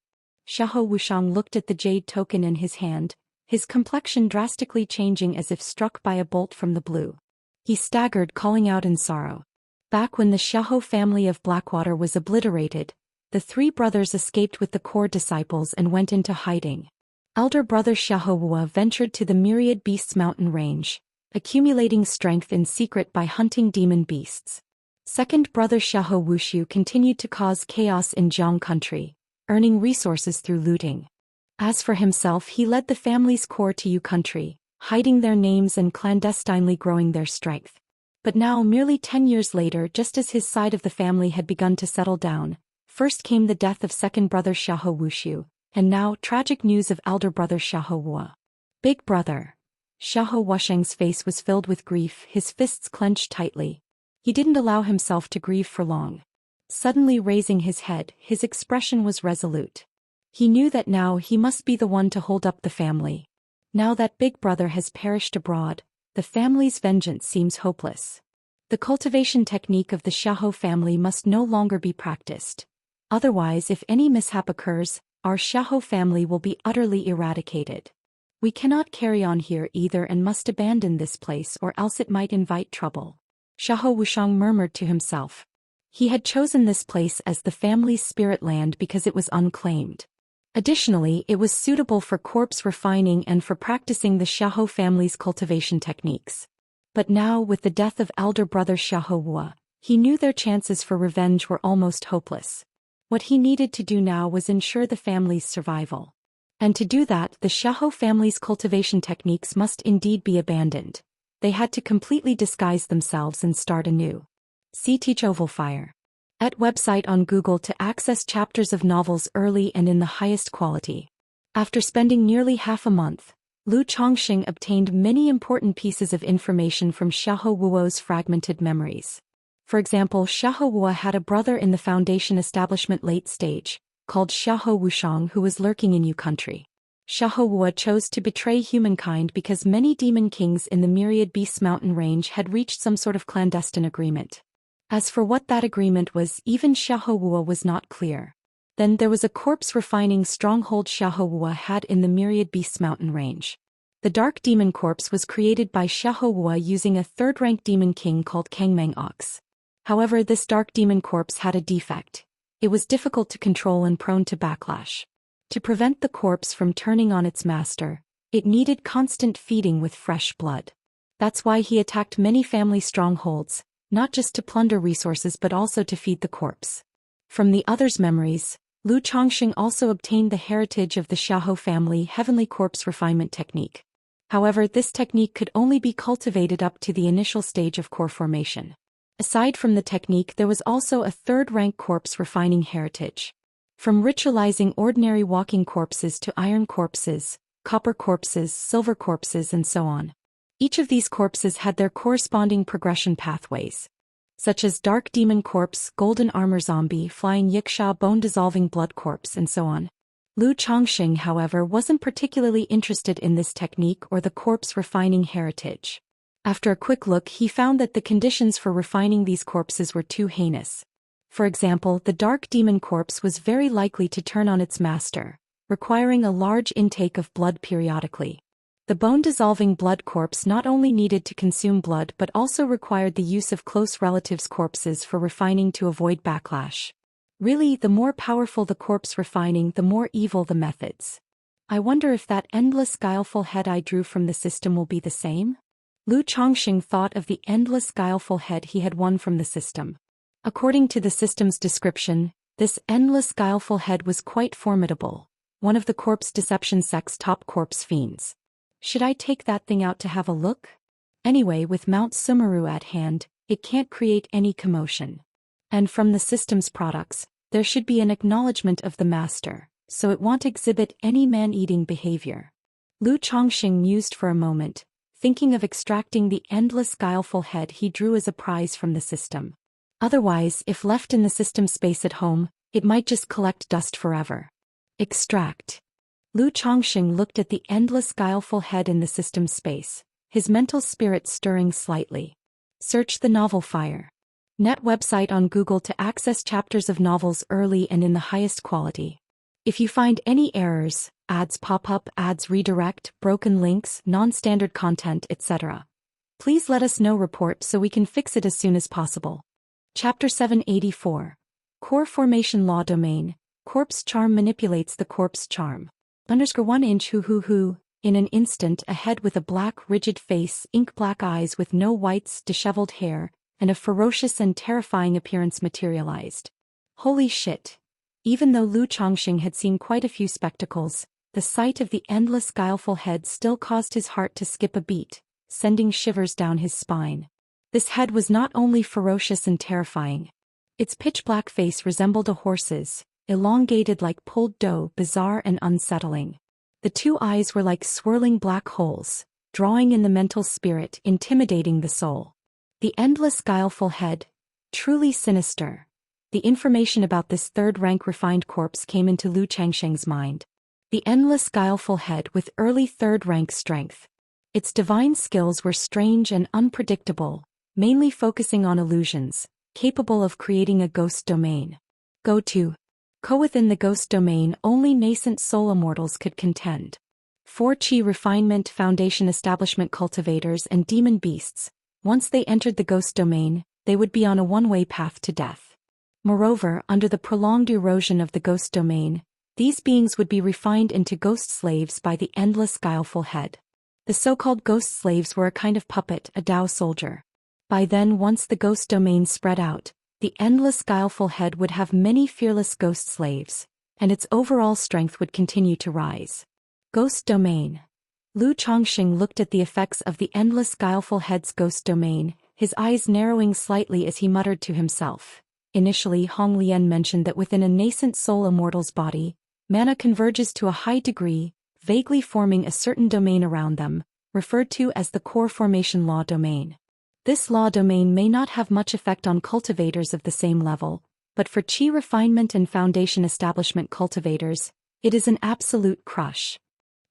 Xiahou Wuxiang looked at the jade token in his hand, his complexion drastically changing as if struck by a bolt from the blue. He staggered, calling out in sorrow. Back when the Xiahou family of Blackwater was obliterated, the three brothers escaped with the core disciples and went into hiding. Elder brother Xiahou Wu ventured to the Myriad Beasts mountain range, accumulating strength in secret by hunting demon beasts. Second brother Xiahou Wuxiu continued to cause chaos in Jiang country, earning resources through looting. As for himself, he led the family's core to Yu country, hiding their names and clandestinely growing their strength. But now, merely 10 years later, just as his side of the family had begun to settle down, first came the death of second brother Xiahou Wuxiu, and now tragic news of elder brother Xiahou Wu. Big brother. Xiahou Wuxiang's face was filled with grief, his fists clenched tightly. He didn't allow himself to grieve for long. Suddenly raising his head, his expression was resolute. He knew that now he must be the one to hold up the family. Now that big brother has perished abroad, the family's vengeance seems hopeless. The cultivation technique of the Xiahou family must no longer be practiced. Otherwise, if any mishap occurs, our Xiahou family will be utterly eradicated. We cannot carry on here either and must abandon this place or else it might invite trouble. Xiahou Wuxiang murmured to himself. He had chosen this place as the family's spirit land because it was unclaimed. Additionally, it was suitable for corpse refining and for practicing the Xiahou family's cultivation techniques. But now, with the death of elder brother Xiahou Wu, he knew their chances for revenge were almost hopeless. What he needed to do now was ensure the family's survival. And to do that, the Xiahou family's cultivation techniques must indeed be abandoned. They had to completely disguise themselves and start anew. See Teach Oval Fire. At website on Google to access chapters of novels early and in the highest quality. After spending nearly half a month, Lu Chongxing obtained many important pieces of information from Xiahou Wu's fragmented memories. For example, Xiahou Wu had a brother in the Foundation establishment late stage, called Xiahou Wuxiang, who was lurking in Yu country. Xiahou Wu chose to betray humankind because many demon kings in the Myriad Beasts mountain range had reached some sort of clandestine agreement. As for what that agreement was, even Xiahou Wu was not clear. Then there was a corpse refining stronghold Xiahou Wu had in the Myriad Beasts mountain range. The Dark Demon Corpse was created by Xiahou Wu using a third-rank demon king called Kangmeng Ox. However, this Dark Demon Corpse had a defect. It was difficult to control and prone to backlash. To prevent the corpse from turning on its master, it needed constant feeding with fresh blood. That's why he attacked many family strongholds, not just to plunder resources but also to feed the corpse. From the others' memories, Lu Chongxing also obtained the heritage of the Xiahou family heavenly corpse refinement technique. However, this technique could only be cultivated up to the initial stage of core formation. Aside from the technique, there was also a third-rank corpse refining heritage. From ritualizing ordinary walking corpses to iron corpses, copper corpses, silver corpses, and so on. Each of these corpses had their corresponding progression pathways, such as Dark Demon Corpse, Golden Armor Zombie, Flying Yiksha, Bone-Dissolving Blood Corpse, and so on. Lu Chongxing, however, wasn't particularly interested in this technique or the corpse refining heritage. After a quick look, he found that the conditions for refining these corpses were too heinous. For example, the Dark Demon Corpse was very likely to turn on its master, requiring a large intake of blood periodically. The bone-dissolving blood corpse not only needed to consume blood but also required the use of close relatives' corpses for refining to avoid backlash. Really, the more powerful the corpse refining, the more evil the methods. I wonder if that endless guileful head I drew from the system will be the same? Lu Chongxing thought of the endless guileful head he had won from the system. According to the system's description, this endless guileful head was quite formidable, one of the corpse deception sect's top corpse fiends. Should I take that thing out to have a look? Anyway, with Mount Sumeru at hand, it can't create any commotion. And from the system's products, there should be an acknowledgement of the master, so it won't exhibit any man-eating behavior. Lu Chongxing mused for a moment, thinking of extracting the endless guileful head he drew as a prize from the system. Otherwise, if left in the system space at home, it might just collect dust forever. Extract. Lu Chongqing looked at the endless guileful head in the system space, his mental spirit stirring slightly. Search the novel Fire. Net website on Google to access chapters of novels early and in the highest quality. If you find any errors, ads pop up, ads redirect, broken links, non-standard content, etc., please let us know. Report so we can fix it as soon as possible. Chapter 784. Core Formation Law Domain. Corpse Charm manipulates the corpse charm. _1 inch hoo. In an instant, a head with a black, rigid face, ink-black eyes with no whites, disheveled hair, and a ferocious and terrifying appearance materialized. Holy shit! Even though Lu Chongqing had seen quite a few spectacles, the sight of the endless guileful head still caused his heart to skip a beat, sending shivers down his spine. This head was not only ferocious and terrifying. Its pitch-black face resembled a horse's, elongated like pulled dough, bizarre and unsettling. The two eyes were like swirling black holes, drawing in the mental spirit, intimidating the soul. The endless guileful head, truly sinister. The information about this third-rank refined corpse came into Lu Chongqing's mind. The endless guileful head with early third-rank strength. Its divine skills were strange and unpredictable, mainly focusing on illusions, capable of creating a ghost domain. Within the ghost domain, only nascent soul immortals could contend. 4 Qi refinement foundation establishment cultivators and demon beasts, once they entered the ghost domain, they would be on a one-way path to death. Moreover, under the prolonged erosion of the ghost domain, these beings would be refined into ghost slaves by the endless guileful head. The so-called ghost slaves were a kind of puppet, a Dao soldier. By then, once the ghost domain spread out, the endless guileful head would have many fearless ghost slaves, and its overall strength would continue to rise. Ghost domain. Lu Chongqing looked at the effects of the endless guileful head's ghost domain, his eyes narrowing slightly as he muttered to himself. Initially, Honglian mentioned that within a nascent soul immortal's body, mana converges to a high degree, vaguely forming a certain domain around them, referred to as the core formation law domain. This law domain may not have much effect on cultivators of the same level, but for Qi refinement and foundation establishment cultivators, it is an absolute crush.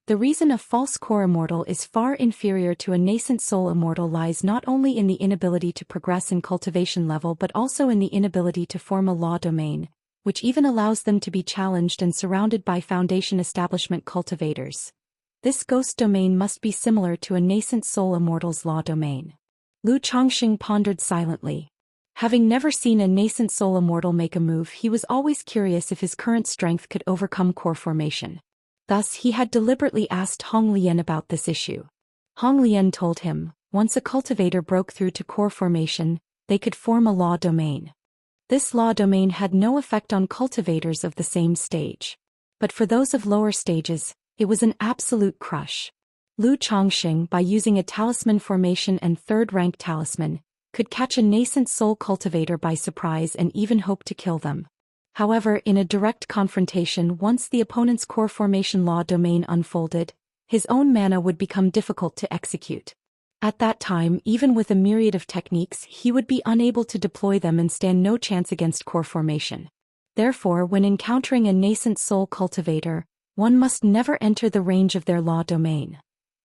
The reason a false core immortal is far inferior to a nascent soul immortal lies not only in the inability to progress in cultivation level but also in the inability to form a law domain, which even allows them to be challenged and surrounded by foundation establishment cultivators. This ghost domain must be similar to a nascent soul immortal's law domain. Lu Chongqing pondered silently. Having never seen a nascent soul immortal make a move, he was always curious if his current strength could overcome core formation. Thus, he had deliberately asked Honglian about this issue. Honglian told him, once a cultivator broke through to core formation, they could form a law domain. This law domain had no effect on cultivators of the same stage. But for those of lower stages, it was an absolute crush. Lu Chongqing, by using a talisman formation and third-rank talisman, could catch a nascent soul cultivator by surprise and even hope to kill them. However, in a direct confrontation, once the opponent's core formation law domain unfolded, his own mana would become difficult to execute. At that time, even with a myriad of techniques, he would be unable to deploy them and stand no chance against core formation. Therefore, when encountering a nascent soul cultivator, one must never enter the range of their law domain.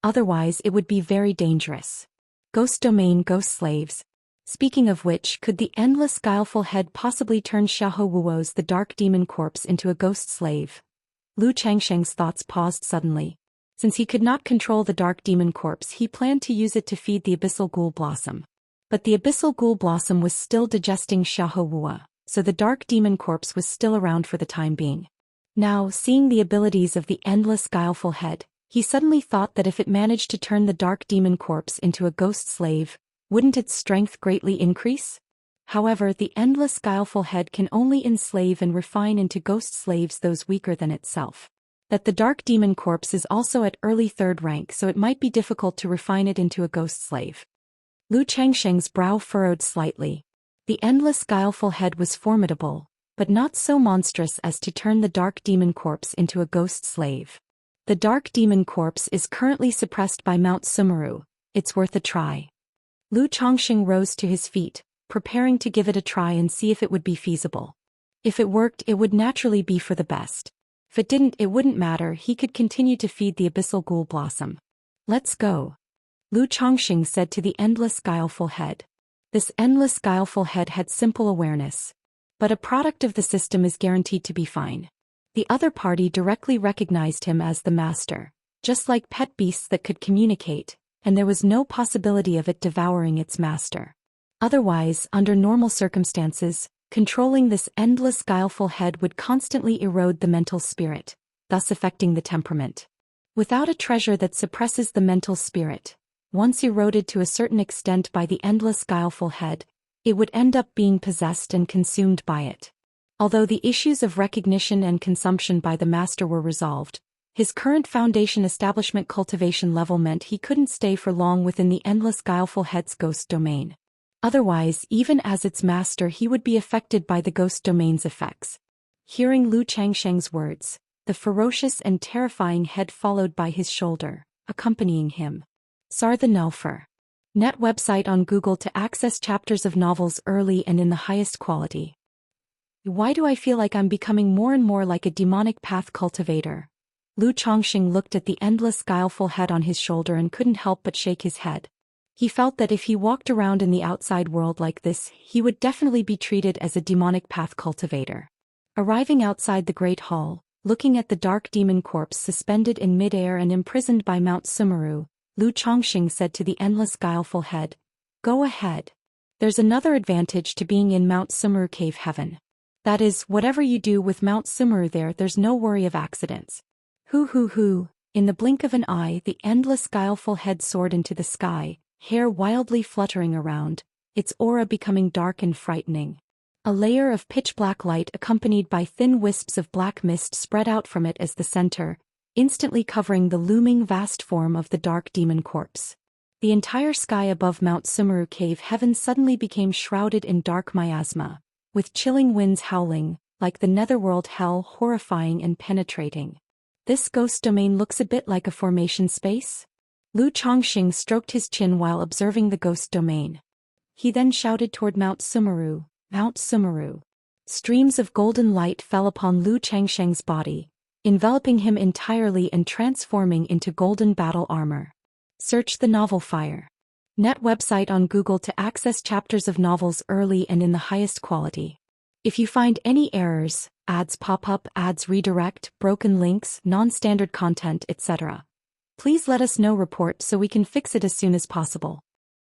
Otherwise, it would be very dangerous. Ghost domain ghost slaves. Speaking of which, could the endless guileful head possibly turn Xiahou Wuo's the dark demon corpse into a ghost slave? Lu Chongqing's thoughts paused suddenly. Since he could not control the dark demon corpse, he planned to use it to feed the abyssal ghoul blossom. But the abyssal ghoul blossom was still digesting Xiahou Wuo, so the dark demon corpse was still around for the time being. Now, seeing the abilities of the endless guileful head, he suddenly thought that if it managed to turn the dark demon corpse into a ghost slave, wouldn't its strength greatly increase? However, the endless guileful head can only enslave and refine into ghost slaves those weaker than itself. That the dark demon corpse is also at early third rank, so it might be difficult to refine it into a ghost slave. Lu Chongqing's brow furrowed slightly. The endless guileful head was formidable, but not so monstrous as to turn the dark demon corpse into a ghost slave. The dark demon corpse is currently suppressed by Mount Sumeru. It's worth a try. Lu Chongqing rose to his feet, preparing to give it a try and see if it would be feasible. If it worked, it would naturally be for the best. If it didn't, it wouldn't matter, he could continue to feed the abyssal ghoul blossom. Let's go, Lu Chongqing said to the endless guileful head. This endless guileful head had simple awareness. But a product of the system is guaranteed to be fine. The other party directly recognized him as the master, just like pet beasts that could communicate, and there was no possibility of it devouring its master. Otherwise, under normal circumstances, controlling this endless guileful head would constantly erode the mental spirit, thus affecting the temperament. Without a treasure that suppresses the mental spirit, once eroded to a certain extent by the endless guileful head, it would end up being possessed and consumed by it. Although the issues of recognition and consumption by the master were resolved, his current foundation establishment cultivation level meant he couldn't stay for long within the endless guileful head's ghost domain. Otherwise, even as its master, he would be affected by the ghost domain's effects. Hearing Lu Changsheng's words, the ferocious and terrifying head followed by his shoulder, accompanying him. Sar the Nelfer. Net website on Google to access chapters of novels early and in the highest quality. Why do I feel like I'm becoming more and more like a demonic path cultivator? Lu Chongqing looked at the endless guileful head on his shoulder and couldn't help but shake his head. He felt that if he walked around in the outside world like this, he would definitely be treated as a demonic path cultivator. Arriving outside the Great Hall, looking at the dark demon corpse suspended in midair and imprisoned by Mount Sumeru, Lu Chongqing said to the endless guileful head, "Go ahead. There's another advantage to being in Mount Sumeru Cave Heaven. That is, whatever you do with Mount Sumeru there's no worry of accidents." Hoo. In the blink of an eye, the endless guileful head soared into the sky, hair wildly fluttering around, its aura becoming dark and frightening. A layer of pitch-black light accompanied by thin wisps of black mist spread out from it as the center, instantly covering the looming vast form of the dark demon corpse. The entire sky above Mount Sumeru Cave Heaven suddenly became shrouded in dark miasma, with chilling winds howling, like the netherworld hell, horrifying and penetrating. This ghost domain looks a bit like a formation space? Lu Chongqing stroked his chin while observing the ghost domain. He then shouted toward Mount Sumeru, "Mount Sumeru." Streams of golden light fell upon Lu Changsheng's body, enveloping him entirely and transforming into golden battle armor. Search the novel Fire. Net website on Google to access chapters of novels early and in the highest quality. If you find any errors, ads pop up, ads redirect, broken links, non-standard content, etc., please let us know. Report so we can fix it as soon as possible.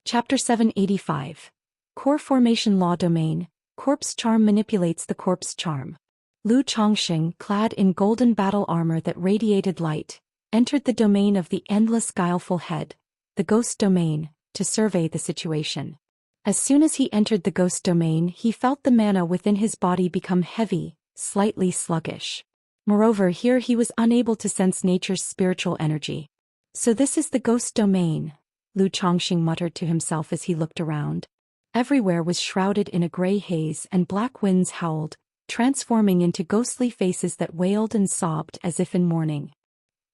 Chapter 785. Core Formation Law Domain. Corpse Charm manipulates the corpse charm. Lu Chongqing, clad in golden battle armor that radiated light, entered the domain of the endless guileful head, the ghost domain, to survey the situation. As soon as he entered the ghost domain, he felt the mana within his body become heavy, slightly sluggish. Moreover, here he was unable to sense nature's spiritual energy. So this is the ghost domain, Lu Chongqing muttered to himself as he looked around. Everywhere was shrouded in a gray haze and black winds howled, transforming into ghostly faces that wailed and sobbed as if in mourning.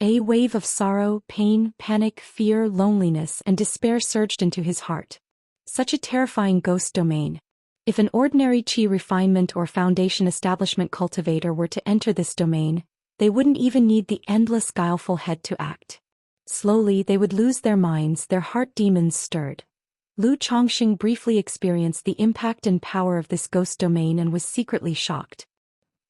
A wave of sorrow, pain, panic, fear, loneliness, and despair surged into his heart. Such a terrifying ghost domain. If an ordinary chi refinement or foundation establishment cultivator were to enter this domain, they wouldn't even need the endless guileful head to act. Slowly they would lose their minds, their heart demons stirred. Lu Chongqing briefly experienced the impact and power of this ghost domain and was secretly shocked.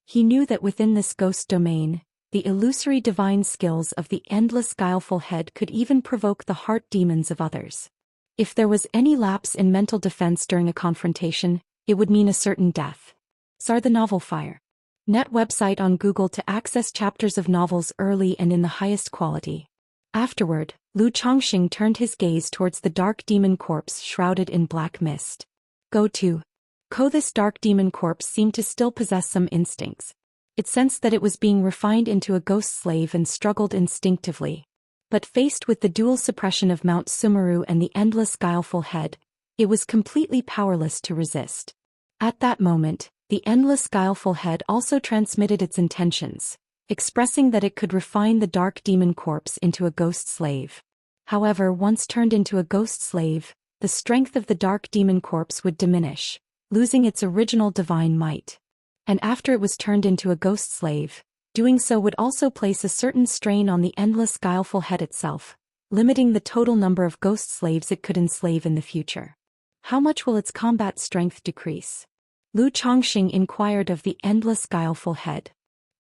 He knew that within this ghost domain, the illusory divine skills of the endless guileful head could even provoke the heart demons of others. If there was any lapse in mental defense during a confrontation, it would mean a certain death. Sar the novel Fire. Net website on Google to access chapters of novels early and in the highest quality. Afterward, Lu Chongqing turned his gaze towards the dark demon corpse shrouded in black mist. This dark demon corpse seemed to still possess some instincts. It sensed that it was being refined into a ghost slave and struggled instinctively. But faced with the dual suppression of Mount Sumeru and the endless guileful head, it was completely powerless to resist. At that moment, the endless guileful head also transmitted its intentions, expressing that it could refine the dark demon corpse into a ghost slave. However, once turned into a ghost slave, the strength of the dark demon corpse would diminish, losing its original divine might. And after it was turned into a ghost slave, Doing so would also place a certain strain on the endless guileful head itself, limiting the total number of ghost slaves it could enslave in the future. How much will its combat strength decrease? Lu Chongqing inquired of the endless guileful head.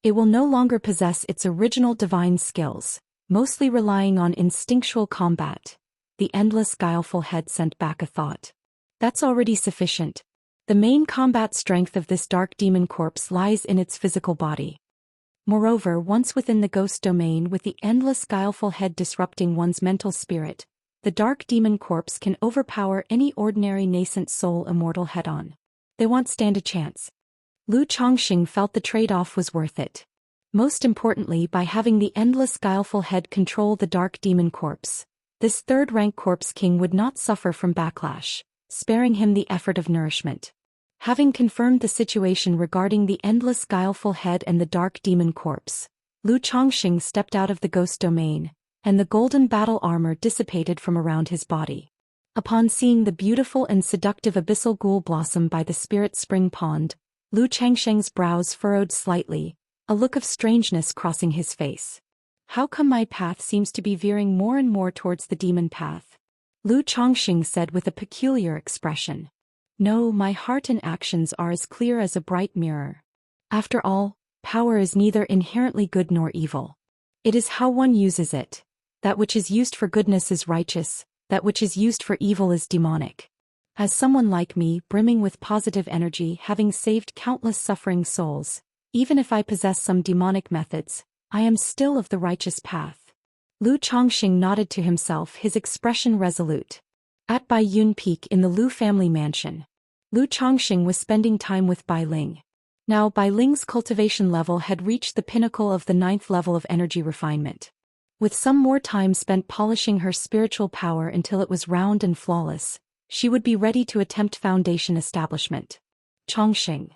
It will no longer possess its original divine skills, mostly relying on instinctual combat. The endless guileful head sent back a thought. That's already sufficient. The main combat strength of this dark demon corpse lies in its physical body. Moreover, once within the ghost domain with the endless guileful head disrupting one's mental spirit, the dark demon corpse can overpower any ordinary nascent soul immortal head-on. They won't stand a chance. Lu Chongqing felt the trade-off was worth it. Most importantly, by having the endless guileful head control the dark demon corpse, this third-rank corpse king would not suffer from backlash, sparing him the effort of nourishment. Having confirmed the situation regarding the endless guileful head and the dark demon corpse, Lu Chongqing stepped out of the ghost domain, and the golden battle armor dissipated from around his body. Upon seeing the beautiful and seductive abyssal ghoul blossom by the spirit spring pond, Lu Chongqing's brows furrowed slightly, a look of strangeness crossing his face. How come my path seems to be veering more and more towards the demon path? Lu Chongqing said with a peculiar expression. No, my heart and actions are as clear as a bright mirror. After all, power is neither inherently good nor evil. It is how one uses it. That which is used for goodness is righteous, that which is used for evil is demonic. As someone like me, brimming with positive energy, having saved countless suffering souls, even if I possess some demonic methods, I am still of the righteous path. Lu Chongqing nodded to himself, his expression resolute. At Bai Yun Peak in the Lu family mansion, Lu Chongqing was spending time with Bai Ling. Now Bai Ling's cultivation level had reached the pinnacle of the 9th level of energy refinement. With some more time spent polishing her spiritual power until it was round and flawless, she would be ready to attempt foundation establishment. Chongqing.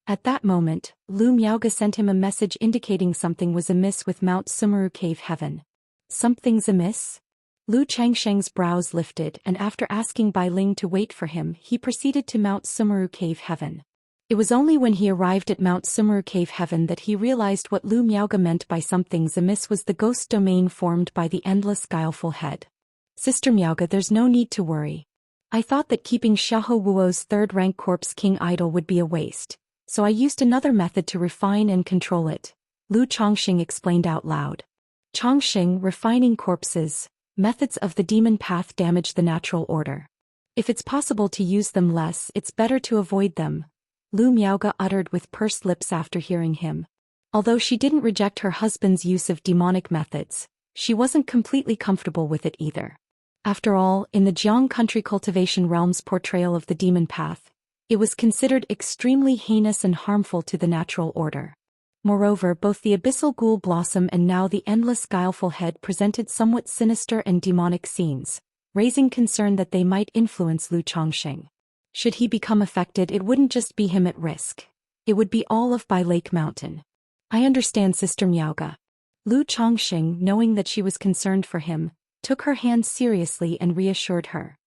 At that moment, Lu Miaoge sent him a message indicating something was amiss with Mount Sumeru Cave Heaven. Something's amiss? Lu Chongqing's brows lifted, and after asking Bai Ling to wait for him, he proceeded to Mount Sumeru Cave Heaven. It was only when he arrived at Mount Sumeru Cave Heaven that he realized what Lu Miaoge meant by something's amiss was the ghost domain formed by the endless guileful head. Sister Miaoge, there's no need to worry. I thought that keeping Xiahou Wuo's third-rank corpse king idle would be a waste, so I used another method to refine and control it, Lu Chongqing explained out loud. Chongqing, refining corpses. Methods of the demon path damage the natural order. If it's possible to use them less, it's better to avoid them, Lu Miaoge uttered with pursed lips after hearing him. Although she didn't reject her husband's use of demonic methods, she wasn't completely comfortable with it either. After all, in the Jiang country cultivation realm's portrayal of the demon path, it was considered extremely heinous and harmful to the natural order. Moreover, both the abyssal ghoul blossom and now the endless guileful head presented somewhat sinister and demonic scenes, raising concern that they might influence Lu Chongqing. Should he become affected, it wouldn't just be him at risk. It would be all of Bai Lake Mountain. I understand, Sister Miaoge. Lu Chongqing, knowing that she was concerned for him, took her hand seriously and reassured her.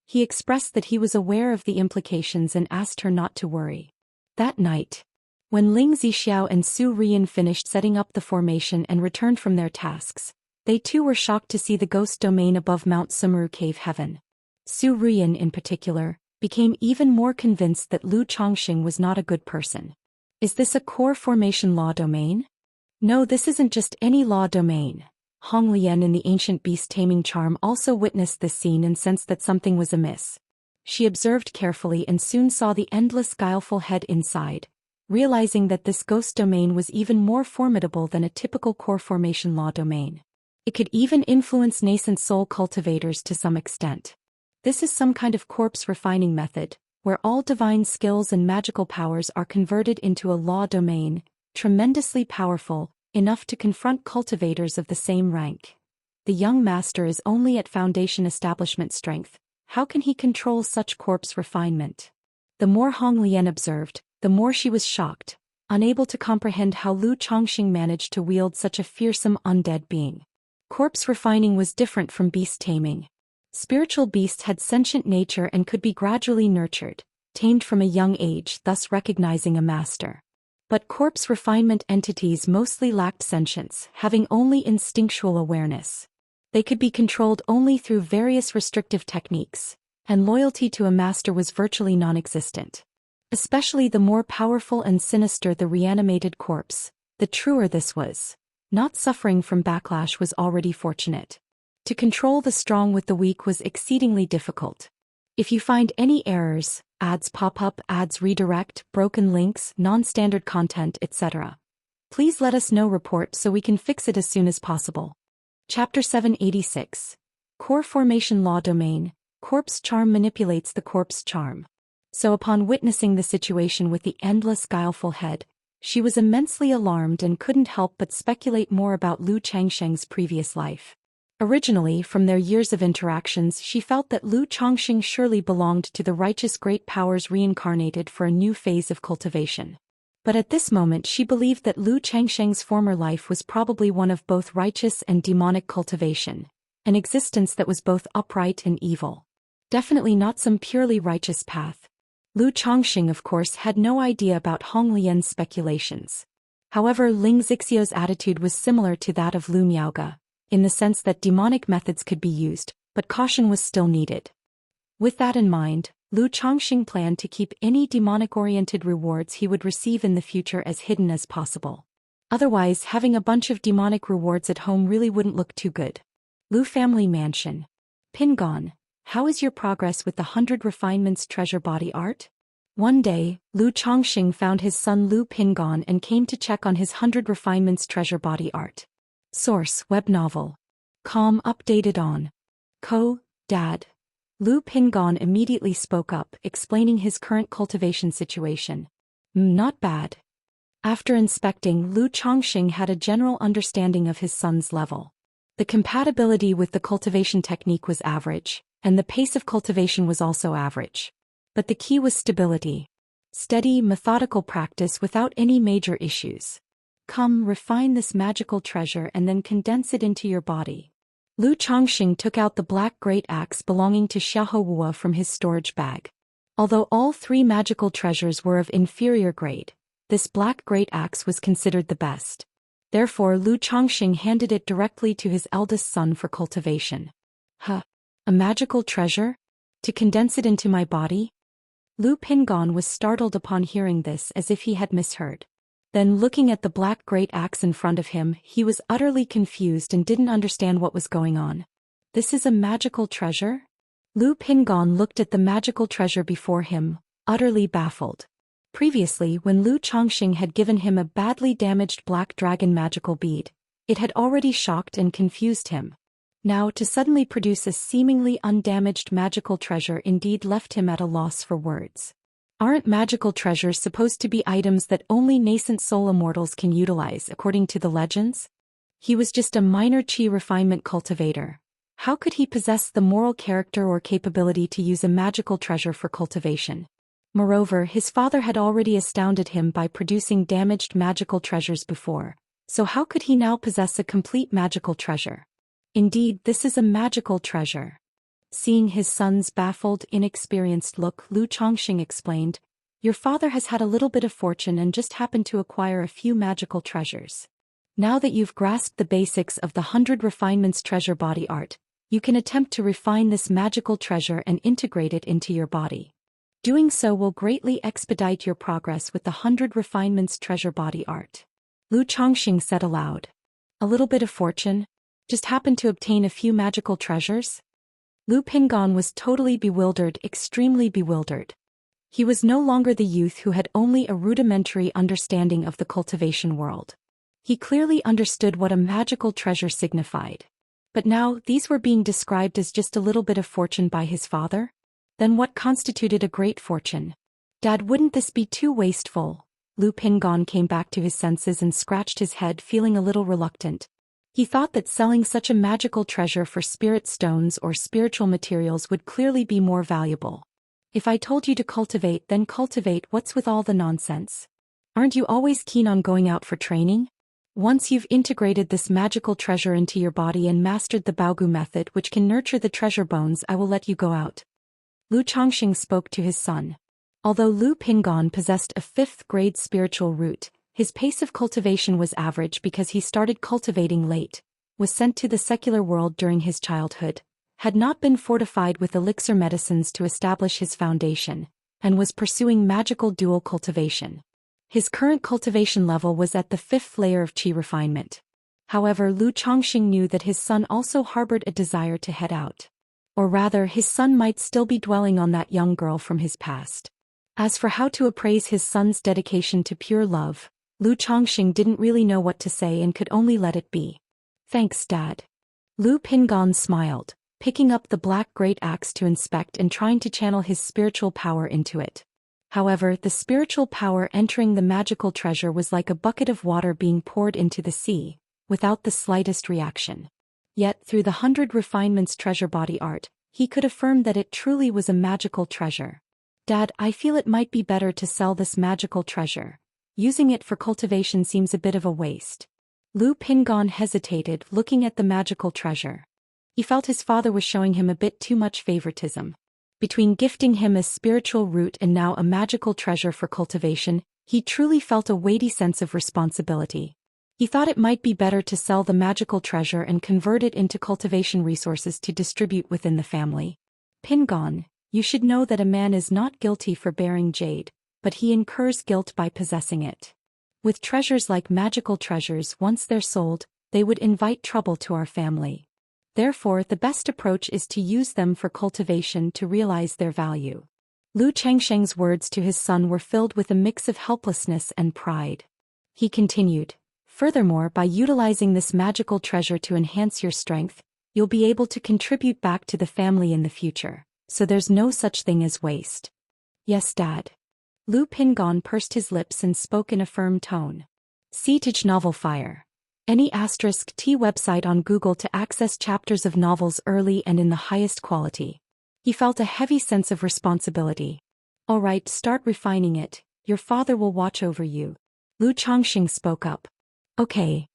He expressed that he was aware of the implications and asked her not to worry. That night, when Ling Zixiao and Su Rian finished setting up the formation and returned from their tasks, they too were shocked to see the ghost domain above Mount Sumeru Cave Heaven. Su Rian, in particular, became even more convinced that Lu Chongqing was not a good person. Is this a core formation law domain? No, this isn't just any law domain. Hong Lian in the ancient beast taming charm also witnessed this scene and sensed that something was amiss. She observed carefully and soon saw the endless guileful head inside, realizing that this ghost domain was even more formidable than a typical core formation law domain. It could even influence nascent soul cultivators to some extent. This is some kind of corpse refining method, where all divine skills and magical powers are converted into a law domain, tremendously powerful, enough to confront cultivators of the same rank. The young master is only at foundation establishment strength. How can he control such corpse refinement? The more Hong Lian observed, the more she was shocked, unable to comprehend how Lu Chongqing managed to wield such a fearsome undead being. Corpse refining was different from beast taming. Spiritual beasts had sentient nature and could be gradually nurtured, tamed from a young age, thus recognizing a master. But corpse refinement entities mostly lacked sentience, having only instinctual awareness. They could be controlled only through various restrictive techniques, and loyalty to a master was virtually non-existent. Especially the more powerful and sinister the reanimated corpse, the truer this was. Not suffering from backlash was already fortunate. To control the strong with the weak was exceedingly difficult. If you find any errors, ads pop up, ads redirect, broken links, non-standard content, etc., please let us know. Report so we can fix it as soon as possible. Chapter 786. Core Formation Law Domain. Corpse Charm manipulates the corpse charm. So upon witnessing the situation with the endless guileful head, she was immensely alarmed and couldn't help but speculate more about Lu Changsheng's previous life. Originally, from their years of interactions, she felt that Lu Changsheng surely belonged to the righteous great powers reincarnated for a new phase of cultivation. But at this moment she believed that Lu Changsheng's former life was probably one of both righteous and demonic cultivation, an existence that was both upright and evil. Definitely not some purely righteous path. Lu Changsheng, of course, had no idea about Hong Lian's speculations. However, Ling Zixio's attitude was similar to that of Lu Miaoge, in the sense that demonic methods could be used, but caution was still needed. With that in mind, Lu Changsheng planned to keep any demonic-oriented rewards he would receive in the future as hidden as possible. Otherwise, having a bunch of demonic rewards at home really wouldn't look too good. Lu Family Mansion. Pingon, how is your progress with the 100 Refinements treasure body art? One day, Lu Changsheng found his son Lu Pingon and came to check on his 100 Refinements treasure body art. Source: web novel. Com updated on. Dad. Lu Pingon immediately spoke up, explaining his current cultivation situation. Not bad. After inspecting, Lu Changsheng had a general understanding of his son's level. The compatibility with the cultivation technique was average, and the pace of cultivation was also average. But the key was stability. Steady, methodical practice without any major issues. Come, refine this magical treasure and then condense it into your body. Lu Changsheng took out the black great axe belonging to Xiahou Wuo from his storage bag. Although all three magical treasures were of inferior grade, this black great axe was considered the best. Therefore, Lu Changsheng handed it directly to his eldest son for cultivation. A magical treasure? To condense it into my body? Lu Pingon was startled upon hearing this, as if he had misheard. Then, looking at the black great axe in front of him, he was utterly confused and didn't understand what was going on. This is a magical treasure? Lu Pingon looked at the magical treasure before him, utterly baffled. Previously, when Lu Changsheng had given him a badly damaged black dragon magical bead, it had already shocked and confused him. Now, to suddenly produce a seemingly undamaged magical treasure indeed left him at a loss for words. Aren't magical treasures supposed to be items that only nascent soul immortals can utilize according to the legends? He was just a minor chi refinement cultivator. How could he possess the moral character or capability to use a magical treasure for cultivation? Moreover, his father had already astounded him by producing damaged magical treasures before, so how could he now possess a complete magical treasure? Indeed, this is a magical treasure. Seeing his son's baffled, inexperienced look, Lu Changsheng explained, "Your father has had a little bit of fortune and just happened to acquire a few magical treasures. Now that you've grasped the basics of the 100 Refinements treasure body art, you can attempt to refine this magical treasure and integrate it into your body. Doing so will greatly expedite your progress with the 100 Refinements treasure body art." Lu Changxing said aloud. A little bit of fortune? Just happened to obtain a few magical treasures? Lu Pingon was totally bewildered, extremely bewildered. He was no longer the youth who had only a rudimentary understanding of the cultivation world. He clearly understood what a magical treasure signified. But now, these were being described as just a little bit of fortune by his father? Then what constituted a great fortune? Dad, wouldn't this be too wasteful? Lu Pingon came back to his senses and scratched his head, feeling a little reluctant. He thought that selling such a magical treasure for spirit stones or spiritual materials would clearly be more valuable. If I told you to cultivate, then cultivate. What's with all the nonsense? Aren't you always keen on going out for training? Once you've integrated this magical treasure into your body and mastered the Baogu method, which can nurture the treasure bones, I will let you go out. Lu Changxing spoke to his son. Although Lu Pingon possessed a 5th grade spiritual root, His pace of cultivation was average because he started cultivating late, was sent to the secular world during his childhood, had not been fortified with elixir medicines to establish his foundation, and was pursuing magical dual cultivation. His current cultivation level was at the 5th layer of qi refinement. However, Lu Chongxing knew that his son also harbored a desire to head out. Or rather, his son might still be dwelling on that young girl from his past. As for how to appraise his son's dedication to pure love, Lu Chongxing didn't really know what to say and could only let it be. "Thanks, Dad." Lu Pingon smiled, picking up the black great axe to inspect and trying to channel his spiritual power into it. However, the spiritual power entering the magical treasure was like a bucket of water being poured into the sea, without the slightest reaction. Yet, through the 100 Refinements treasure body art, he could affirm that it truly was a magical treasure. "Dad, I feel it might be better to sell this magical treasure. Using it for cultivation seems a bit of a waste." Lu Pingon hesitated, looking at the magical treasure. He felt his father was showing him a bit too much favoritism. Between gifting him a spiritual root and now a magical treasure for cultivation, he truly felt a weighty sense of responsibility. He thought it might be better to sell the magical treasure and convert it into cultivation resources to distribute within the family. "Pingon, you should know that a man is not guilty for bearing jade, but he incurs guilt by possessing it. With treasures like magical treasures, once they're sold, they would invite trouble to our family. Therefore, the best approach is to use them for cultivation to realize their value." Lu Chengsheng's words to his son were filled with a mix of helplessness and pride. He continued, "Furthermore, by utilizing this magical treasure to enhance your strength, you'll be able to contribute back to the family in the future, so there's no such thing as waste." "Yes, Dad." Lu Pingon pursed his lips and spoke in a firm tone. Siege Novel Fire. Any *T website on Google to access chapters of novels early and in the highest quality. He felt a heavy sense of responsibility. "All right, start refining it. Your father will watch over you." Lu Chongxing spoke up. "Okay."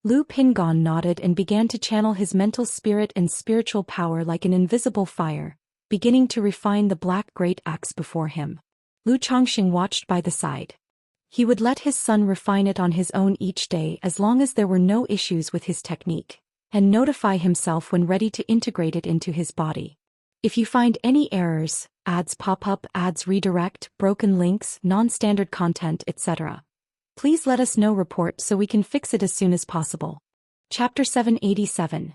Lu Pingon nodded and began to channel his mental spirit and spiritual power like an invisible fire, beginning to refine the black great axe before him. Lu Chongxing watched by the side. He would let his son refine it on his own each day as long as there were no issues with his technique, and notify himself when ready to integrate it into his body. If you find any errors, ads pop up, ads redirect, broken links, non-standard content, etc., please let us know report so we can fix it as soon as possible. Chapter 787.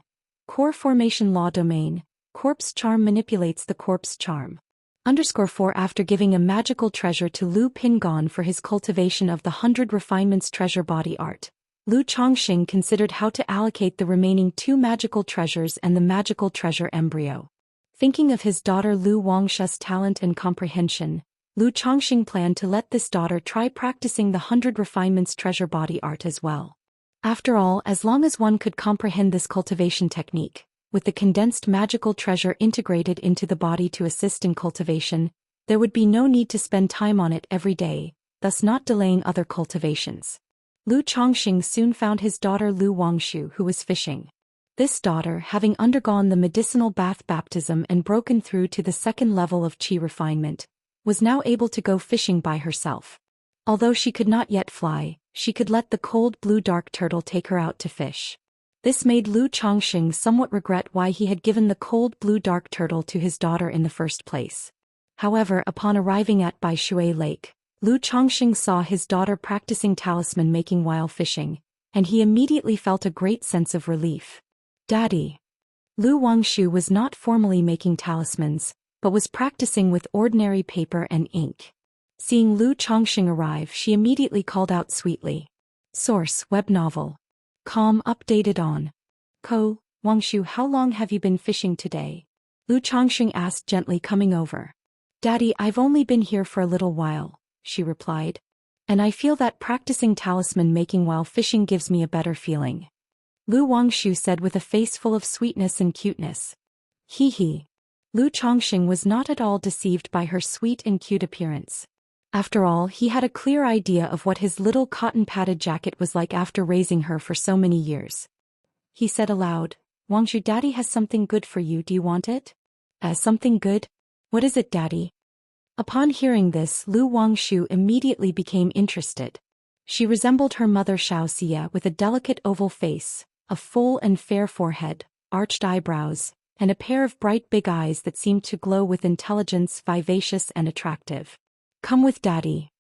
Core Formation Law Domain. Corpse Charm manipulates the corpse charm. _4 After giving a magical treasure to Lu Pingon for his cultivation of the 100 Refinements treasure body art, Lu Chongxing considered how to allocate the remaining 2 magical treasures and the magical treasure embryo. Thinking of his daughter Lu Wangsha's talent and comprehension, Lu Chongxing planned to let this daughter try practicing the 100 Refinements treasure body art as well. After all, as long as one could comprehend this cultivation technique, with the condensed magical treasure integrated into the body to assist in cultivation, there would be no need to spend time on it every day, thus not delaying other cultivations. Lu Chongxing soon found his daughter Lu Wangshu, who was fishing. This daughter, having undergone the medicinal bath baptism and broken through to the 2nd level of qi refinement, was now able to go fishing by herself. Although she could not yet fly, she could let the cold blue dark turtle take her out to fish. This made Lu Chongxing somewhat regret why he had given the cold blue dark turtle to his daughter in the first place. However, upon arriving at Bai Shui Lake, Lu Chongxing saw his daughter practicing talisman making while fishing, and he immediately felt a great sense of relief. "Daddy." Lu Wangshu was not formally making talismans, but was practicing with ordinary paper and ink. Seeing Lu Chongxing arrive, she immediately called out sweetly. Source: web novel. Com updated on. Wangshu, how long have you been fishing today? Lu Chongxing asked gently, coming over. "Daddy, I've only been here for a little while," she replied. "And I feel that practicing talisman making while fishing gives me a better feeling," Lu Wangshu said with a face full of sweetness and cuteness. Hee. Lu Chongxing was not at all deceived by her sweet and cute appearance. After all, he had a clear idea of what his little cotton-padded jacket was like after raising her for so many years. He said aloud, "Wangshu, Daddy has something good for you, do you want it?" Something good? What is it, Daddy?" Upon hearing this, Lu Wangshu immediately became interested. She resembled her mother Xianxia with a delicate oval face, a full and fair forehead, arched eyebrows, and a pair of bright big eyes that seemed to glow with intelligence, vivacious and attractive. "Come with Daddy."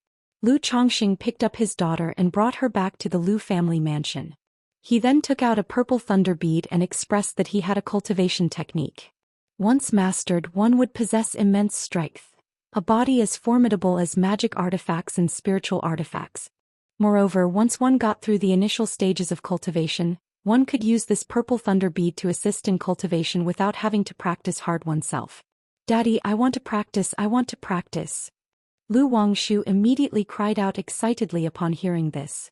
Lu Chongqing picked up his daughter and brought her back to the Lu family mansion. He then took out a purple thunder bead and expressed that he had a cultivation technique. Once mastered, one would possess immense strength, a body as formidable as magic artifacts and spiritual artifacts. Moreover, once one got through the initial stages of cultivation, one could use this purple thunder bead to assist in cultivation without having to practice hard oneself. "Daddy, I want to practice, I want to practice." Lu Wangshu immediately cried out excitedly upon hearing this.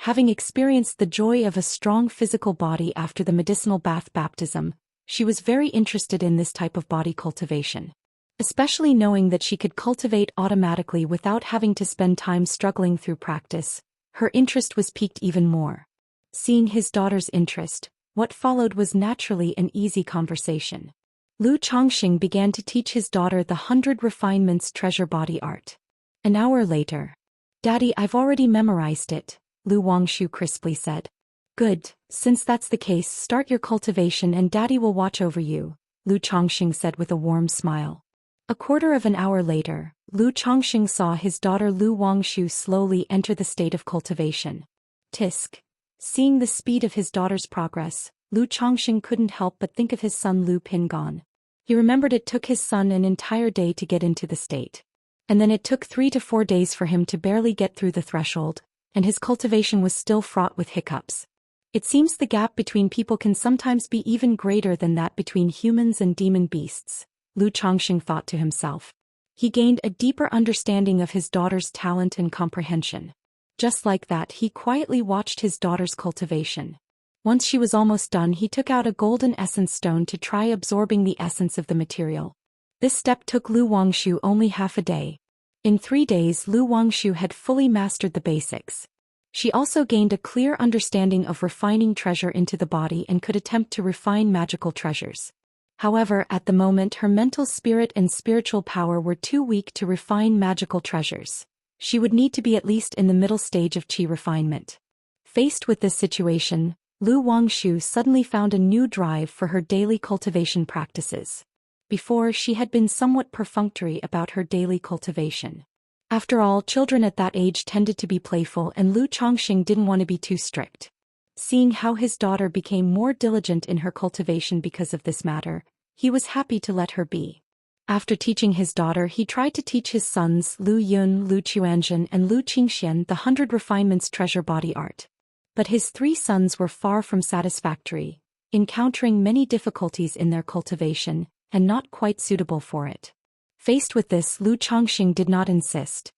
Having experienced the joy of a strong physical body after the medicinal bath baptism, she was very interested in this type of body cultivation. Especially knowing that she could cultivate automatically without having to spend time struggling through practice, her interest was piqued even more. Seeing his daughter's interest, what followed was naturally an easy conversation. Lu Chongqing began to teach his daughter the 100 Refinements treasure body art. An hour later. "Daddy, I've already memorized it," Lu Wangshu crisply said. "Good, since that's the case, start your cultivation and Daddy will watch over you," Lu Chongqing said with a warm smile. A quarter of an hour later, Lu Chongqing saw his daughter Lu Wangshu slowly enter the state of cultivation. Tisk. Seeing the speed of his daughter's progress, Lu Chongqing couldn't help but think of his son Lu Pingon. He remembered it took his son an entire day to get into the state. And then it took 3 to 4 days for him to barely get through the threshold, and his cultivation was still fraught with hiccups. It seems the gap between people can sometimes be even greater than that between humans and demon beasts, Lu Chongqing thought to himself. He gained a deeper understanding of his daughter's talent and comprehension. Just like that, he quietly watched his daughter's cultivation. Once she was almost done, he took out a golden essence stone to try absorbing the essence of the material. This step took Lu Wangshu only half a day. In 3 days, Lu Wangshu had fully mastered the basics. She also gained a clear understanding of refining treasure into the body and could attempt to refine magical treasures. However, at the moment her mental spirit and spiritual power were too weak to refine magical treasures. She would need to be at least in the middle stage of qi refinement. Faced with this situation, Lu Wangshu suddenly found a new drive for her daily cultivation practices. Before, she had been somewhat perfunctory about her daily cultivation. After all, children at that age tended to be playful and Lu Chongqing didn't want to be too strict. Seeing how his daughter became more diligent in her cultivation because of this matter, he was happy to let her be. After teaching his daughter, he tried to teach his sons Lu Yun, Lu Chuanzhen and Lu Qingxian the 100 Refinements treasure body art. But his 3 sons were far from satisfactory, encountering many difficulties in their cultivation, and not quite suitable for it. Faced with this, Lu Chongqing did not insist.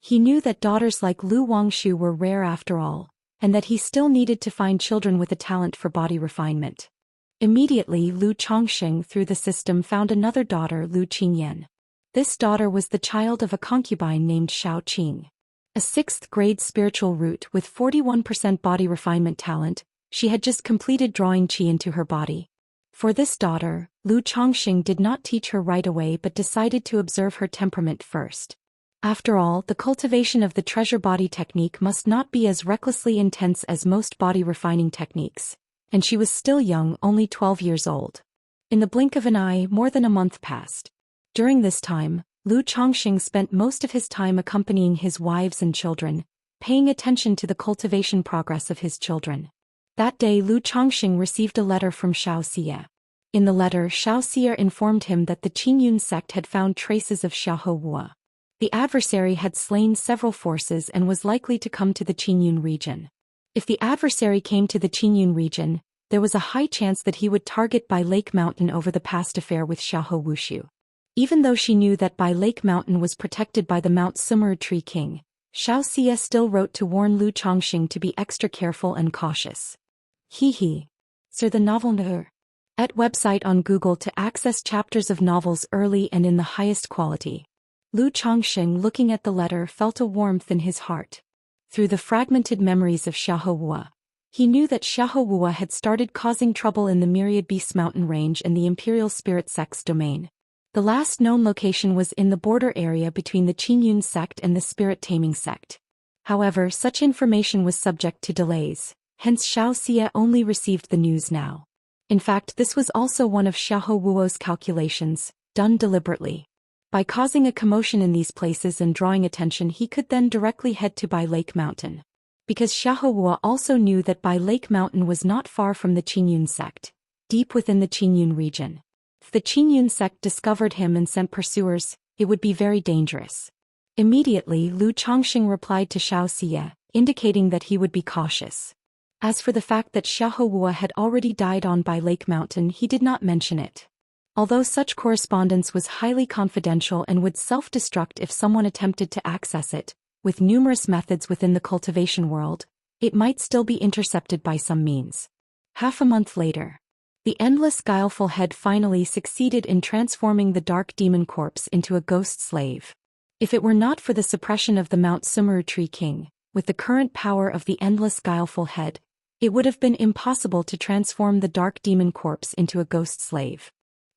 He knew that daughters like Lu Wangshu were rare after all, and that he still needed to find children with a talent for body refinement. Immediately, Lu Chongqing through the system found another daughter, Lu Qingyan. This daughter was the child of a concubine named Shao Qing. A 6th grade spiritual root with 41% body refinement talent, she had just completed drawing qi into her body. For this daughter, Lu Chongqing did not teach her right away but decided to observe her temperament first. After all, the cultivation of the treasure body technique must not be as recklessly intense as most body refining techniques, and she was still young, only 12 years old. In the blink of an eye, more than a month passed. During this time, Lu Chongqing spent most of his time accompanying his wives and children, paying attention to the cultivation progress of his children. That day, Lu Chongqing received a letter from Xianxia. In the letter, Xianxia informed him that the Qingyun sect had found traces of Xiahou. The adversary had slain several forces and was likely to come to the Qingyun region. If the adversary came to the Qingyun region, there was a high chance that he would target Bai Lake Mountain over the past affair with Xiahou Wushu. Even though she knew that Bai Lake Mountain was protected by the Mount Sumeru Tree King, Xianxia still wrote to warn Lu Chongqing to be extra careful and cautious. Sir, the novel Nur. At website on Google to access chapters of novels early and in the highest quality. Lu Chongqing, looking at the letter, felt a warmth in his heart. Through the fragmented memories of Xiahou, he knew that Xiahou had started causing trouble in the Myriad Beasts mountain range and the Imperial Spirit Sect's domain. The last known location was in the border area between the Qingyun sect and the Spirit Taming sect. However, such information was subject to delays, hence Xianxia only received the news now. In fact, this was also one of Xiahou Wuo's calculations, done deliberately. By causing a commotion in these places and drawing attention, he could then directly head to Bai Lake Mountain. Because Xiahou Wuo also knew that Bai Lake Mountain was not far from the Qingyun sect, deep within the Qingyun region. If the Qingyun sect discovered him and sent pursuers, it would be very dangerous. Immediately, Lu Chongxing replied to Xianxia, indicating that he would be cautious. As for the fact that Xiahou Wuo had already died on Bai Lake Mountain, he did not mention it. Although such correspondence was highly confidential and would self-destruct if someone attempted to access it, with numerous methods within the cultivation world, it might still be intercepted by some means. Half a month later, the endless guileful head finally succeeded in transforming the dark demon corpse into a ghost slave. If it were not for the suppression of the Mount Sumeru Tree King, with the current power of the endless guileful head, it would have been impossible to transform the dark demon corpse into a ghost slave.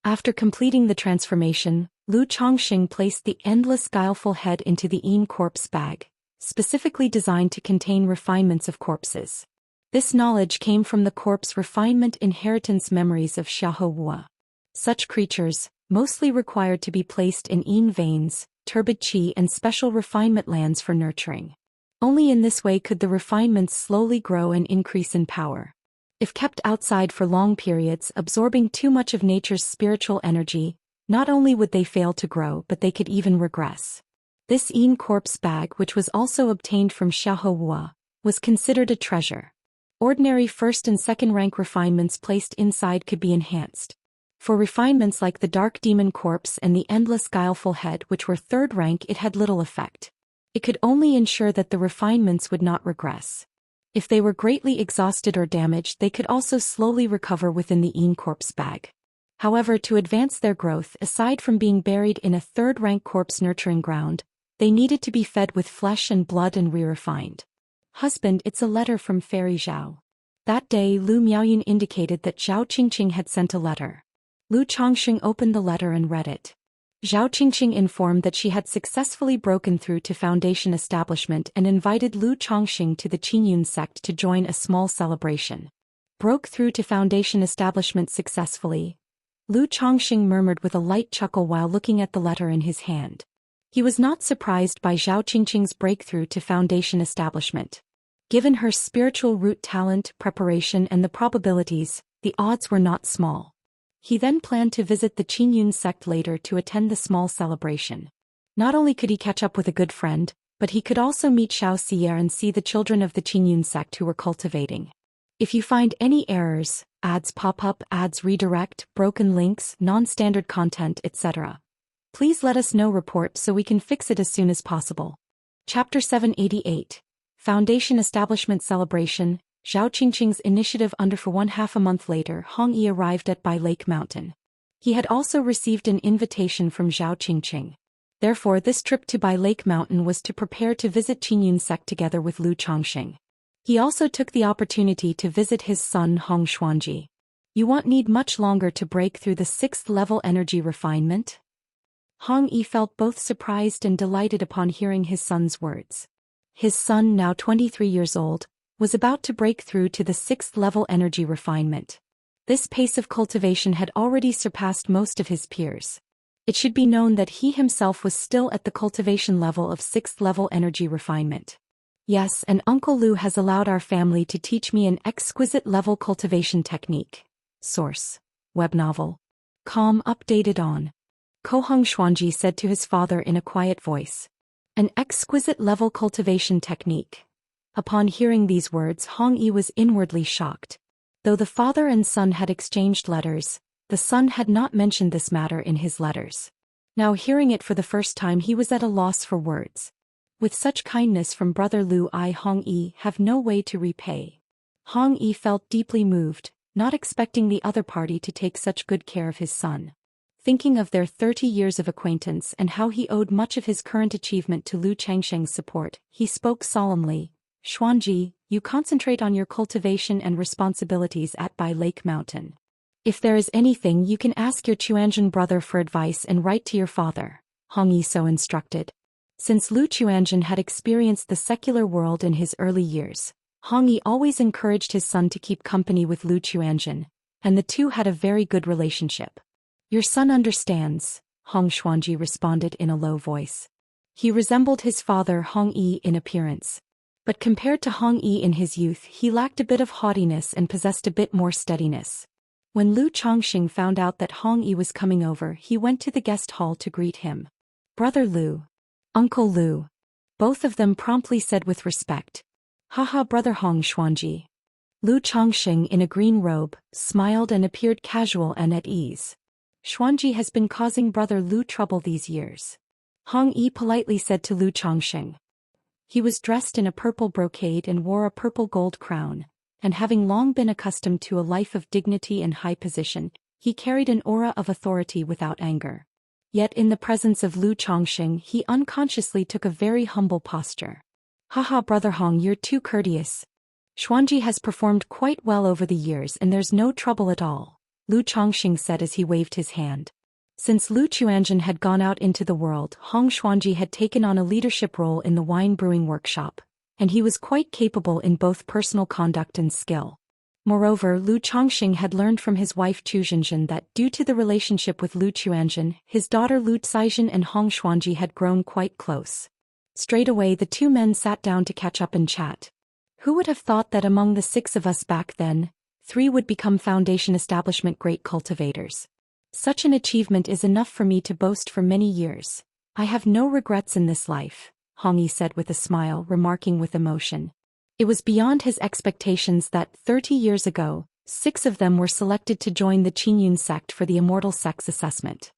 After completing the transformation, Lu Chongxing placed the endless guileful head into the Yin corpse bag, specifically designed to contain refinements of corpses. This knowledge came from the corpse refinement inheritance memories of Xiahou Wuo. Such creatures, mostly required to be placed in Yin veins, turbid qi and special refinement lands for nurturing. Only in this way could the refinements slowly grow and increase in power. If kept outside for long periods, absorbing too much of nature's spiritual energy, not only would they fail to grow but they could even regress. This Yin corpse bag, which was also obtained from Xiahou Wuo, was considered a treasure. Ordinary first and second rank refinements placed inside could be enhanced. For refinements like the dark demon corpse and the endless guileful head, which were third rank, it had little effect. It could only ensure that the refinements would not regress. If they were greatly exhausted or damaged, they could also slowly recover within the Yin corpse bag. However, to advance their growth, aside from being buried in a third-rank corpse nurturing ground, they needed to be fed with flesh and blood and re-refined. Husband, it's a letter from Fairy Zhao. That day, Lu Miaoyun indicated that Zhao Qingqing had sent a letter. Lu Chongxing opened the letter and read it. Zhao Qingqing informed that she had successfully broken through to Foundation establishment and invited Lu Chongxing to the Qingyun sect to join a small celebration. Broke through to Foundation establishment successfully? Lu Chongxing murmured with a light chuckle while looking at the letter in his hand. He was not surprised by Zhao Qingqing's breakthrough to Foundation establishment. Given her spiritual root talent, preparation and the probabilities, the odds were not small. He then planned to visit the Qingyun sect later to attend the small celebration. Not only could he catch up with a good friend, but he could also meet Xianxia and see the children of the Qingyun sect who were cultivating. If you find any errors, ads pop up, ads redirect, broken links, non-standard content, etc., please let us know. Report so we can fix it as soon as possible. Chapter 788. Foundation Establishment Celebration. Zhao Qingqing's initiative under. For 1/2 a month later, Hong Yi arrived at Bai Lake Mountain. He had also received an invitation from Zhao Qingqing. Therefore, this trip to Bai Lake Mountain was to prepare to visit Qingyun sect together with Lu Chongxing. He also took the opportunity to visit his son Hong Xuanji. You won't need much longer to break through the 6th level energy refinement? Hong Yi felt both surprised and delighted upon hearing his son's words. His son, now 23 years old, was about to break through to the 6th level energy refinement. This pace of cultivation had already surpassed most of his peers. It should be known that he himself was still at the cultivation level of 6th level energy refinement. Yes, and Uncle Lu has allowed our family to teach me an exquisite level cultivation technique. Source: web novel. Com updated on. Kohong Xuanji said to his father in a quiet voice. An exquisite level cultivation technique. Upon hearing these words, Hong Yi was inwardly shocked. Though the father and son had exchanged letters, the son had not mentioned this matter in his letters. Now hearing it for the first time, he was at a loss for words. With such kindness from brother Lu, Hong Yi have no way to repay. Hong Yi felt deeply moved, not expecting the other party to take such good care of his son. Thinking of their 30 years of acquaintance and how he owed much of his current achievement to Lu Changsheng's support, he spoke solemnly. Xuanji, you concentrate on your cultivation and responsibilities at Bai Lake Mountain. If there is anything, you can ask your Chuanjun brother for advice and write to your father, Hong Yi so instructed. Since Lu Chuanzhen had experienced the secular world in his early years, Hong Yi always encouraged his son to keep company with Lu Chuanzhen, and the two had a very good relationship. "Your son understands," Hong Xuanji responded in a low voice. He resembled his father Hong Yi in appearance. But compared to Hong Yi in his youth, he lacked a bit of haughtiness and possessed a bit more steadiness. When Lu Chongxing found out that Hong Yi was coming over, he went to the guest hall to greet him. "Brother Lu. Uncle Lu." Both of them promptly said with respect. "Haha, Brother Hong Xuanji." Lu Chongxing, in a green robe, smiled and appeared casual and at ease. "Xuanji has been causing Brother Lu trouble these years," Hong Yi politely said to Lu Chongxing. He was dressed in a purple brocade and wore a purple gold crown, and having long been accustomed to a life of dignity and high position, he carried an aura of authority without anger. Yet in the presence of Lu Chongxing, he unconsciously took a very humble posture. "Haha, Brother Hong, you're too courteous. Xuanji has performed quite well over the years and there's no trouble at all," Lu Chongxing said as he waved his hand. Since Lu Chuanzhen had gone out into the world, Hong Xuanji had taken on a leadership role in the wine brewing workshop, and he was quite capable in both personal conduct and skill. Moreover, Lu Chongxing had learned from his wife Chu Zhenzhen that due to the relationship with Lu Chuanzhen, his daughter Lu Caizhen and Hong Xuanji had grown quite close. Straight away the two men sat down to catch up and chat. "Who would have thought that among the 6 of us back then, 3 would become Foundation Establishment great cultivators? Such an achievement is enough for me to boast for many years. I have no regrets in this life," Hong Yi said with a smile, remarking with emotion. It was beyond his expectations that 30 years ago, 6 of them were selected to join the Qingyun sect for the Immortal sex assessment.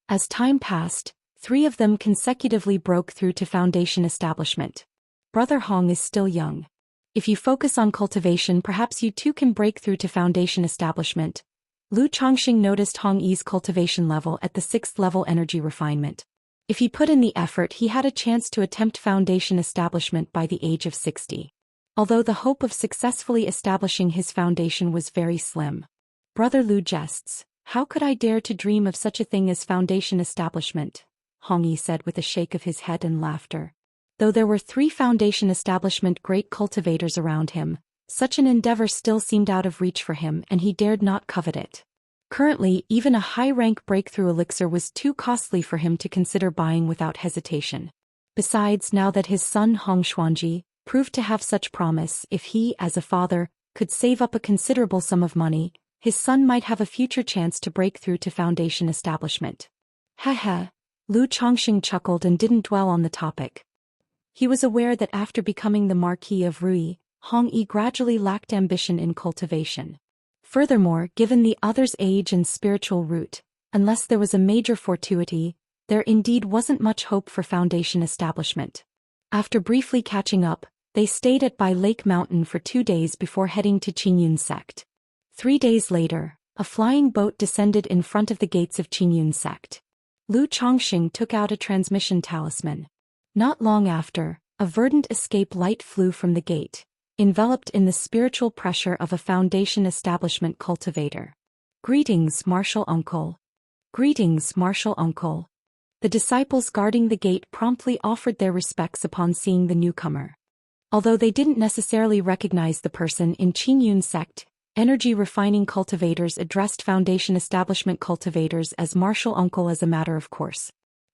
As time passed, 3 of them consecutively broke through to Foundation Establishment. Brother Hong is still young. If you focus on cultivation, perhaps you too can break through to Foundation Establishment. Lu Chongxing noticed Hong Yi's cultivation level at the 6th level energy refinement. If he put in the effort, he had a chance to attempt Foundation Establishment by the age of 60. Although the hope of successfully establishing his foundation was very slim. Brother Lu jests. "How could I dare to dream of such a thing as Foundation Establishment?" Hong Yi said with a shake of his head and laughter. Though there were 3 Foundation Establishment great cultivators around him, such an endeavor still seemed out of reach for him and he dared not covet it. Currently, even a high-rank breakthrough elixir was too costly for him to consider buying without hesitation. Besides, now that his son Hong Xuanji proved to have such promise, if he, as a father, could save up a considerable sum of money, his son might have a future chance to break through to Foundation Establishment. Haha, Lu Chongxing chuckled and didn't dwell on the topic. He was aware that after becoming the Marquis of Rui, Hong Yi gradually lacked ambition in cultivation. Furthermore, given the other's age and spiritual root, unless there was a major fortuity, there indeed wasn't much hope for Foundation Establishment. After briefly catching up, they stayed at Bai Lake Mountain for 2 days before heading to Qingyun sect. 3 days later, a flying boat descended in front of the gates of Qingyun sect. Lu Chongxing took out a transmission talisman. Not long after, a verdant escape light flew from the gate, enveloped in the spiritual pressure of a Foundation Establishment cultivator. "Greetings, Martial Uncle." "Greetings, Martial Uncle." The disciples guarding the gate promptly offered their respects upon seeing the newcomer. Although they didn't necessarily recognize the person in Qingyun sect, energy refining cultivators addressed Foundation Establishment cultivators as Martial Uncle as a matter of course.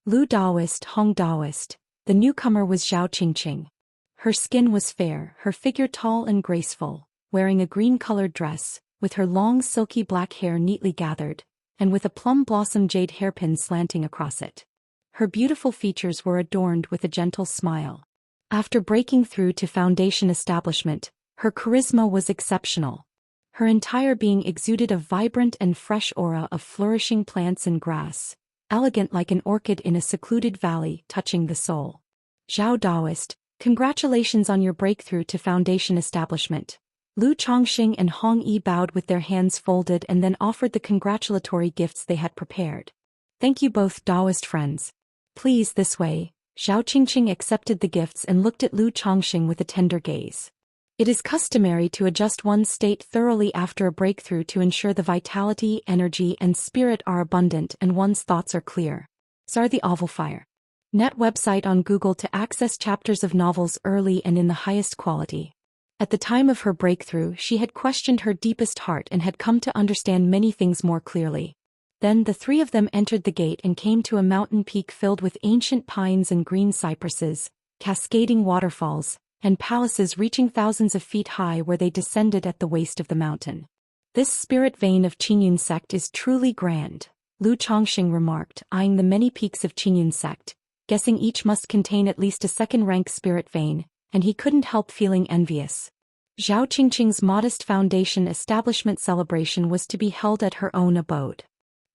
Lu Daoist, Hong Daoist. The newcomer was Zhao Qingqing. Her skin was fair, her figure tall and graceful, wearing a green-colored dress, with her long silky black hair neatly gathered, and with a plum blossom jade hairpin slanting across it. Her beautiful features were adorned with a gentle smile. After breaking through to Foundation Establishment, her charisma was exceptional. Her entire being exuded a vibrant and fresh aura of flourishing plants and grass, elegant like an orchid in a secluded valley, touching the soul. "Zhao Daoist, congratulations on your breakthrough to Foundation Establishment." Lu Chongxing and Hong Yi bowed with their hands folded and then offered the congratulatory gifts they had prepared. "Thank you both, Daoist friends. Please, this way." Zhao Qingqing accepted the gifts and looked at Lu Chongxing with a tender gaze. It is customary to adjust one's state thoroughly after a breakthrough to ensure the vitality, energy, and spirit are abundant and one's thoughts are clear. Zar the Oval Fire. Net website on Google to access chapters of novels early and in the highest quality. At the time of her breakthrough, she had questioned her deepest heart and had come to understand many things more clearly. Then the three of them entered the gate and came to a mountain peak filled with ancient pines and green cypresses, cascading waterfalls, and palaces reaching thousands of feet high where they descended at the waist of the mountain. This spirit vein of Qingyun sect is truly grand, Lu Chongxing remarked, eyeing the many peaks of Qingyun sect, guessing each must contain at least a second-rank spirit vein, and he couldn't help feeling envious. Zhao Qingqing's modest foundation establishment celebration was to be held at her own abode.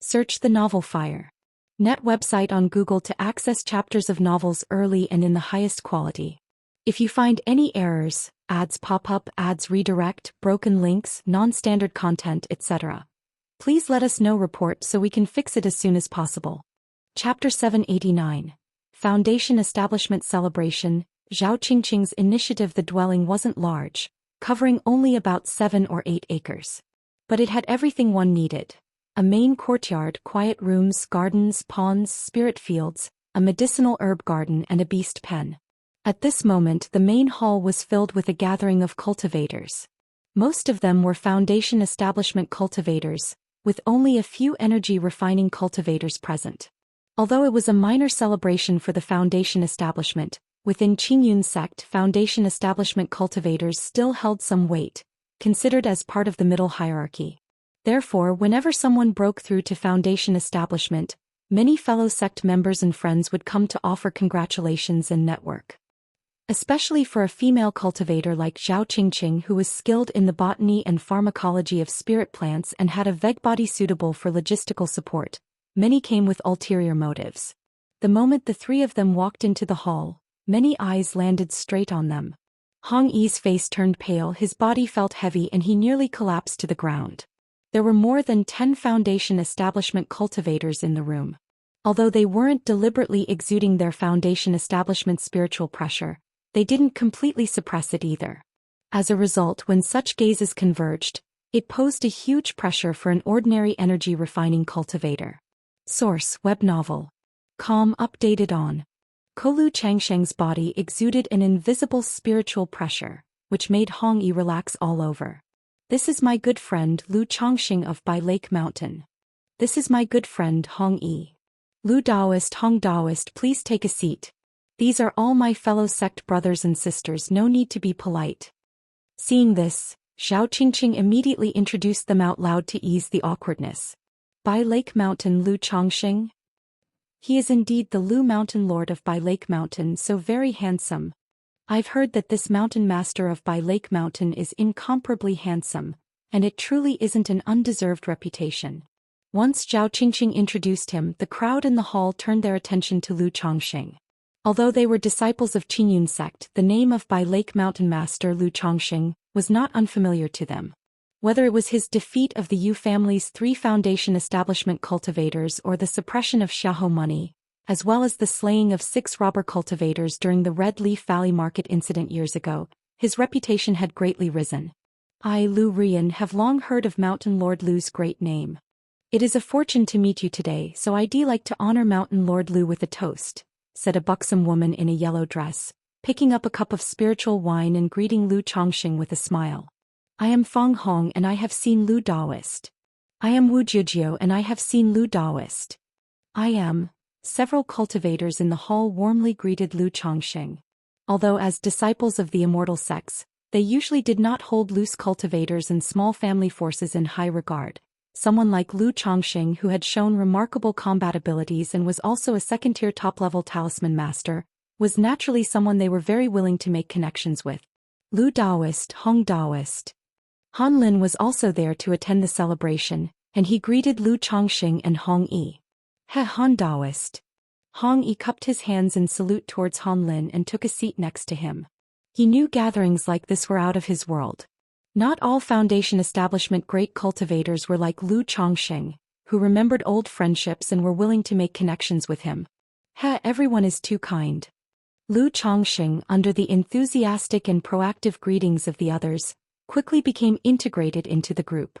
Search the novel Fire. Net website on Google to access chapters of novels early and in the highest quality. If you find any errors, ads pop up, ads redirect, broken links, non-standard content, etc., please let us know. Report so we can fix it as soon as possible. Chapter 789. Foundation Establishment Celebration. Zhao Qingqing's initiative. The dwelling wasn't large, covering only about 7 or 8 acres. But it had everything one needed. A main courtyard, quiet rooms, gardens, ponds, spirit fields, a medicinal herb garden and a beast pen. At this moment the main hall was filled with a gathering of cultivators. Most of them were Foundation Establishment cultivators, with only a few energy refining cultivators present. Although it was a minor celebration for the Foundation Establishment, within Qingyun sect Foundation Establishment cultivators still held some weight, considered as part of the middle hierarchy. Therefore, whenever someone broke through to Foundation Establishment, many fellow sect members and friends would come to offer congratulations and network. Especially for a female cultivator like Zhao Qingqing, who was skilled in the botany and pharmacology of spirit plants and had a vague body suitable for logistical support, many came with ulterior motives. The moment the three of them walked into the hall, many eyes landed straight on them. Hong Yi's face turned pale, his body felt heavy and he nearly collapsed to the ground. There were more than 10 Foundation Establishment cultivators in the room. Although they weren't deliberately exuding their Foundation Establishment spiritual pressure, they didn't completely suppress it either. As a result, when such gazes converged, it posed a huge pressure for an ordinary energy refining cultivator. Source: web novel. Com updated on. Kolu Changsheng's body exuded an invisible spiritual pressure, which made Hong Yi relax all over. This is my good friend Lu Chongxing of Bai Lake Mountain. This is my good friend Hong Yi. Lu Daoist, Hong Daoist, please take a seat. These are all my fellow sect brothers and sisters, no need to be polite. Seeing this, Zhao Qingqing immediately introduced them out loud to ease the awkwardness. Bai Lake Mountain Lu Chongxing? He is indeed the Lu Mountain Lord of Bai Lake Mountain, so very handsome. I've heard that this mountain master of Bai Lake Mountain is incomparably handsome, and it truly isn't an undeserved reputation. Once Zhao Qingqing introduced him, the crowd in the hall turned their attention to Lu Chongxing. Although they were disciples of Qingyun sect, the name of Bai Lake Mountain Master Lu Chongxing was not unfamiliar to them. Whether it was his defeat of the Yu family's 3 Foundation Establishment cultivators or the suppression of Xiaohou money, as well as the slaying of 6 robber cultivators during the Red Leaf Valley Market incident years ago, his reputation had greatly risen. I, Lu Rian, have long heard of Mountain Lord Lu's great name. It is a fortune to meet you today, so I'd like to honor Mountain Lord Lu with a toast, said a buxom woman in a yellow dress, picking up a cup of spiritual wine and greeting Lu Chongxing with a smile. I am Feng Hong and I have seen Lu Daoist. I am Wu Jiujiu and I have seen Lu Daoist. I am. Several cultivators in the hall warmly greeted Lu Chongxing. Although as disciples of the Immortal sects, they usually did not hold loose cultivators and small family forces in high regard. Someone like Lu Chongxing, who had shown remarkable combat abilities and was also a second-tier top-level talisman master, was naturally someone they were very willing to make connections with. Lu Daoist, Hong Daoist. Han Lin was also there to attend the celebration, and he greeted Lu Chongxing and Hong Yi. He Han Daoist. Hong Yi cupped his hands in salute towards Han Lin and took a seat next to him. He knew gatherings like this were out of his world. Not all Foundation Establishment great cultivators were like Lu Chongxing, who remembered old friendships and were willing to make connections with him. Everyone is too kind. Lu Chongxing, under the enthusiastic and proactive greetings of the others, quickly became integrated into the group.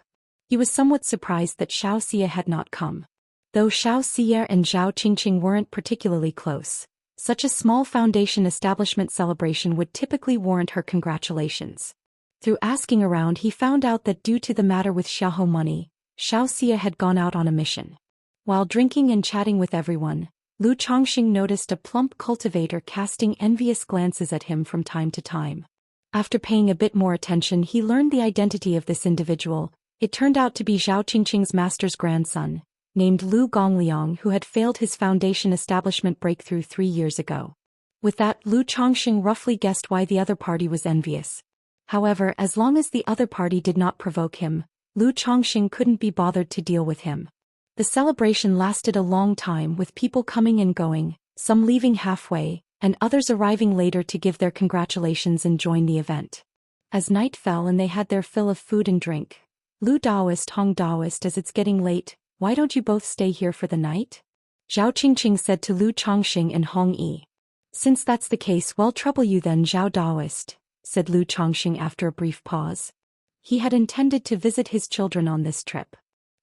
He was somewhat surprised that Xianxia had not come. Though Xianxia and Zhao Qingqing weren't particularly close, Such a small foundation establishment celebration would typically warrant her congratulations. Through asking around, he found out that due to the matter with Xiaoho money, Xianxia had gone out on a mission. While drinking and chatting with everyone, Lu Chongxing noticed a plump cultivator casting envious glances at him from time to time. After paying a bit more attention, he learned the identity of this individual. It turned out to be Zhao Qingqing's master's grandson, named Lu Gongliang, who had failed his foundation establishment breakthrough 3 years ago. With that, Lu Chongxing roughly guessed why the other party was envious. However, as long as the other party did not provoke him, Lu Chongxing couldn't be bothered to deal with him. The celebration lasted a long time, with people coming and going, some leaving halfway, and others arriving later to give their congratulations and join the event. As night fell and they had their fill of food and drink, Lu Daoist Hong Daoist, as it's getting late, why don't you both stay here for the night? Zhao Qingqing said to Lu Chongxing and Hong Yi. Since that's the case, well, trouble you then, Zhao Daoist, said Lu Chongxing after a brief pause. He had intended to visit his children on this trip.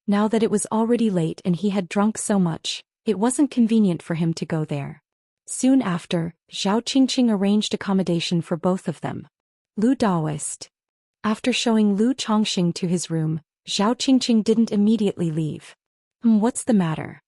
Now that it was already late and he had drunk so much, it wasn't convenient for him to go there. Soon after, Zhao Qingqing arranged accommodation for both of them. Lu Daoist. After showing Lu Chongxing to his room, Zhao Qingqing didn't immediately leave. What's the matter?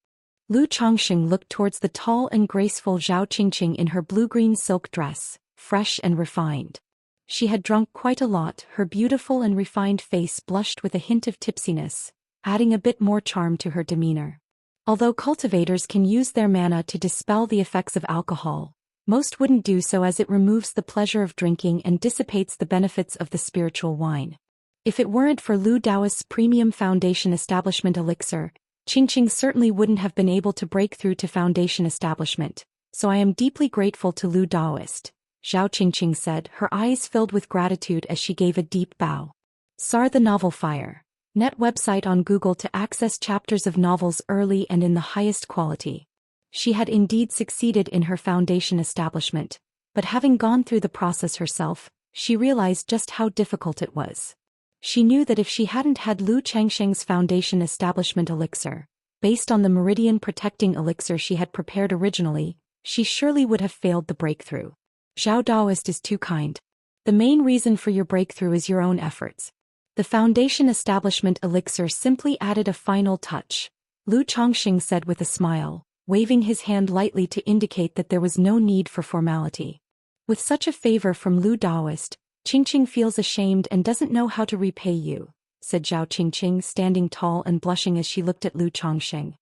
Lu Chongxing looked towards the tall and graceful Zhao Qingqing in her blue-green silk dress, fresh and refined. She had drunk quite a lot. Her beautiful and refined face blushed with a hint of tipsiness, adding a bit more charm to her demeanor. Although cultivators can use their mana to dispel the effects of alcohol, most wouldn't do so, as it removes the pleasure of drinking and dissipates the benefits of the spiritual wine. If it weren't for Lu Daoist's premium foundation establishment elixir, Qingqing certainly wouldn't have been able to break through to foundation establishment, so I am deeply grateful to Lu Daoist, Zhao Qingqing said, her eyes filled with gratitude as she gave a deep bow. SAR the Novel Fire. Net website on Google to access chapters of novels early and in the highest quality. She had indeed succeeded in her foundation establishment, but having gone through the process herself, she realized just how difficult it was. She knew that if she hadn't had Lu Changsheng's foundation establishment elixir, based on the meridian protecting elixir she had prepared originally, she surely would have failed the breakthrough. Zhao Daoist is too kind. The main reason for your breakthrough is your own efforts. The foundation establishment elixir simply added a final touch, Lu Chongxing said with a smile, waving his hand lightly to indicate that there was no need for formality. With such a favor from Lu Daoist, Qingqing feels ashamed and doesn't know how to repay you, said Zhao Qingqing, standing tall and blushing as she looked at Lu Chongxing.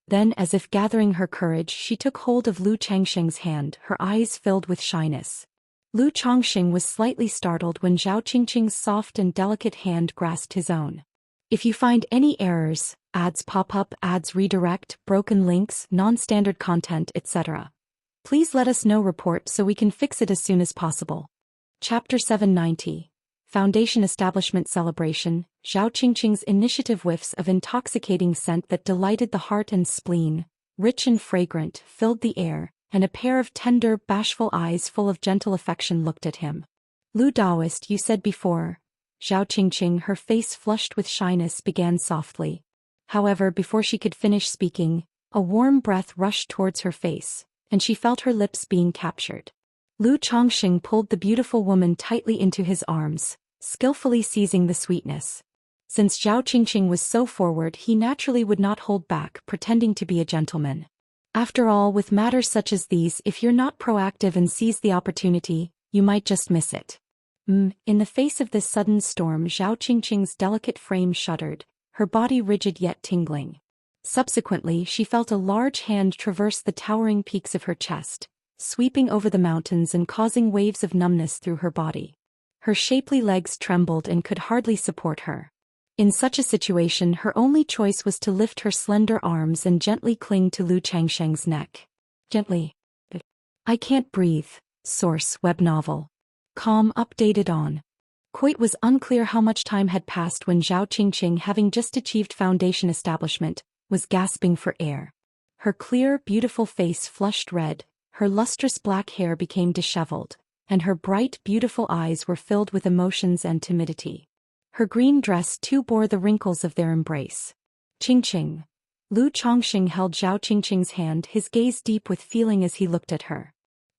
Then, as if gathering her courage, she took hold of Lu Changsheng's hand, her eyes filled with shyness. Lu Chongxing was slightly startled when Zhao Qingqing's soft and delicate hand grasped his own. If you find any errors, ads pop up, ads redirect, broken links, non-standard content, etc., please let us know. Report so we can fix it as soon as possible. Chapter 790. Foundation Establishment Celebration. Zhao Qingqing's initiative. Whiffs of intoxicating scent that delighted the heart and spleen, rich and fragrant, filled the air, and a pair of tender, bashful eyes full of gentle affection looked at him. Lu Daoist, you said before. Zhao Qingqing, her face flushed with shyness, began softly. However, before she could finish speaking, a warm breath rushed towards her face, and she felt her lips being captured. Lu Chongxing pulled the beautiful woman tightly into his arms, skillfully seizing the sweetness. Since Zhao Qingqing was so forward, he naturally would not hold back, pretending to be a gentleman. After all, with matters such as these, if you're not proactive and seize the opportunity, you might just miss it. In the face of this sudden storm, Zhao Qingqing's delicate frame shuddered, her body rigid yet tingling. Subsequently, she felt a large hand traverse the towering peaks of her chest, sweeping over the mountains and causing waves of numbness through her body. Her shapely legs trembled and could hardly support her. In such a situation, her only choice was to lift her slender arms and gently cling to Lu Changsheng's neck. Gently. I can't breathe. Source: web novel. Com. Updated on. It was unclear how much time had passed when Zhao Qingqing, having just achieved foundation establishment, was gasping for air. Her clear, beautiful face flushed red, her lustrous black hair became disheveled, and her bright, beautiful eyes were filled with emotions and timidity. Her green dress too bore the wrinkles of their embrace. Qingqing. Lu Chongxing held Zhao Qingqing's hand, his gaze deep with feeling as he looked at her.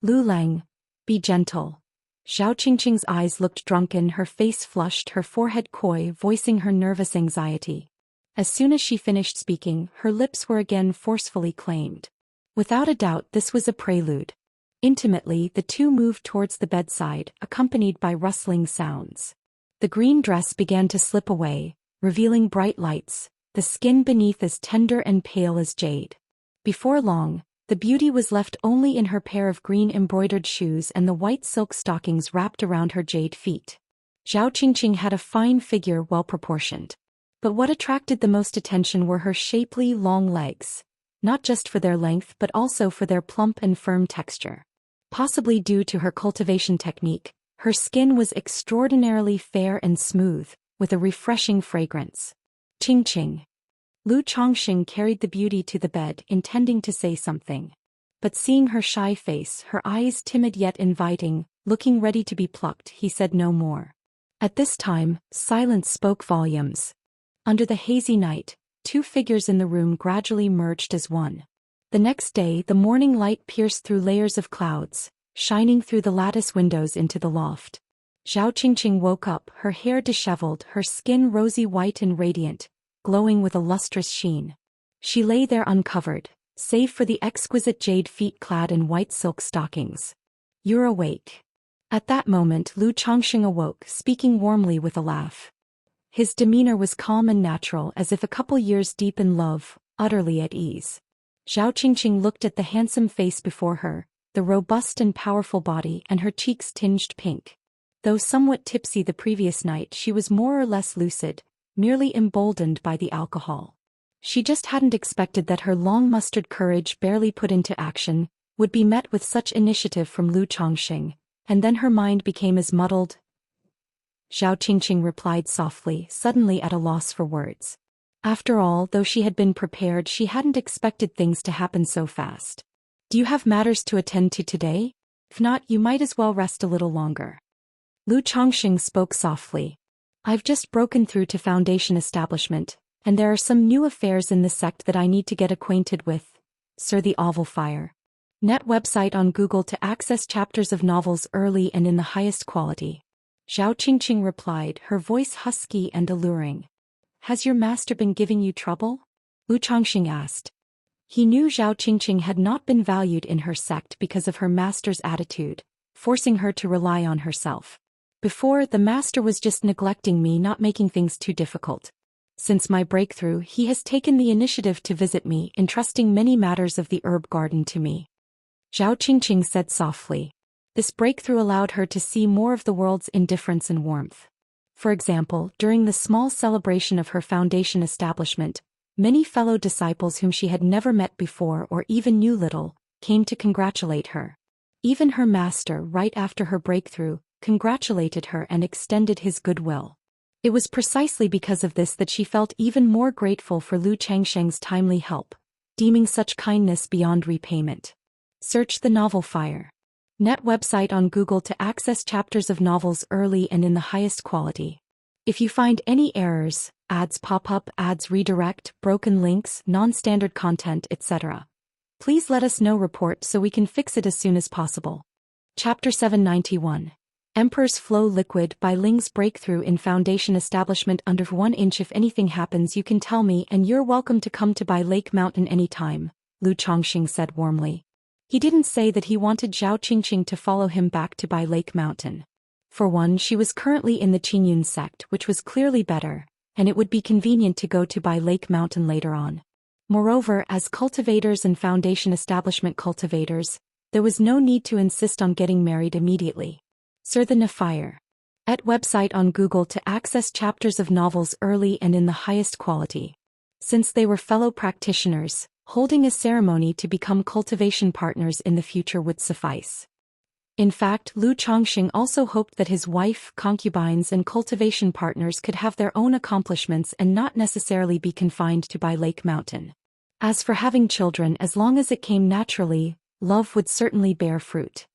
Lu Lang, be gentle. Zhao Qingqing's eyes looked drunken, her face flushed, her forehead coy, voicing her nervous anxiety. As soon as she finished speaking, her lips were again forcefully claimed. Without a doubt, this was a prelude. Intimately, the two moved towards the bedside, accompanied by rustling sounds. The green dress began to slip away, revealing bright lights, the skin beneath as tender and pale as jade. Before long, the beauty was left only in her pair of green embroidered shoes and the white silk stockings wrapped around her jade feet. Zhao Qingqing had a fine figure, well proportioned. But what attracted the most attention were her shapely, long legs, not just for their length but also for their plump and firm texture. Possibly due to her cultivation technique, her skin was extraordinarily fair and smooth, with a refreshing fragrance. Qingqing. Lu Chongqing carried the beauty to the bed, intending to say something. But seeing her shy face, her eyes timid yet inviting, looking ready to be plucked, he said no more. At this time, silence spoke volumes. Under the hazy night, two figures in the room gradually merged as one. The next day, the morning light pierced through layers of clouds, shining through the lattice windows into the loft. Zhao Qingqing woke up, her hair disheveled, her skin rosy white and radiant, glowing with a lustrous sheen. She lay there uncovered, save for the exquisite jade feet clad in white silk stockings. "You're awake." At that moment, Lu Chongqing awoke, speaking warmly with a laugh. His demeanor was calm and natural, as if a couple years deep in love, utterly at ease. Zhao Qingqing looked at the handsome face before her, the robust and powerful body, and her cheeks tinged pink. Though somewhat tipsy the previous night, she was more or less lucid, merely emboldened by the alcohol. She just hadn't expected that her long-mustered courage, barely put into action, would be met with such initiative from Lu Chongqing, and then her mind became as muddled. Zhao Qingqing replied softly, suddenly at a loss for words. After all, though she had been prepared, she hadn't expected things to happen so fast. "Do you have matters to attend to today? If not, you might as well rest a little longer." Lu Chongqing spoke softly. "I've just broken through to Foundation establishment, and there are some new affairs in the sect that I need to get acquainted with. Sir, the Oval Fire. Net website on Google to access chapters of novels early and in the highest quality." Zhao Qingqing replied, her voice husky and alluring. "Has your master been giving you trouble?" Lu Chongqing asked. He knew Zhao Qingqing had not been valued in her sect because of her master's attitude, forcing her to rely on herself. "Before, the master was just neglecting me, not making things too difficult. Since my breakthrough, he has taken the initiative to visit me, entrusting many matters of the herb garden to me." Zhao Qingqing said softly. This breakthrough allowed her to see more of the world's indifference and warmth. For example, during the small celebration of her foundation establishment, many fellow disciples whom she had never met before or even knew little, came to congratulate her. Even her master, right after her breakthrough, congratulated her and extended his goodwill. It was precisely because of this that she felt even more grateful for Lu Changsheng's timely help, deeming such kindness beyond repayment. Search the novel Fire. Net website on Google to access chapters of novels early and in the highest quality. If you find any errors, ads pop up, ads redirect, broken links, non-standard content, etc., please let us know. Report so we can fix it as soon as possible. Chapter 791. Emperor's Flow Liquid. By Ling's breakthrough in Foundation establishment under 1 inch. If anything happens you can tell me, and you're welcome to come to Bai Lake Mountain anytime, Lu Chongqing said warmly. He didn't say that he wanted Zhao Qingqing to follow him back to Bai Lake Mountain. For one, she was currently in the Qingyun sect, which was clearly better, and it would be convenient to go to Bai Lake Mountain later on. Moreover, as cultivators and Foundation establishment cultivators, there was no need to insist on getting married immediately. Sir, the Fire. At website on Google to access chapters of novels early and in the highest quality. Since they were fellow practitioners, holding a ceremony to become cultivation partners in the future would suffice. In fact, Lu Chongqing also hoped that his wife, concubines and cultivation partners could have their own accomplishments and not necessarily be confined to Bai Lake Mountain. As for having children, as long as it came naturally, love would certainly bear fruit.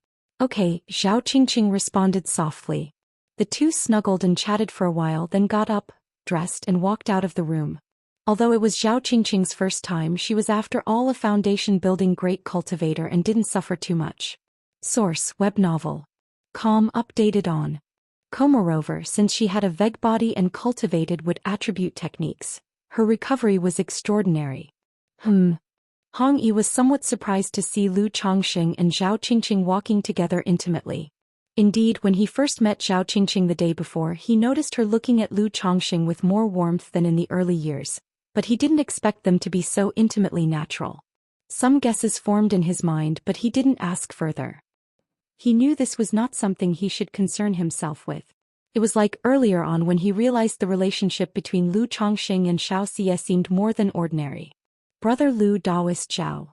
Okay, Zhao Qingqing responded softly. The two snuggled and chatted for a while, then got up, dressed and walked out of the room. Although it was Zhao Qingqing's first time, she was after all a foundation building great cultivator and didn't suffer too much. Source: web novel. Com updated on. Moreover, since she had a veg body and cultivated wood attribute techniques, her recovery was extraordinary. Hong Yi was somewhat surprised to see Lu Chongqing and Zhao Qingqing walking together intimately. Indeed, when he first met Zhao Qingqing the day before, he noticed her looking at Lu Chongqing with more warmth than in the early years, but he didn't expect them to be so intimately natural. Some guesses formed in his mind, but he didn't ask further. He knew this was not something he should concern himself with. It was like earlier on when he realized the relationship between Lu Chongqing and Xianxia seemed more than ordinary. Brother Lu, Daoist Zhao.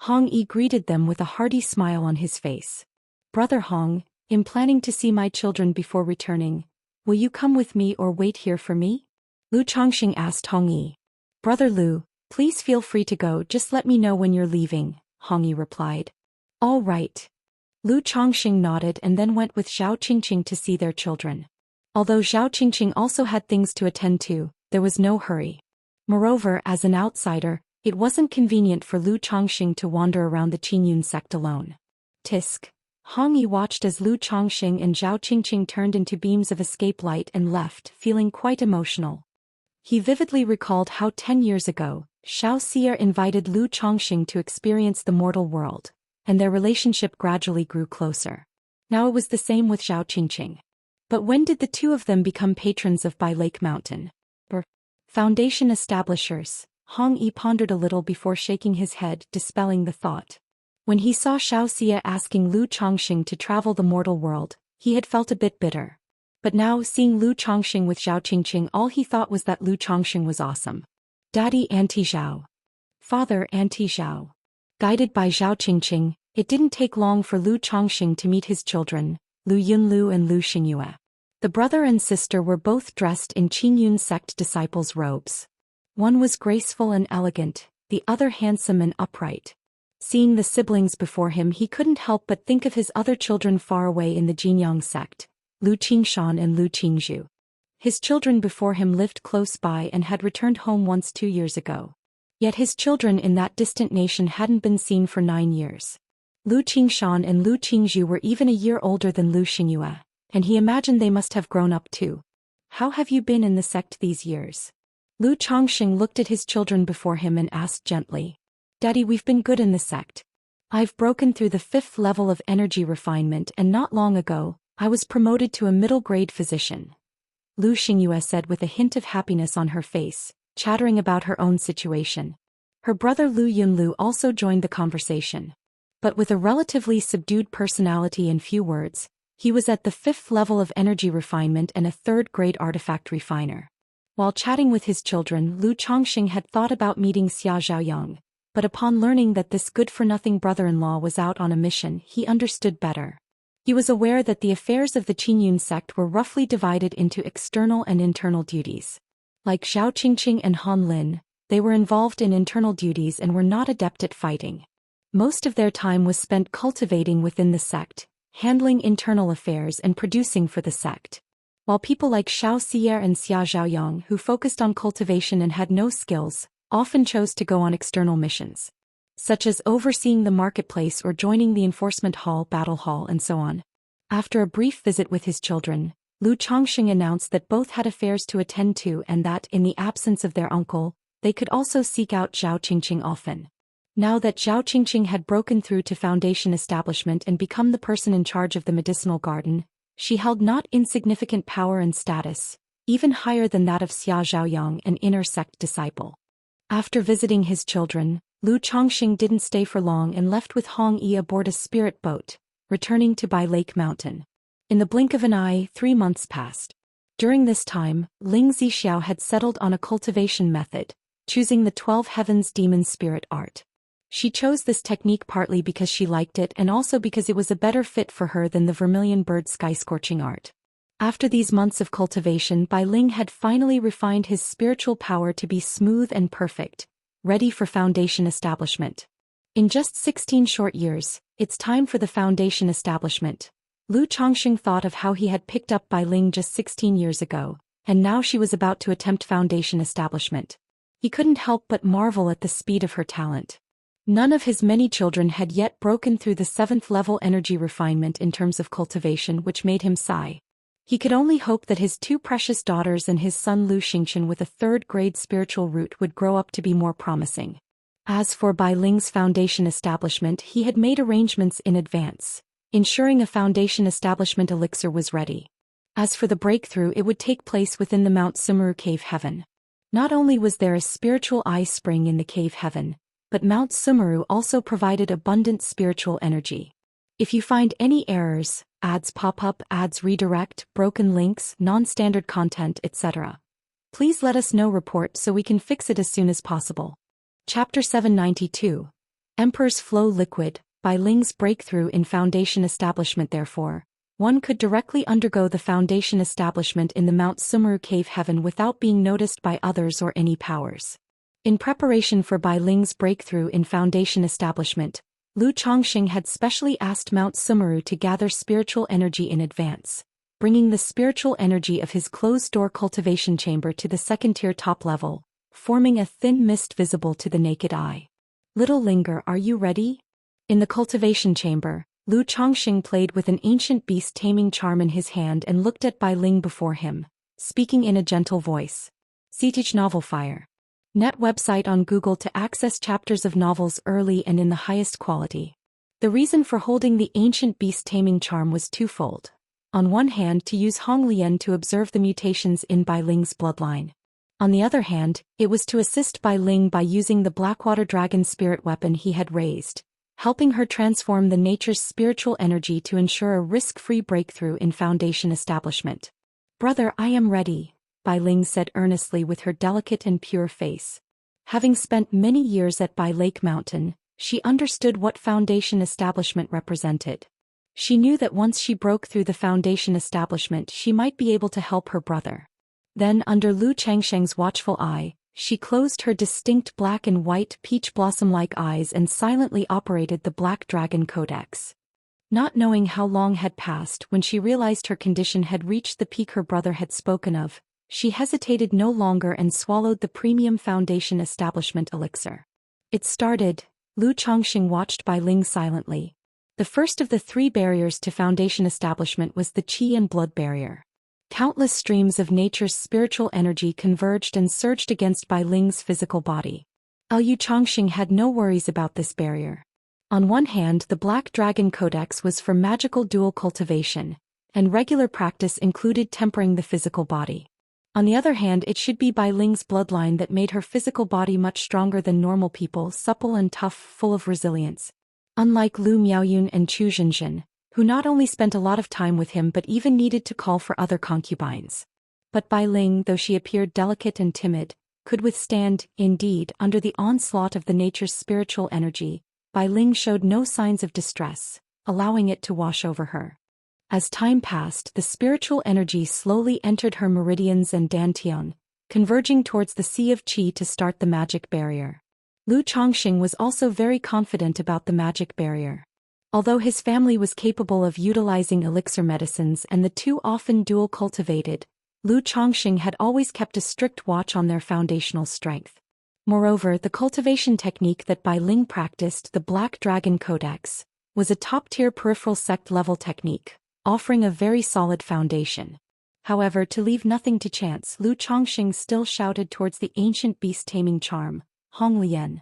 Hong Yi greeted them with a hearty smile on his face. Brother Hong, I'm planning to see my children before returning. Will you come with me or wait here for me? Lu Chongqing asked Hong Yi. Brother Lu, please feel free to go, just let me know when you're leaving, Hong Yi replied. All right. Lu Chongqing nodded and then went with Zhao Qingqing to see their children. Although Zhao Qingqing also had things to attend to, there was no hurry. Moreover, as an outsider, it wasn't convenient for Lu Chongqing to wander around the Qingyun sect alone. Tisk. Hong Yi watched as Lu Chongqing and Zhao Qingqing turned into beams of escape light and left, feeling quite emotional. He vividly recalled how 10 years ago, Xianxia invited Lu Chongqing to experience the mortal world, and their relationship gradually grew closer. Now it was the same with Zhao Qingqing. But when did the two of them become patrons of Bai Lake Mountain? Foundation establishers. Hong Yi pondered a little before shaking his head, dispelling the thought. When he saw Xianxia asking Lu Chongqing to travel the mortal world, he had felt a bit bitter. But now, seeing Lu Chongqing with Zhao Qingqing, all he thought was that Lu Chongqing was awesome. Daddy Auntie Zhao. Father Auntie Zhao. Guided by Zhao Qingqing, it didn't take long for Lu Chongqing to meet his children, Lu Yunlu and Lu Xingyue. The brother and sister were both dressed in Qingyun sect disciples' robes. One was graceful and elegant, the other handsome and upright. Seeing the siblings before him, he couldn't help but think of his other children far away in the Jinyang sect, Lu Qingshan and Lu Qingzhu. His children before him lived close by and had returned home once 2 years ago. Yet his children in that distant nation hadn't been seen for 9 years. Lu Qingshan and Lu Qingzhu were even a year older than Lu Xingyue, and he imagined they must have grown up too. How have you been in the sect these years? Lu Chongqing looked at his children before him and asked gently. Daddy, we've been good in the sect. I've broken through the 5th level of energy refinement, and not long ago, I was promoted to a middle-grade physician. Lu Xingyue said with a hint of happiness on her face, chattering about her own situation. Her brother Lu Yunlu also joined the conversation. But with a relatively subdued personality and few words, he was at the 5th level of energy refinement and a 3rd-grade artifact refiner. While chatting with his children, Lu Chongqing had thought about meeting Xia Zhaoyang, but upon learning that this good-for-nothing brother-in-law was out on a mission, he understood better. He was aware that the affairs of the Qingyun sect were roughly divided into external and internal duties. Like Zhao Qingqing and Han Lin, they were involved in internal duties and were not adept at fighting. Most of their time was spent cultivating within the sect, handling internal affairs and producing for the sect. While people like Xianxia and Xia Zhaoyang, who focused on cultivation and had no skills, often chose to go on external missions, such as overseeing the marketplace or joining the enforcement hall, battle hall, and so on. After a brief visit with his children, Lu Chongqing announced that both had affairs to attend to and that, in the absence of their uncle, they could also seek out Zhao Qingqing often. Now that Zhao Qingqing had broken through to Foundation establishment and become the person in charge of the medicinal garden, she held not insignificant power and status, even higher than that of Xia Zhaoyang, an inner sect disciple. After visiting his children, Lu Chongqing didn't stay for long and left with Hong Yi aboard a spirit boat, returning to Bai Lake Mountain. In the blink of an eye, 3 months passed. During this time, Ling Zixiao had settled on a cultivation method, choosing the 12 Heavens Demon Spirit art. She chose this technique partly because she liked it and also because it was a better fit for her than the Vermilion Bird Sky Scorching art. After these months of cultivation, Bai Ling had finally refined his spiritual power to be smooth and perfect, ready for Foundation establishment. In just 16 short years, it's time for the Foundation establishment. Lu Chongqing thought of how he had picked up Bai Ling just 16 years ago, and now she was about to attempt Foundation establishment. He couldn't help but marvel at the speed of her talent. None of his many children had yet broken through the 7th level energy refinement in terms of cultivation, which made him sigh. He could only hope that his 2 precious daughters and his son Zhou Xian with a 3rd grade spiritual root would grow up to be more promising. As for Bai Ling's foundation establishment, he had made arrangements in advance, ensuring a foundation establishment elixir was ready. As for the breakthrough, it would take place within the Mount Sumeru cave heaven. Not only was there a spiritual eye spring in the cave heaven, but Mount Sumeru also provided abundant spiritual energy. If you find any errors, ads pop up, ads redirect, broken links, non-standard content, etc., please let us know report so we can fix it as soon as possible. Chapter 792. Emperor's Flow Liquid, Bai Ling's breakthrough in foundation establishment. Therefore, one could directly undergo the foundation establishment in the Mount Sumeru cave heaven without being noticed by others or any powers. In preparation for Bai Ling's breakthrough in foundation establishment, Lu Chongqing had specially asked Mount Sumeru to gather spiritual energy in advance, bringing the spiritual energy of his closed-door cultivation chamber to the 2nd-tier top level, forming a thin mist visible to the naked eye. Little Linger, are you ready? In the cultivation chamber, Lu Chongqing played with an ancient beast taming charm in his hand and looked at Bai Ling before him, speaking in a gentle voice. Siege Novel Fire. Net website on Google to access chapters of novels early and in the highest quality. The reason for holding the ancient beast taming charm was twofold. On one hand, to use Honglian to observe the mutations in Bai Ling's bloodline. On the other hand, it was to assist Bai Ling by using the Blackwater Dragon spirit weapon he had raised, helping her transform the nature's spiritual energy to ensure a risk-free breakthrough in foundation establishment. Brother, I am ready, Bai Ling said earnestly with her delicate and pure face. Having spent many years at Bai Lake Mountain, she understood what foundation establishment represented. She knew that once she broke through the foundation establishment, she might be able to help her brother. Then, under Lu Changsheng's watchful eye, she closed her distinct black and white peach blossom-like eyes and silently operated the Black Dragon Codex. Not knowing how long had passed when she realized her condition had reached the peak her brother had spoken of, she hesitated no longer and swallowed the premium foundation establishment elixir. It started. Lu Chongqing watched Bai Ling silently. The first of the 3 barriers to foundation establishment was the qi and blood barrier. Countless streams of nature's spiritual energy converged and surged against Bai Ling's physical body. Lu Chongqing had no worries about this barrier. On one hand, the Black Dragon Codex was for magical dual cultivation, and regular practice included tempering the physical body. On the other hand, it should be Bai Ling's bloodline that made her physical body much stronger than normal people, supple and tough, full of resilience. Unlike Lu Miaoyun and Chu Zhenjin, who not only spent a lot of time with him but even needed to call for other concubines. But Bai Ling, though she appeared delicate and timid, could withstand, indeed, under the onslaught of the nature's spiritual energy. Bai Ling showed no signs of distress, allowing it to wash over her. As time passed, the spiritual energy slowly entered her meridians and dantian, converging towards the Sea of Qi to start the magic barrier. Lu Chongqing was also very confident about the magic barrier. Although his family was capable of utilizing elixir medicines and the 2 often dual cultivated, Lu Chongqing had always kept a strict watch on their foundational strength. Moreover, the cultivation technique that Bai Ling practiced, the Black Dragon Codex, was a top-tier peripheral sect-level technique, offering a very solid foundation. However, to leave nothing to chance, Lu Chongqing still shouted towards the ancient beast-taming charm, Honglian.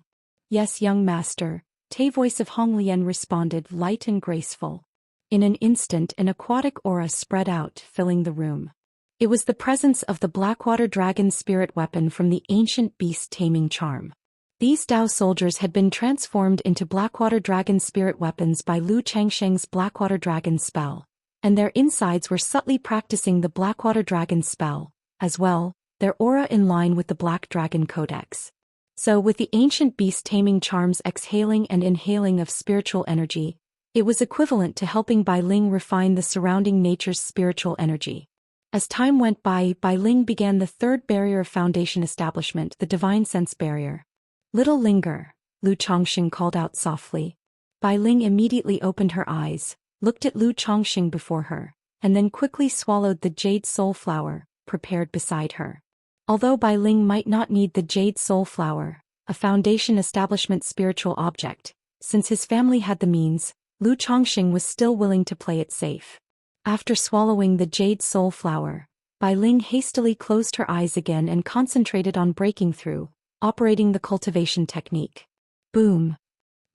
Yes, young master, Tay voice of Honglian responded, light and graceful. In an instant, an aquatic aura spread out, filling the room. It was the presence of the Blackwater Dragon spirit weapon from the ancient beast-taming charm. These Dao soldiers had been transformed into Blackwater Dragon spirit weapons by Lu Changsheng's Blackwater Dragon spell, and their insides were subtly practicing the Blackwater Dragon spell, as well, their aura in line with the Black Dragon Codex. So with the ancient beast-taming charm's exhaling and inhaling of spiritual energy, it was equivalent to helping Bai Ling refine the surrounding nature's spiritual energy. As time went by, Bai Ling began the 3rd barrier of foundation establishment, the divine sense barrier. Little Linger, Lu Chongqing called out softly. Bai Ling immediately opened her eyes, looked at Lu Chongqing before her, and then quickly swallowed the jade soul flower, prepared beside her. Although Bai Ling might not need the jade soul flower, a foundation establishment spiritual object. Since his family had the means, Lu Chongqing was still willing to play it safe. After swallowing the jade soul flower, Bai Ling hastily closed her eyes again and concentrated on breaking through, operating the cultivation technique. Boom!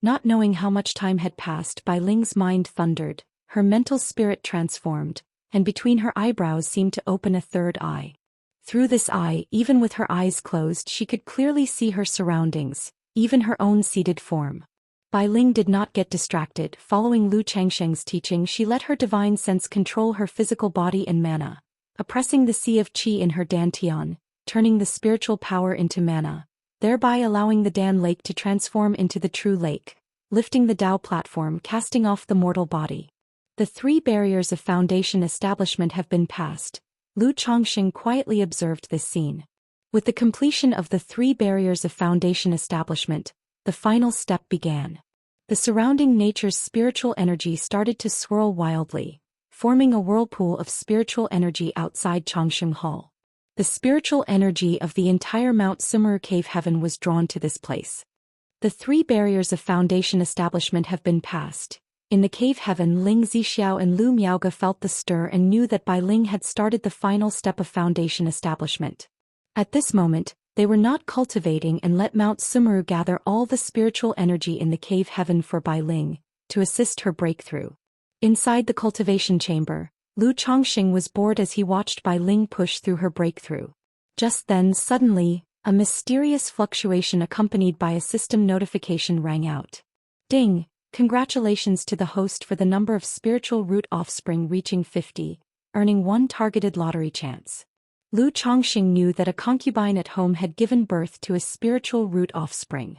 Not knowing how much time had passed, Bai Ling's mind thundered, her mental spirit transformed, and between her eyebrows seemed to open a third eye. Through this eye, even with her eyes closed, she could clearly see her surroundings, even her own seated form. Bai Ling did not get distracted. Following Lu Changsheng's teaching, she let her divine sense control her physical body and mana, oppressing the sea of qi in her dantian, turning the spiritual power into mana, thereby allowing the Dan lake to transform into the true lake, lifting the Dao platform, casting off the mortal body. The 3 barriers of foundation establishment have been passed. Lu Chongqing quietly observed this scene. With the completion of the 3 barriers of foundation establishment, the final step began. The surrounding nature's spiritual energy started to swirl wildly, forming a whirlpool of spiritual energy outside Chongqing Hall. The spiritual energy of the entire Mount Sumeru cave heaven was drawn to this place. The 3 barriers of foundation establishment have been passed. In the cave heaven, Ling Zixiao and Lu Miaoge felt the stir and knew that Bai Ling had started the final step of foundation establishment. At this moment, they were not cultivating and let Mount Sumeru gather all the spiritual energy in the cave heaven for Bai Ling, to assist her breakthrough. Inside the cultivation chamber, Lu Chongqing was bored as he watched Bai Ling push through her breakthrough. Just then, suddenly, a mysterious fluctuation accompanied by a system notification rang out. Ding! Congratulations to the host for the number of spiritual root offspring reaching 50, earning 1 targeted lottery chance. Lu Chongqing knew that a concubine at home had given birth to a spiritual root offspring.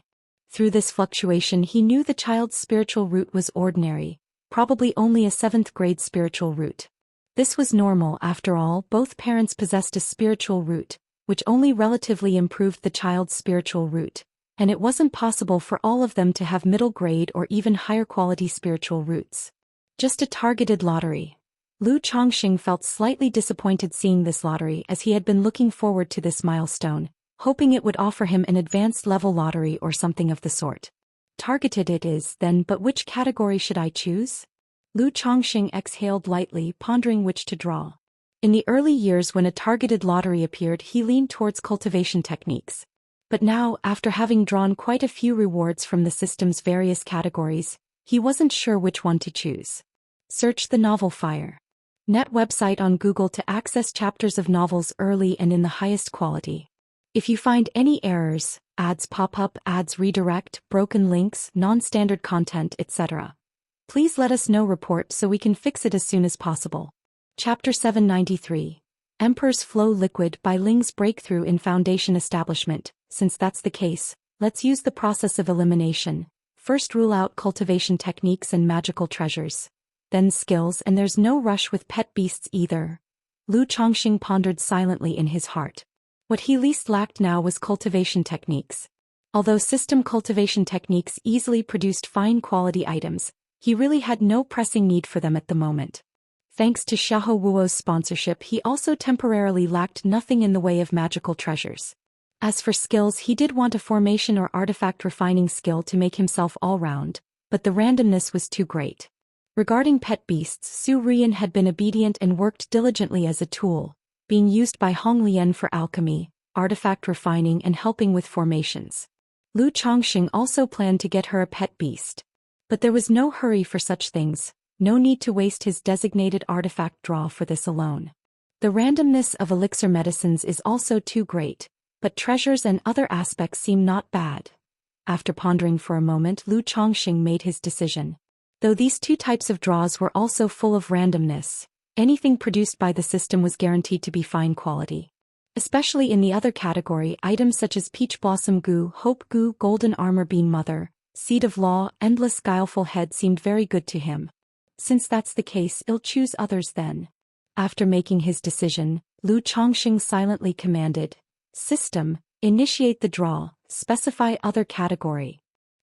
Through this fluctuation, he knew the child's spiritual root was ordinary, probably only a 7th grade spiritual root. This was normal. After all, both parents possessed a spiritual root, which only relatively improved the child's spiritual root, and it wasn't possible for all of them to have middle grade or even higher quality spiritual roots. Just a targeted lottery. Lu Chongqing felt slightly disappointed seeing this lottery, as he had been looking forward to this milestone, hoping it would offer him an advanced level lottery or something of the sort. Targeted it is, then, but which category should I choose? Lu Chongqing exhaled lightly, pondering which to draw. In the early years when a targeted lottery appeared, he leaned towards cultivation techniques. But now, after having drawn quite a few rewards from the system's various categories, he wasn't sure which one to choose. Search the novel Fire. Net website on Google to access chapters of novels early and in the highest quality. If you find any errors, ads pop up, ads redirect, broken links, non-standard content, etc., please let us know. Report so we can fix it as soon as possible. Chapter 793. Emperor's Flow Liquid. Bai Ling's breakthrough in foundation establishment. Since that's the case, let's use the process of elimination. First rule out cultivation techniques and magical treasures. Then skills, and there's no rush with pet beasts either. Lu Chongqing pondered silently in his heart. What he least lacked now was cultivation techniques. Although system cultivation techniques easily produced fine quality items, he really had no pressing need for them at the moment. Thanks to Xiahou Wuo's sponsorship, he also temporarily lacked nothing in the way of magical treasures. As for skills, he did want a formation or artifact refining skill to make himself all-round, but the randomness was too great. Regarding pet beasts, Su Rian had been obedient and worked diligently as a tool, being used by Hong Lian for alchemy, artifact refining and helping with formations. Lu Chongqing also planned to get her a pet beast. But there was no hurry for such things, no need to waste his designated artifact draw for this alone. The randomness of elixir medicines is also too great, but treasures and other aspects seem not bad. After pondering for a moment, Lu Chongqing made his decision. Though these 2 types of draws were also full of randomness, anything produced by the system was guaranteed to be fine quality. Especially in the other category, items such as Peach Blossom Goo, Hope Goo, Golden Armor Bean Mother, Seed of Law, Endless Guileful Head seemed very good to him. Since that's the case, I'll choose others then. After making his decision, Lu Chongqing silently commanded, System, initiate the draw, specify other category.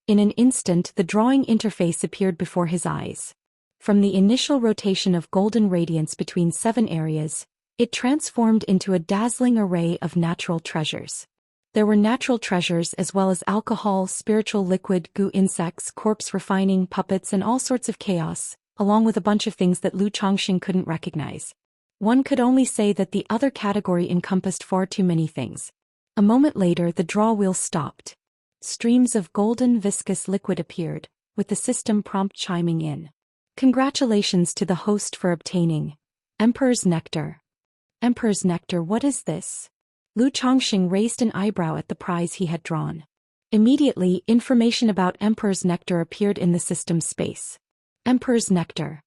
In an instant, the drawing interface appeared before his eyes. From the initial rotation of golden radiance between 7 areas, it transformed into a dazzling array of natural treasures. There were natural treasures as well as alcohol, spiritual liquid, goo, insects, corpse refining, puppets, and all sorts of chaos, along with a bunch of things that Lu Chongqing couldn't recognize. One could only say that the other category encompassed far too many things. A moment later, the draw wheel stopped. Streams of golden viscous liquid appeared, with the system prompt chiming in. Congratulations to the host for obtaining Emperor's Nectar. Emperor's Nectar, what is this? Lu Chongqing raised an eyebrow at the prize he had drawn. Immediately, information about Emperor's Nectar appeared in the system space. Emperor's Nectar.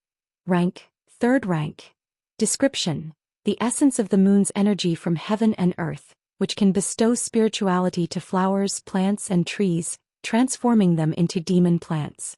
Rank, 3rd rank. Description: the essence of the moon's energy from heaven and earth, which can bestow spirituality to flowers, plants, and trees, transforming them into demon plants.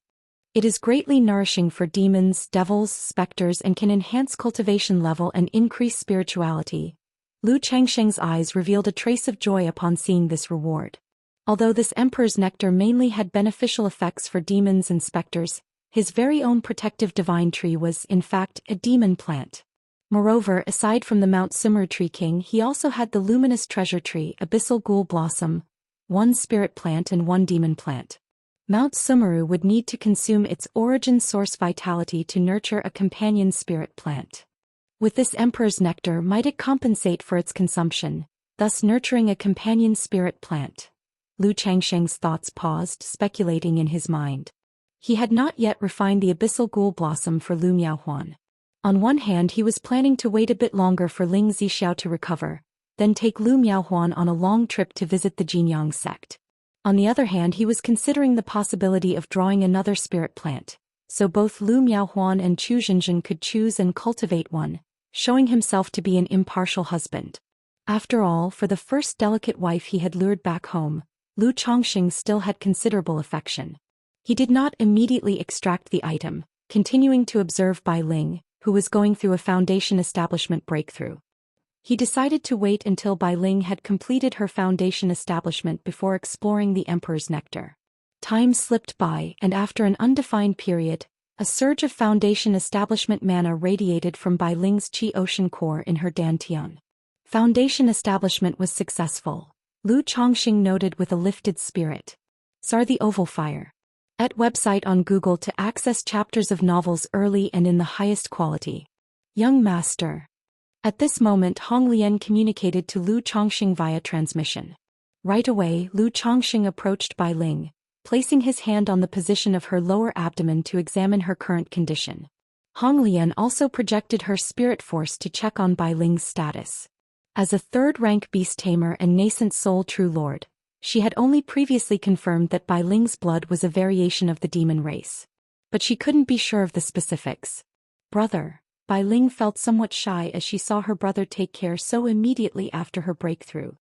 It is greatly nourishing for demons, devils, specters, and can enhance cultivation level and increase spirituality. Lu Changsheng's eyes revealed a trace of joy upon seeing this reward. Although this Emperor's Nectar mainly had beneficial effects for demons and specters, his very own protective divine tree was, in fact, a demon plant. Moreover, aside from the Mount Sumer Tree King, he also had the luminous treasure tree, Abyssal Ghoul Blossom, 1 spirit plant and 1 demon plant. Mount Sumeru would need to consume its origin source vitality to nurture a companion spirit plant. With this Emperor's Nectar, might it compensate for its consumption, thus nurturing a companion spirit plant? Lu Changsheng's thoughts paused, speculating in his mind. He had not yet refined the Abyssal Ghoul Blossom for Lu Miaohuan. On one hand, he was planning to wait a bit longer for Ling Zixiao to recover, then take Lu Miaohuan on a long trip to visit the Jinyang sect. On the other hand, he was considering the possibility of drawing another spirit plant, so both Lu Miaohuan and Chu Zhinzhen could choose and cultivate one, showing himself to be an impartial husband. After all, for the first delicate wife he had lured back home, Lu Chongqing still had considerable affection. He did not immediately extract the item, continuing to observe Bai Ling, who was going through a foundation establishment breakthrough. He decided to wait until Bai Ling had completed her foundation establishment before exploring the Emperor's Nectar. Time slipped by, and after an undefined period, a surge of foundation establishment mana radiated from Bai Ling's Qi Ocean core in her dantian. Foundation establishment was successful, Lu Chongqing noted with a lifted spirit. Sar the Oval Fire. At website on Google to access chapters of novels early and in the highest quality. Young Master. At this moment, Hong Lian communicated to Lu Chongqing via transmission. Right away, Lu Chongqing approached Bai Ling, placing his hand on the position of her lower abdomen to examine her current condition. Hong Lian also projected her spirit force to check on Bai Ling's status. As a 3rd rank beast tamer and nascent soul true lord, she had only previously confirmed that Bai Ling's blood was a variation of the demon race. But she couldn't be sure of the specifics. Brother. Bai Ling felt somewhat shy as she saw her brother take care so immediately after her breakthrough.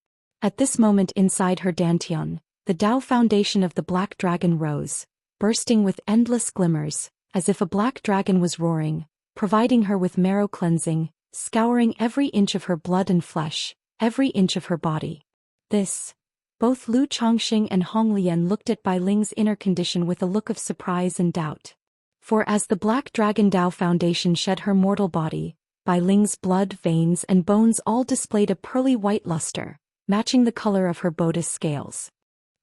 At this moment inside her dantian, the Dao foundation of the black dragon rose, bursting with endless glimmers, as if a black dragon was roaring, providing her with marrow cleansing, scouring every inch of her blood and flesh, every inch of her body. This. Both Lu Chongqing and Hong Lian looked at Bai Ling's inner condition with a look of surprise and doubt. For as the Black Dragon Dao Foundation shed her mortal body, Bai Ling's blood, veins, and bones all displayed a pearly white luster, matching the color of her bodice scales.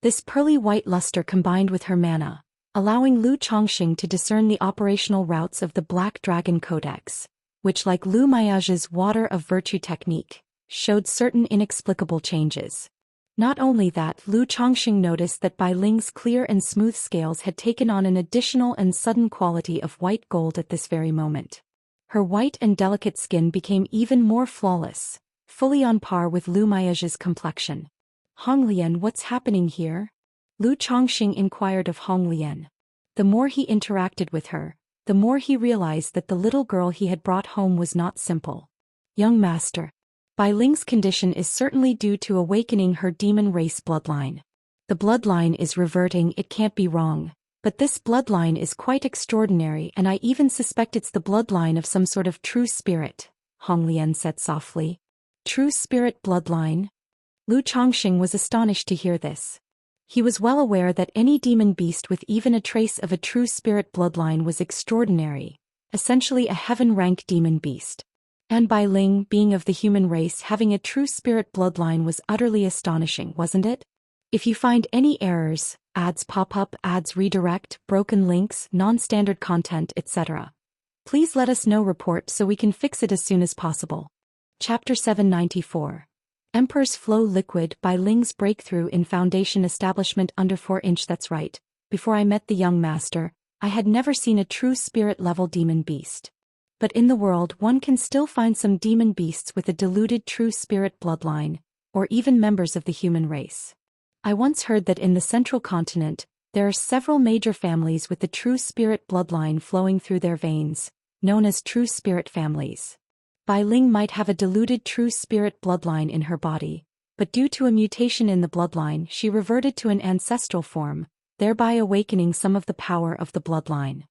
This pearly white luster combined with her mana, allowing Lu Chongqing to discern the operational routes of the Black Dragon Codex, which, like Lu Miage's Water of Virtue technique, showed certain inexplicable changes. Not only that, Lu Chongqing noticed that Bai Ling's clear and smooth scales had taken on an additional and sudden quality of white gold at this very moment. Her white and delicate skin became even more flawless, fully on par with Lu Miage's complexion. Hong Lian, what's happening here? Lu Chongqing inquired of Hong Lian. The more he interacted with her, the more he realized that the little girl he had brought home was not simple. Young Master. Bai Ling's condition is certainly due to awakening her demon race bloodline. The bloodline is reverting, it can't be wrong. But this bloodline is quite extraordinary, and I even suspect it's the bloodline of some sort of true spirit, Hong Lian said softly. True spirit bloodline? Lu Chongqing was astonished to hear this. He was well aware that any demon beast with even a trace of a true spirit bloodline was extraordinary, essentially a heaven-rank demon beast. And Bai Ling, being of the human race, having a true spirit bloodline was utterly astonishing, wasn't it? If you find any errors, ads pop up, ads redirect, broken links, non-standard content, etc., please let us know report so we can fix it as soon as possible. Chapter 794. Emperor's Flow Liquid. Bai Ling's breakthrough in foundation establishment under 4-inch. That's right. Before I met the young master, I had never seen a true spirit-level demon beast. But in the world one can still find some demon beasts with a diluted true spirit bloodline, or even members of the human race. I once heard that in the central continent, there are several major families with the true spirit bloodline flowing through their veins, known as true spirit families. Bai Ling might have a diluted true spirit bloodline in her body, but due to a mutation in the bloodline she reverted to an ancestral form, thereby awakening some of the power of the bloodline.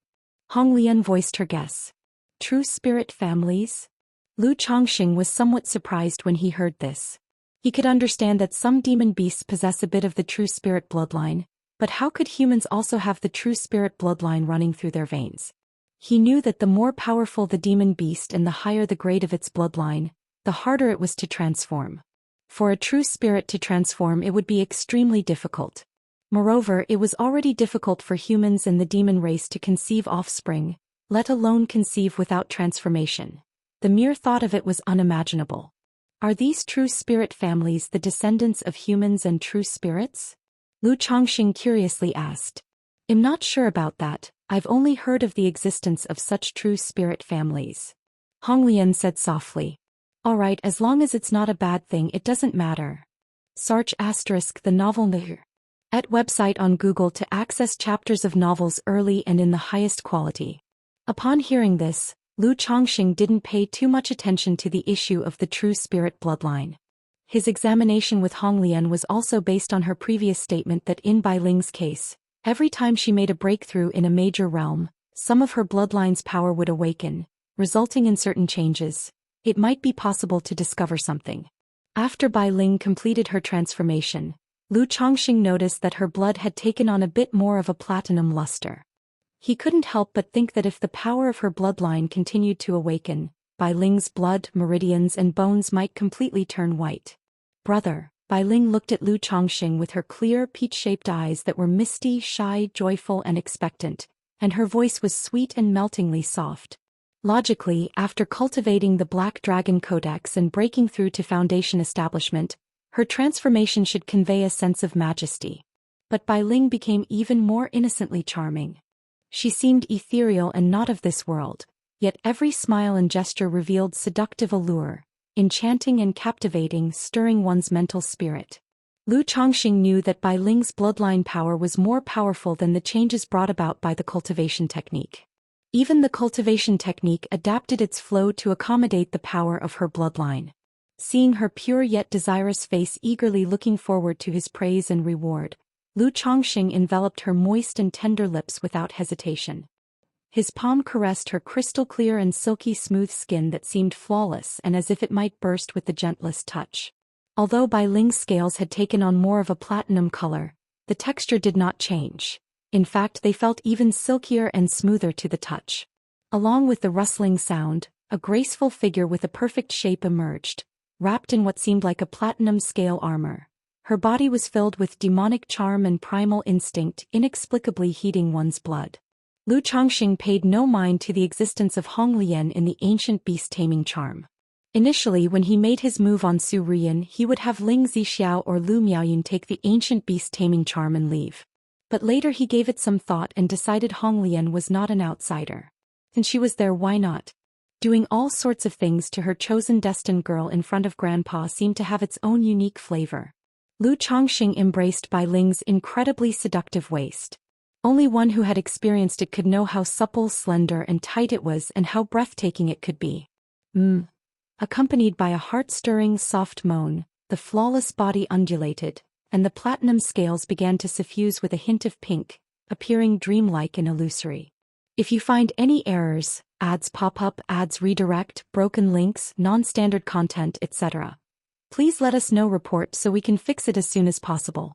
Hong Lian voiced her guess. True spirit families? Lu Chongqing was somewhat surprised when he heard this. He could understand that some demon beasts possess a bit of the true spirit bloodline, but how could humans also have the true spirit bloodline running through their veins? He knew that the more powerful the demon beast and the higher the grade of its bloodline, the harder it was to transform. For a true spirit to transform, it would be extremely difficult. Moreover, it was already difficult for humans and the demon race to conceive offspring, let alone conceive without transformation. The mere thought of it was unimaginable. Are these true spirit families the descendants of humans and true spirits? Lu Chongqing curiously asked. I'm not sure about that, I've only heard of the existence of such true spirit families. Hong Lian said softly. Alright, as long as it's not a bad thing it doesn't matter. Search * the novel Nahr. At website on Google to access chapters of novels early and in the highest quality. Upon hearing this, Lu Chongqing didn't pay too much attention to the issue of the true spirit bloodline. His examination with Hong Lian was also based on her previous statement that in Bai Ling's case, every time she made a breakthrough in a major realm, some of her bloodline's power would awaken, resulting in certain changes. It might be possible to discover something. After Bai Ling completed her transformation, Lu Chongqing noticed that her blood had taken on a bit more of a platinum luster. He couldn't help but think that if the power of her bloodline continued to awaken, Bai Ling's blood, meridians and bones might completely turn white. Brother, Bai Ling looked at Lu Chongqing with her clear, peach-shaped eyes that were misty, shy, joyful and expectant, and her voice was sweet and meltingly soft. Logically, after cultivating the Black Dragon Codex and breaking through to Foundation establishment, her transformation should convey a sense of majesty. But Bai Ling became even more innocently charming. She seemed ethereal and not of this world, yet every smile and gesture revealed seductive allure, enchanting and captivating, stirring one's mental spirit. Lu Chongqing knew that Bai Ling's bloodline power was more powerful than the changes brought about by the cultivation technique. Even the cultivation technique adapted its flow to accommodate the power of her bloodline. Seeing her pure yet desirous face eagerly looking forward to his praise and reward, Lu Chongqing enveloped her moist and tender lips without hesitation. His palm caressed her crystal-clear and silky smooth skin that seemed flawless and as if it might burst with the gentlest touch. Although Bai Ling's scales had taken on more of a platinum color, the texture did not change. In fact, they felt even silkier and smoother to the touch. Along with the rustling sound, a graceful figure with a perfect shape emerged, wrapped in what seemed like a platinum scale armor. Her body was filled with demonic charm and primal instinct, inexplicably heating one's blood. Lu Chongqing paid no mind to the existence of Hong Lian in the ancient beast-taming charm. Initially, when he made his move on Su Ruyan, he would have Ling Zixiao or Lu Miaoyun take the ancient beast-taming charm and leave. But later he gave it some thought and decided Hong Lian was not an outsider. Since she was there, why not? Doing all sorts of things to her chosen destined girl in front of Grandpa seemed to have its own unique flavor. Lu Chongqing embraced Bai Ling's incredibly seductive waist. Only one who had experienced it could know how supple, slender and tight it was and how breathtaking it could be. Accompanied by a heart-stirring soft moan, the flawless body undulated, and the platinum scales began to suffuse with a hint of pink, appearing dreamlike and illusory. If you find any errors, ads pop up, ads redirect, broken links, non-standard content, etc., please let us know report so we can fix it as soon as possible.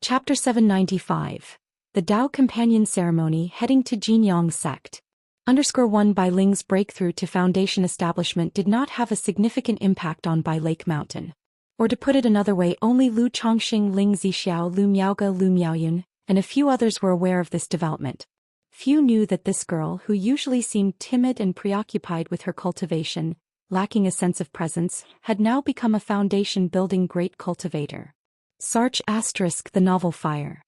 Chapter 795. The Dao Companion Ceremony. Heading to Jinyang Sect. 1 Bai Ling's breakthrough to foundation establishment did not have a significant impact on Bai Lake Mountain. Or to put it another way, only Lu Chongxing, Ling Zixiao, Lu Miaoge, Lu Miaoyun, and a few others were aware of this development. Few knew that this girl, who usually seemed timid and preoccupied with her cultivation, lacking a sense of presence, had now become a foundation-building great cultivator. Search * the novel Fire.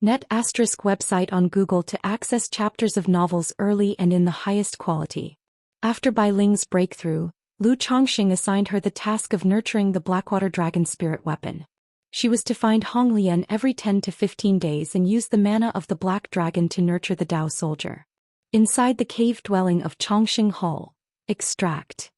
Net * website on Google to access chapters of novels early and in the highest quality. After Bai Ling's breakthrough, Lu Chongxing assigned her the task of nurturing the Blackwater Dragon spirit weapon. She was to find Honglian every 10 to 15 days and use the mana of the Black Dragon to nurture the Dao soldier. Inside the cave dwelling of Chongxing Hall, extract.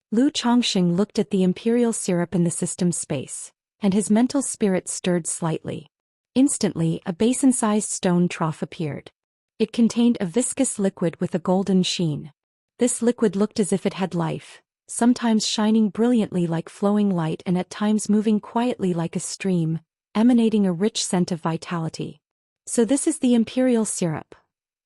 Lu Chongxing looked at the imperial syrup in the system space, and his mental spirit stirred slightly. Instantly, a basin-sized stone trough appeared. It contained a viscous liquid with a golden sheen. This liquid looked as if it had life, sometimes shining brilliantly like flowing light and at times moving quietly like a stream, emanating a rich scent of vitality. So this is the imperial syrup.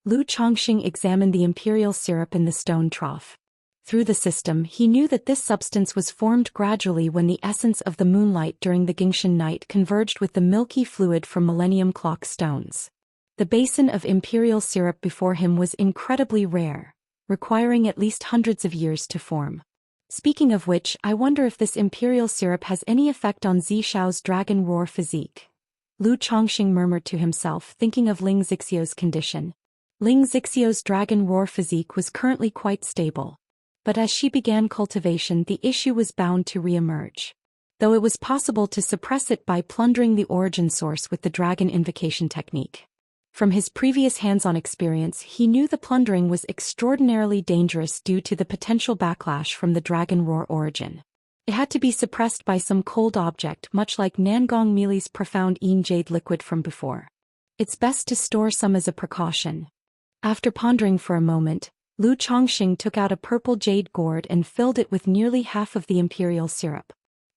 Lu Chongxing examined the imperial syrup in the stone trough. Through the system, he knew that this substance was formed gradually when the essence of the moonlight during the Gingshan night converged with the milky fluid from Millennium Clock stones. The basin of imperial syrup before him was incredibly rare, requiring at least hundreds of years to form. Speaking of which, I wonder if this imperial syrup has any effect on Zishao's dragon roar physique. Lu Chongxing murmured to himself, thinking of Ling Zixiao's condition. Ling Zixiao's dragon roar physique was currently quite stable. But as she began cultivation, the issue was bound to re-emerge. Though it was possible to suppress it by plundering the origin source with the dragon invocation technique. From his previous hands-on experience, he knew the plundering was extraordinarily dangerous due to the potential backlash from the dragon roar origin. It had to be suppressed by some cold object, much like Nangong Mili's profound Yin Jade liquid from before. It's best to store some as a precaution. After pondering for a moment, Lu Chongxing took out a purple jade gourd and filled it with nearly half of the imperial syrup.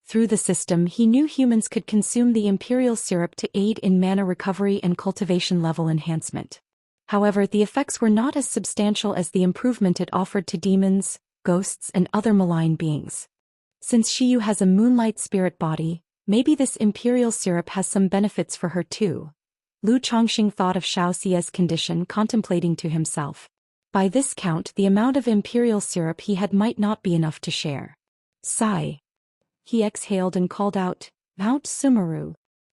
Through the system, he knew humans could consume the imperial syrup to aid in mana recovery and cultivation level enhancement. However, the effects were not as substantial as the improvement it offered to demons, ghosts, and other malign beings. Since Shiyu has a moonlight spirit body, maybe this imperial syrup has some benefits for her too. Lu Chongxing thought of Xiaoxia's condition, contemplating to himself. By this count, the amount of imperial syrup he had might not be enough to share. Sigh. He exhaled and called out, "Mount Sumeru.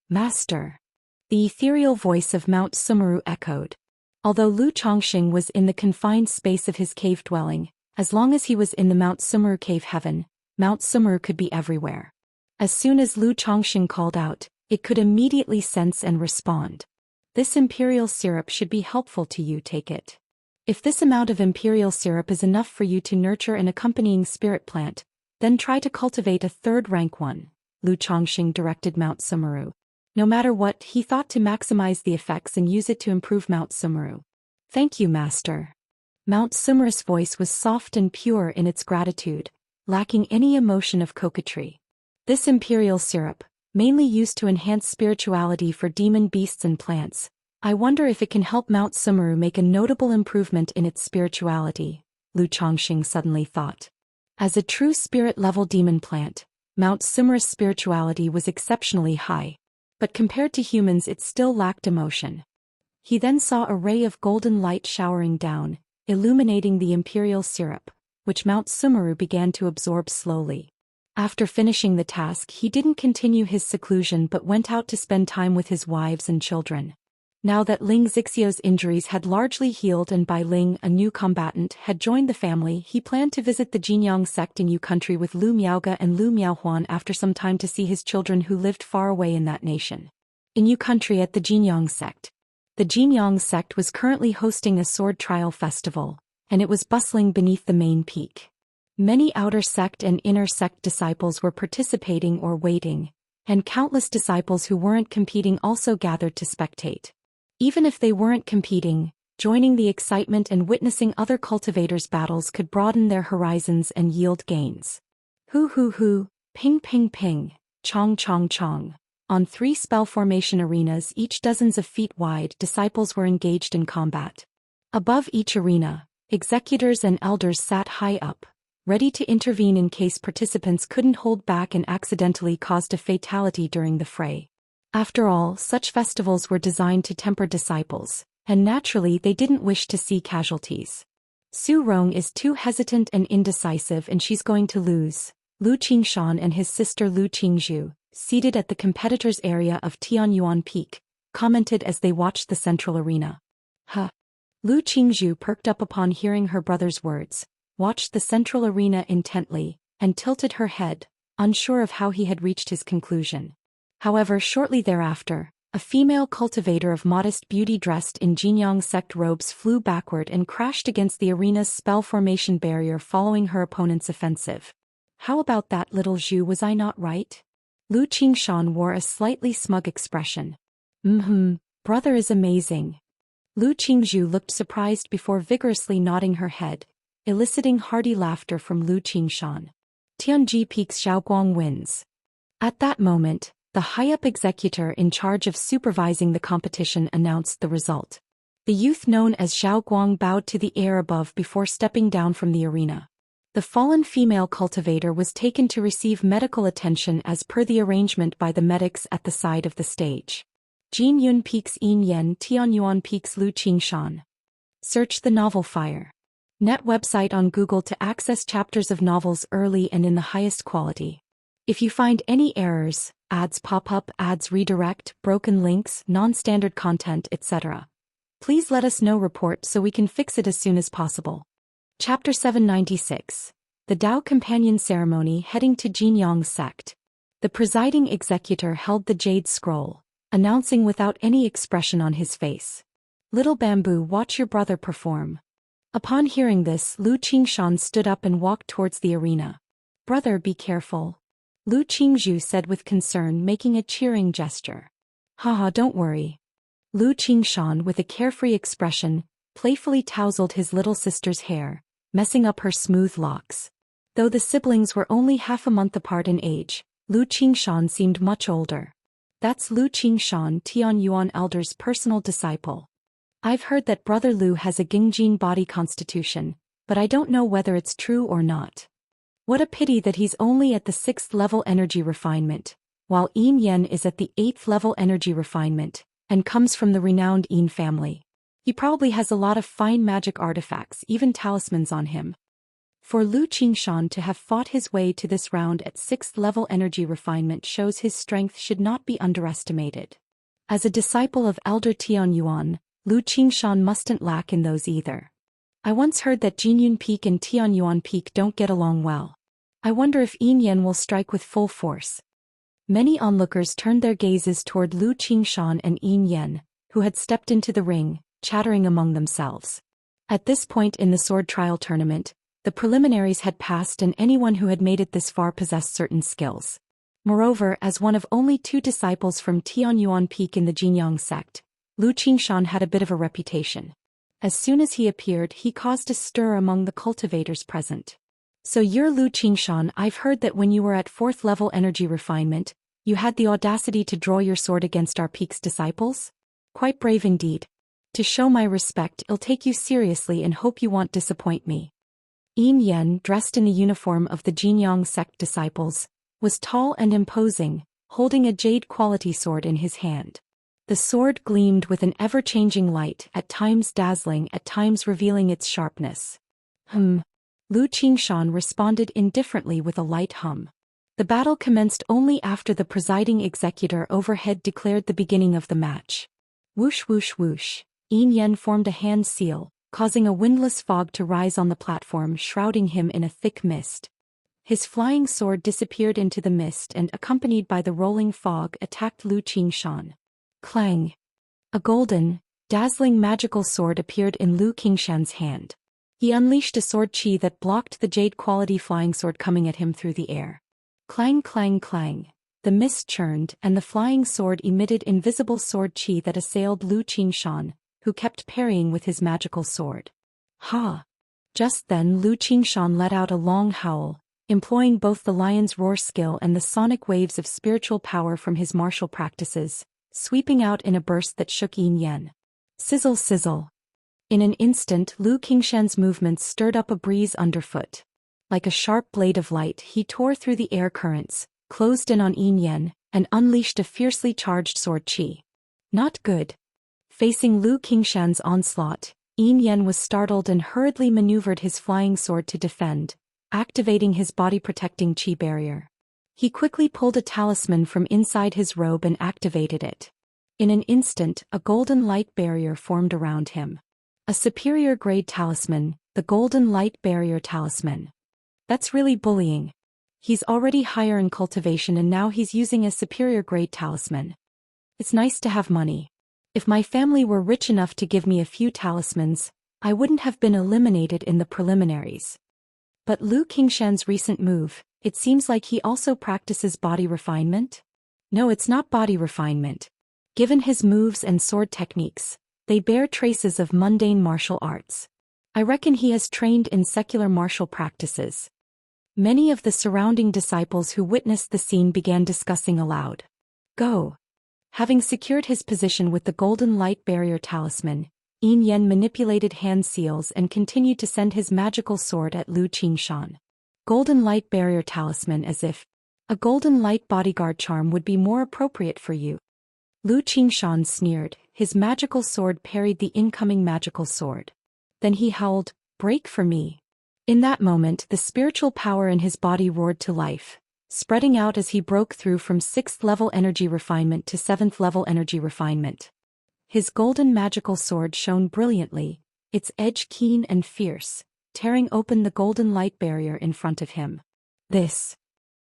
Master." The ethereal voice of Mount Sumeru echoed. Although Lu Chongxing was in the confined space of his cave dwelling, as long as he was in the Mount Sumeru cave heaven, Mount Sumeru could be everywhere. As soon as Lu Chongxing called out, it could immediately sense and respond. This imperial syrup should be helpful to you, take it. If this amount of imperial syrup is enough for you to nurture an accompanying spirit plant, then try to cultivate a third-rank one, Lu Chongxing directed Mount Sumeru. No matter what, he thought to maximize the effects and use it to improve Mount Sumeru. Thank you, Master. Mount Sumeru's voice was soft and pure in its gratitude, lacking any emotion of coquetry. This imperial syrup, mainly used to enhance spirituality for demon beasts and plants, I wonder if it can help Mount Sumeru make a notable improvement in its spirituality, Lu Chongxing suddenly thought. As a true spirit-level demon plant, Mount Sumeru's spirituality was exceptionally high, but compared to humans it still lacked emotion. He then saw a ray of golden light showering down, illuminating the imperial syrup, which Mount Sumeru began to absorb slowly. After finishing the task, he didn't continue his seclusion but went out to spend time with his wives and children. Now that Ling Zixiao's injuries had largely healed and Bai Ling, a new combatant, had joined the family, he planned to visit the Jinyang sect in Yu country with Lu Miaoge and Lu Miaohuan after some time to see his children who lived far away in that nation. In Yu country at the Jinyang sect. The Jinyang sect was currently hosting a sword trial festival, and it was bustling beneath the main peak. Many outer sect and inner sect disciples were participating or waiting, and countless disciples who weren't competing also gathered to spectate. Even if they weren't competing, joining the excitement and witnessing other cultivators' battles could broaden their horizons and yield gains. Hu, ping ping ping, chong chong chong. On 3 spell formation arenas, each dozens of feet wide, disciples were engaged in combat. Above each arena, Executors and elders sat high up, ready to intervene in case participants couldn't hold back and accidentally caused a fatality during the fray. After all, such festivals were designed to temper disciples, and naturally they didn't wish to see casualties. Su Rong is too hesitant and indecisive and she's going to lose. Lu Qingshan and his sister Lu Qingzhu, seated at the competitors' area of Tianyuan Peak, commented as they watched the central arena. Huh. Lu Qingzhu perked up upon hearing her brother's words, watched the central arena intently, and tilted her head, unsure of how he had reached his conclusion. However, shortly thereafter, a female cultivator of modest beauty dressed in Jinyang sect robes flew backward and crashed against the arena's spell formation barrier following her opponent's offensive. How about that, little Zhu, was I not right? Lu Qingshan wore a slightly smug expression. Brother is amazing. Lu Qingzhu looked surprised before vigorously nodding her head, eliciting hearty laughter from Lu Qingshan. Tianji Peak's Xiaoguang wins. At that moment, the high-up executor in charge of supervising the competition announced the result. The youth known as Xiaoguang bowed to the air above before stepping down from the arena. The fallen female cultivator was taken to receive medical attention as per the arrangement by the medics at the side of the stage. Jinyun Peak's Yin Yen, Tianyuan Peak's Lu Qingshan. Search the novel Fire. Net website on Google to access chapters of novels early and in the highest quality. If you find any errors, ads pop up, ads redirect, broken links, non-standard content, etc., please let us know. Report so we can fix it as soon as possible. Chapter 796. The Dao Companion Ceremony heading to Jinyang sect. The presiding executor held the jade scroll, announcing without any expression on his face. Little Bamboo, watch your brother perform. Upon hearing this, Lu Qingshan stood up and walked towards the arena. Brother, be careful. Lu Qingzhu said with concern, making a cheering gesture. Haha, don't worry. Lu Qingshan, with a carefree expression, playfully tousled his little sister's hair, messing up her smooth locks. Though the siblings were only half a month apart in age, Lu Qingshan seemed much older. That's Lu Qingshan, Tianyuan Elder's personal disciple. I've heard that Brother Lu has a Gingjin body constitution, but I don't know whether it's true or not. What a pity that he's only at the 6th level energy refinement, while Yin Yen is at the 8th level energy refinement, and comes from the renowned Yin family. He probably has a lot of fine magic artifacts, even talismans on him. For Lu Qingshan to have fought his way to this round at 6th level energy refinement shows his strength should not be underestimated. As a disciple of Elder Tianyuan, Lu Qingshan mustn't lack in those either. I once heard that Jinyun Peak and Tianyuan Peak don't get along well. I wonder if Yin Yen will strike with full force. Many onlookers turned their gazes toward Lu Qingshan and Yin Yen, who had stepped into the ring, chattering among themselves. At this point in the sword trial tournament, the preliminaries had passed and anyone who had made it this far possessed certain skills. Moreover, as one of only 2 disciples from Tianyuan Peak in the Jinyang sect, Lu Qingshan had a bit of a reputation. As soon as he appeared, he caused a stir among the cultivators present. So you're Lu Qingshan. I've heard that when you were at 4th level energy refinement, you had the audacity to draw your sword against our Peak's disciples? Quite brave indeed. To show my respect, I'll take you seriously and hope you won't disappoint me. Yin Yen, dressed in the uniform of the Jinyang sect disciples, was tall and imposing, holding a jade quality sword in his hand. The sword gleamed with an ever-changing light, at times dazzling, at times revealing its sharpness. Lu Qingshan responded indifferently with a light hum. The battle commenced only after the presiding executor overhead declared the beginning of the match. Whoosh whoosh whoosh, Yin Yen formed a hand seal, causing a windless fog to rise on the platform, shrouding him in a thick mist. His flying sword disappeared into the mist and, accompanied by the rolling fog, attacked Lu Qingshan. Clang! A golden, dazzling magical sword appeared in Lu Qingshan's hand. He unleashed a sword chi that blocked the jade-quality flying sword coming at him through the air. Clang clang clang. The mist churned and the flying sword emitted invisible sword chi that assailed Lu Qingshan, who kept parrying with his magical sword. Ha! Just then Lu Qingshan let out a long howl, employing both the lion's roar skill and the sonic waves of spiritual power from his martial practices, sweeping out in a burst that shook Yin Yen. Sizzle sizzle. In an instant, Lu Qingshan's movements stirred up a breeze underfoot. Like a sharp blade of light, he tore through the air currents, closed in on Yin Yan, and unleashed a fiercely charged sword qi. Not good. Facing Lu Qingshan's onslaught, Yin Yan was startled and hurriedly maneuvered his flying sword to defend, activating his body-protecting qi barrier. He quickly pulled a talisman from inside his robe and activated it. In an instant, a golden light barrier formed around him. A superior-grade talisman, the Golden Light Barrier Talisman. That's really bullying. He's already higher in cultivation and now he's using a superior-grade talisman. It's nice to have money. If my family were rich enough to give me a few talismans, I wouldn't have been eliminated in the preliminaries. But Lu Qingshan's recent move, it seems like he also practices body refinement? No, it's not body refinement. Given his moves and sword techniques, they bear traces of mundane martial arts. I reckon he has trained in secular martial practices. Many of the surrounding disciples who witnessed the scene began discussing aloud. Go. Having secured his position with the Golden Light Barrier Talisman, Yin Yan manipulated hand seals and continued to send his magical sword at Lu Qingshan. Golden Light Barrier Talisman, as if a Golden Light Bodyguard charm would be more appropriate for you. Lu Qingshan sneered, his magical sword parried the incoming magical sword. Then he howled, "Break for me." In that moment, the spiritual power in his body roared to life, spreading out as he broke through from 6th level energy refinement to 7th level energy refinement. His golden magical sword shone brilliantly, its edge keen and fierce, tearing open the golden light barrier in front of him. This.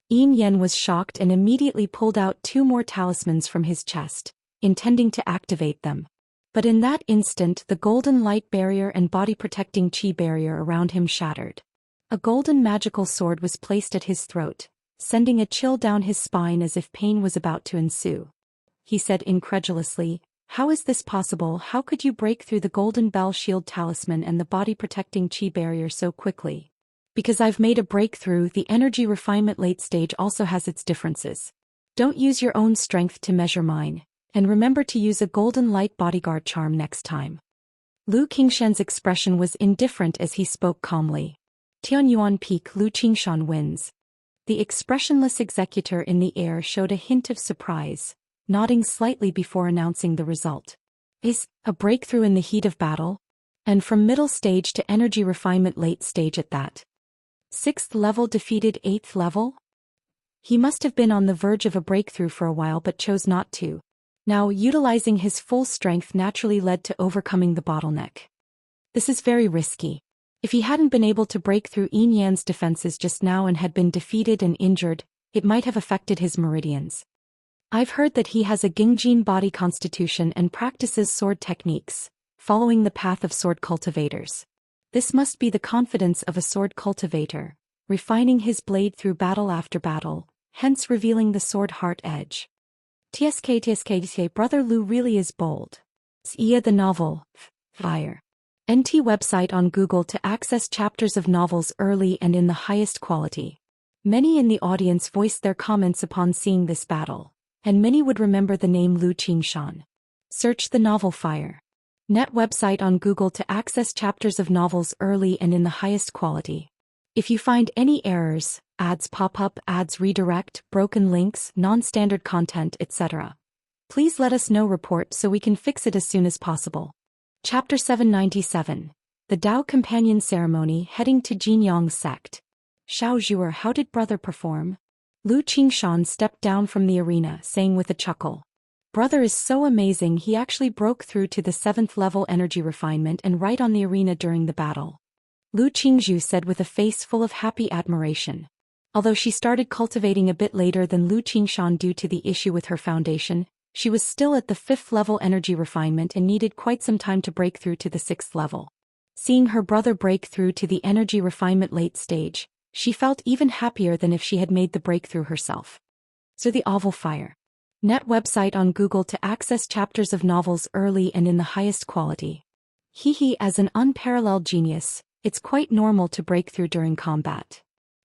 Yin Yan was shocked and immediately pulled out 2 more talismans from his chest, intending to activate them. But in that instant the golden light barrier and body-protecting qi barrier around him shattered. A golden magical sword was placed at his throat, sending a chill down his spine as if pain was about to ensue. He said incredulously, "How is this possible? How could you break through the golden bell shield talisman and the body-protecting qi barrier so quickly?" Because I've made a breakthrough. The energy refinement late stage also has its differences. Don't use your own strength to measure mine, and remember to use a golden light bodyguard charm next time. Lu Qingshan's expression was indifferent as he spoke calmly. Tianyuan Peak, Lu Qingshan wins. The expressionless executor in the air showed a hint of surprise, nodding slightly before announcing the result. Is a breakthrough in the heat of battle? And from middle stage to energy refinement late stage at that. 6th level defeated 8th level? He must have been on the verge of a breakthrough for a while but chose not to. Now, utilizing his full strength naturally led to overcoming the bottleneck. This is very risky. If he hadn't been able to break through Yin Yan's defenses just now and had been defeated and injured, it might have affected his meridians. I've heard that he has a Gingjin body constitution and practices sword techniques, following the path of sword cultivators. This must be the confidence of a sword cultivator, refining his blade through battle after battle, hence revealing the sword heart edge. TSK Brother Lu really is bold. Xia the novel, fire. NT website on Google to access chapters of novels early and in the highest quality. Many in the audience voiced their comments upon seeing this battle, and many would remember the name Lu Qingshan. Search the novel Fire. Net website on Google to access chapters of novels early and in the highest quality. If you find any errors, ads pop up, ads redirect, broken links, non-standard content, etc., please let us know. Report so we can fix it as soon as possible. Chapter 797. The Dao Companion Ceremony heading to Jinyang's sect. Xiao Zhuer, how did brother perform? Lu Qingshan stepped down from the arena, saying with a chuckle. Brother is so amazing, he actually broke through to the 7th level energy refinement and right on the arena during the battle. Lu Qingzhu said with a face full of happy admiration. Although she started cultivating a bit later than Lu Qingshan due to the issue with her foundation, she was still at the 5th level energy refinement and needed quite some time to break through to the 6th level. Seeing her brother break through to the energy refinement late stage, she felt even happier than if she had made the breakthrough herself. So the Oval Fire. Net website on Google to access chapters of novels early and in the highest quality. As an unparalleled genius, it's quite normal to break through during combat.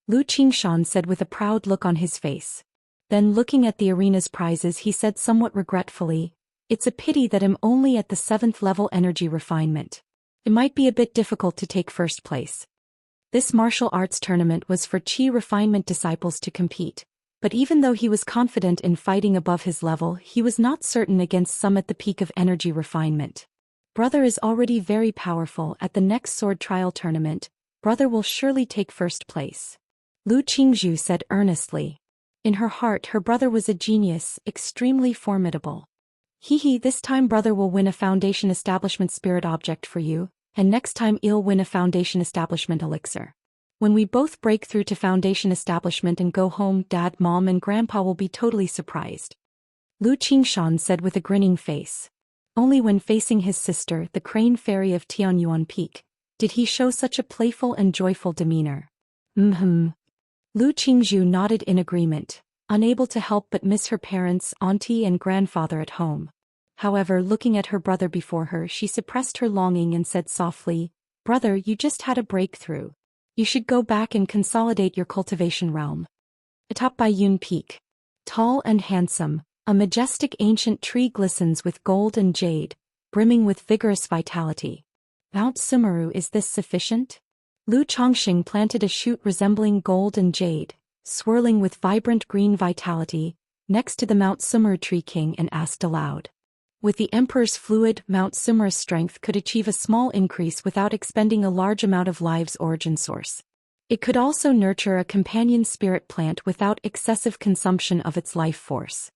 Lu Qingshan said with a proud look on his face. Then looking at the arena's prizes he said somewhat regretfully, "It's a pity that I'm only at the 7th level energy refinement. It might be a bit difficult to take first place. This martial arts tournament was for Qi refinement disciples to compete, but even though he was confident in fighting above his level, he was not certain against some at the peak of energy refinement. Brother is already very powerful. At the next sword trial tournament, brother will surely take first place. Lu Qingzhu said earnestly. In her heart, her brother was a genius, extremely formidable. This time brother will win a foundation establishment spirit object for you, and next time he'll win a foundation establishment elixir. When we both break through to foundation establishment and go home, Dad, Mom and Grandpa will be totally surprised. Lu Qingshan said with a grinning face. Only when facing his sister, the crane fairy of Tianyuan Peak, did he show such a playful and joyful demeanor. Lu Qingzhu nodded in agreement, unable to help but miss her parents, auntie and grandfather at home. However, looking at her brother before her, she suppressed her longing and said softly, "Brother, you just had a breakthrough. You should go back and consolidate your cultivation realm." Atop Baiyun Peak. Tall and handsome, a majestic ancient tree glistens with gold and jade, brimming with vigorous vitality. Mount Sumeru, is this sufficient? Lu Chongxing planted a shoot resembling gold and jade, swirling with vibrant green vitality, next to the Mount Sumeru tree king and asked aloud. With the Emperor's fluid, Mount Sumeru's strength could achieve a small increase without expending a large amount of life's origin source. It could also nurture a companion spirit plant without excessive consumption of its life force.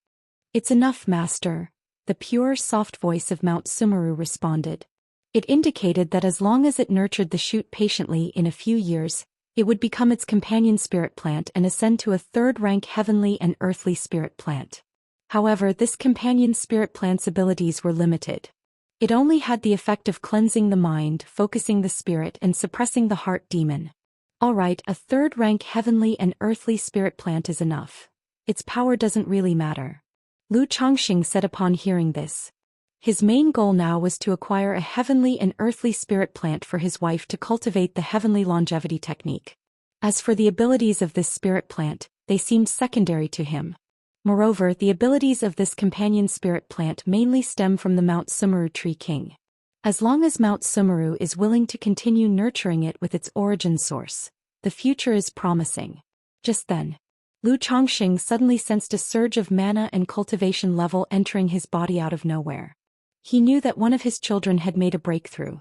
It's enough, Master, the pure, soft voice of Mount Sumeru responded. It indicated that as long as it nurtured the shoot patiently, in a few years, it would become its companion spirit plant and ascend to a third-rank heavenly and earthly spirit plant. However, this companion spirit plant's abilities were limited. It only had the effect of cleansing the mind, focusing the spirit and suppressing the heart demon. Alright, a third-rank heavenly and earthly spirit plant is enough. Its power doesn't really matter. Lu Chongxing said upon hearing this. His main goal now was to acquire a heavenly and earthly spirit plant for his wife to cultivate the heavenly longevity technique. As for the abilities of this spirit plant, they seemed secondary to him. Moreover, the abilities of this companion spirit plant mainly stem from the Mount Sumeru tree king. As long as Mount Sumeru is willing to continue nurturing it with its origin source, the future is promising. Just then, Lu Chongxing suddenly sensed a surge of mana and cultivation level entering his body out of nowhere. He knew that one of his children had made a breakthrough.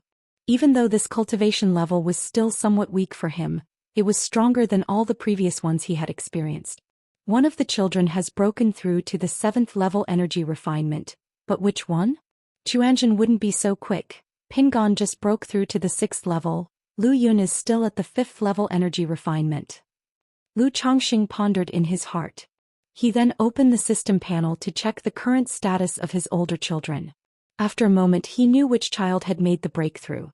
Even though this cultivation level was still somewhat weak for him, it was stronger than all the previous ones he had experienced. One of the children has broken through to the 7th level energy refinement, but which one? Chuanjin wouldn't be so quick. Pingon just broke through to the 6th level, Lu Yun is still at the 5th level energy refinement. Lu Chongxing pondered in his heart. He then opened the system panel to check the current status of his older children. After a moment he knew which child had made the breakthrough.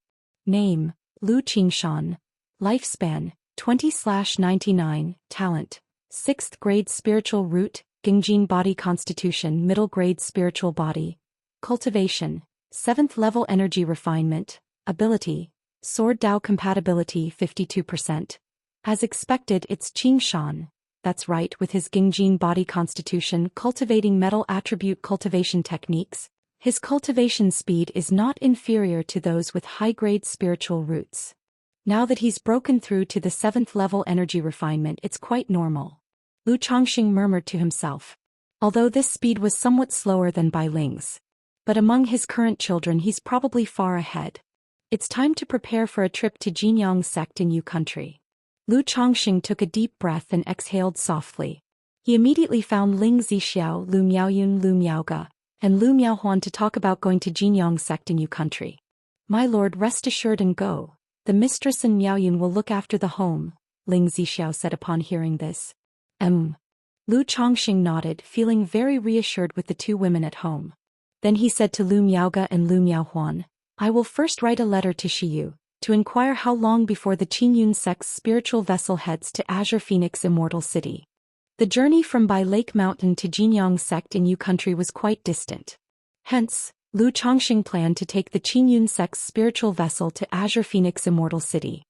Name, Lu Qingshan. Lifespan, 20/99, Talent, 6th grade spiritual root, Gingjin body constitution middle grade spiritual body. Cultivation, 7th level energy refinement. Ability, Sword Dao compatibility 52%. As expected, it's Qingshan. That's right, with his Gingjin body constitution cultivating metal attribute cultivation techniques, his cultivation speed is not inferior to those with high-grade spiritual roots. Now that he's broken through to the 7th level energy refinement, it's quite normal. Lu Chongxing murmured to himself. Although this speed was somewhat slower than Bai Ling's. But among his current children he's probably far ahead. It's time to prepare for a trip to Jinyang sect in Yu country. Lu Chongxing took a deep breath and exhaled softly. He immediately found Ling Zixiao, Lu Miaoyun, Lu Miaoga, and Lu Miaohuan to talk about going to Jinyang sect in Yu country. My lord, rest assured and go. The mistress and Miaoyun will look after the home, Ling Zixiao said upon hearing this. Lu Chongxing nodded, feeling very reassured with the two women at home. Then he said to Lu Miaoga and Lu Miaohuan, I will first write a letter to Shiyu, to inquire how long before the Qingyun sect's spiritual vessel heads to Azure Phoenix Immortal City. The journey from Bai Lake Mountain to Jinyang sect in Yu country was quite distant. Hence, Lu Chongxing planned to take the Qingyun sect's spiritual vessel to Azure Phoenix Immortal City.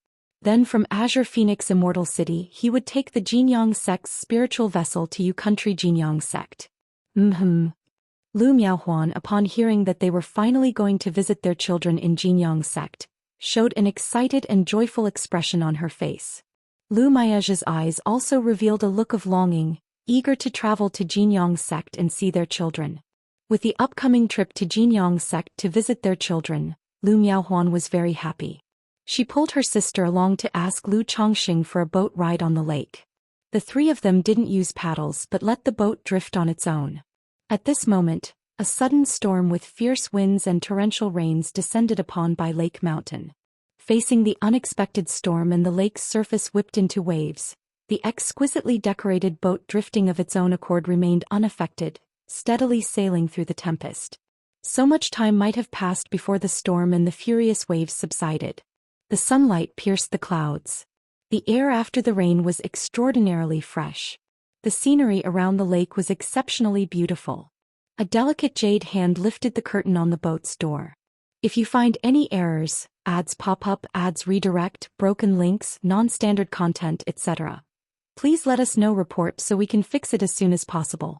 Then from Azure Phoenix Immortal City he would take the Jinyang sect's spiritual vessel to Yu country Jinyang sect. Lu Miaohuan, upon hearing that they were finally going to visit their children in Jinyang sect, showed an excited and joyful expression on her face. Lu Maiezhe's eyes also revealed a look of longing, eager to travel to Jinyang's sect and see their children. With the upcoming trip to Jinyang's sect to visit their children, Lu Miaohuan was very happy. She pulled her sister along to ask Lu Chongxing for a boat ride on the lake. The three of them didn't use paddles but let the boat drift on its own. At this moment, a sudden storm with fierce winds and torrential rains descended upon by Lake Mountain. Facing the unexpected storm and the lake's surface whipped into waves, the exquisitely decorated boat drifting of its own accord remained unaffected, steadily sailing through the tempest. So much time might have passed before the storm and the furious waves subsided. The sunlight pierced the clouds. The air after the rain was extraordinarily fresh. The scenery around the lake was exceptionally beautiful. A delicate jade hand lifted the curtain on the boat's door. If you find any errors, ads pop up, ads redirect, broken links, non-standard content, etc., please let us know. Report so we can fix it as soon as possible.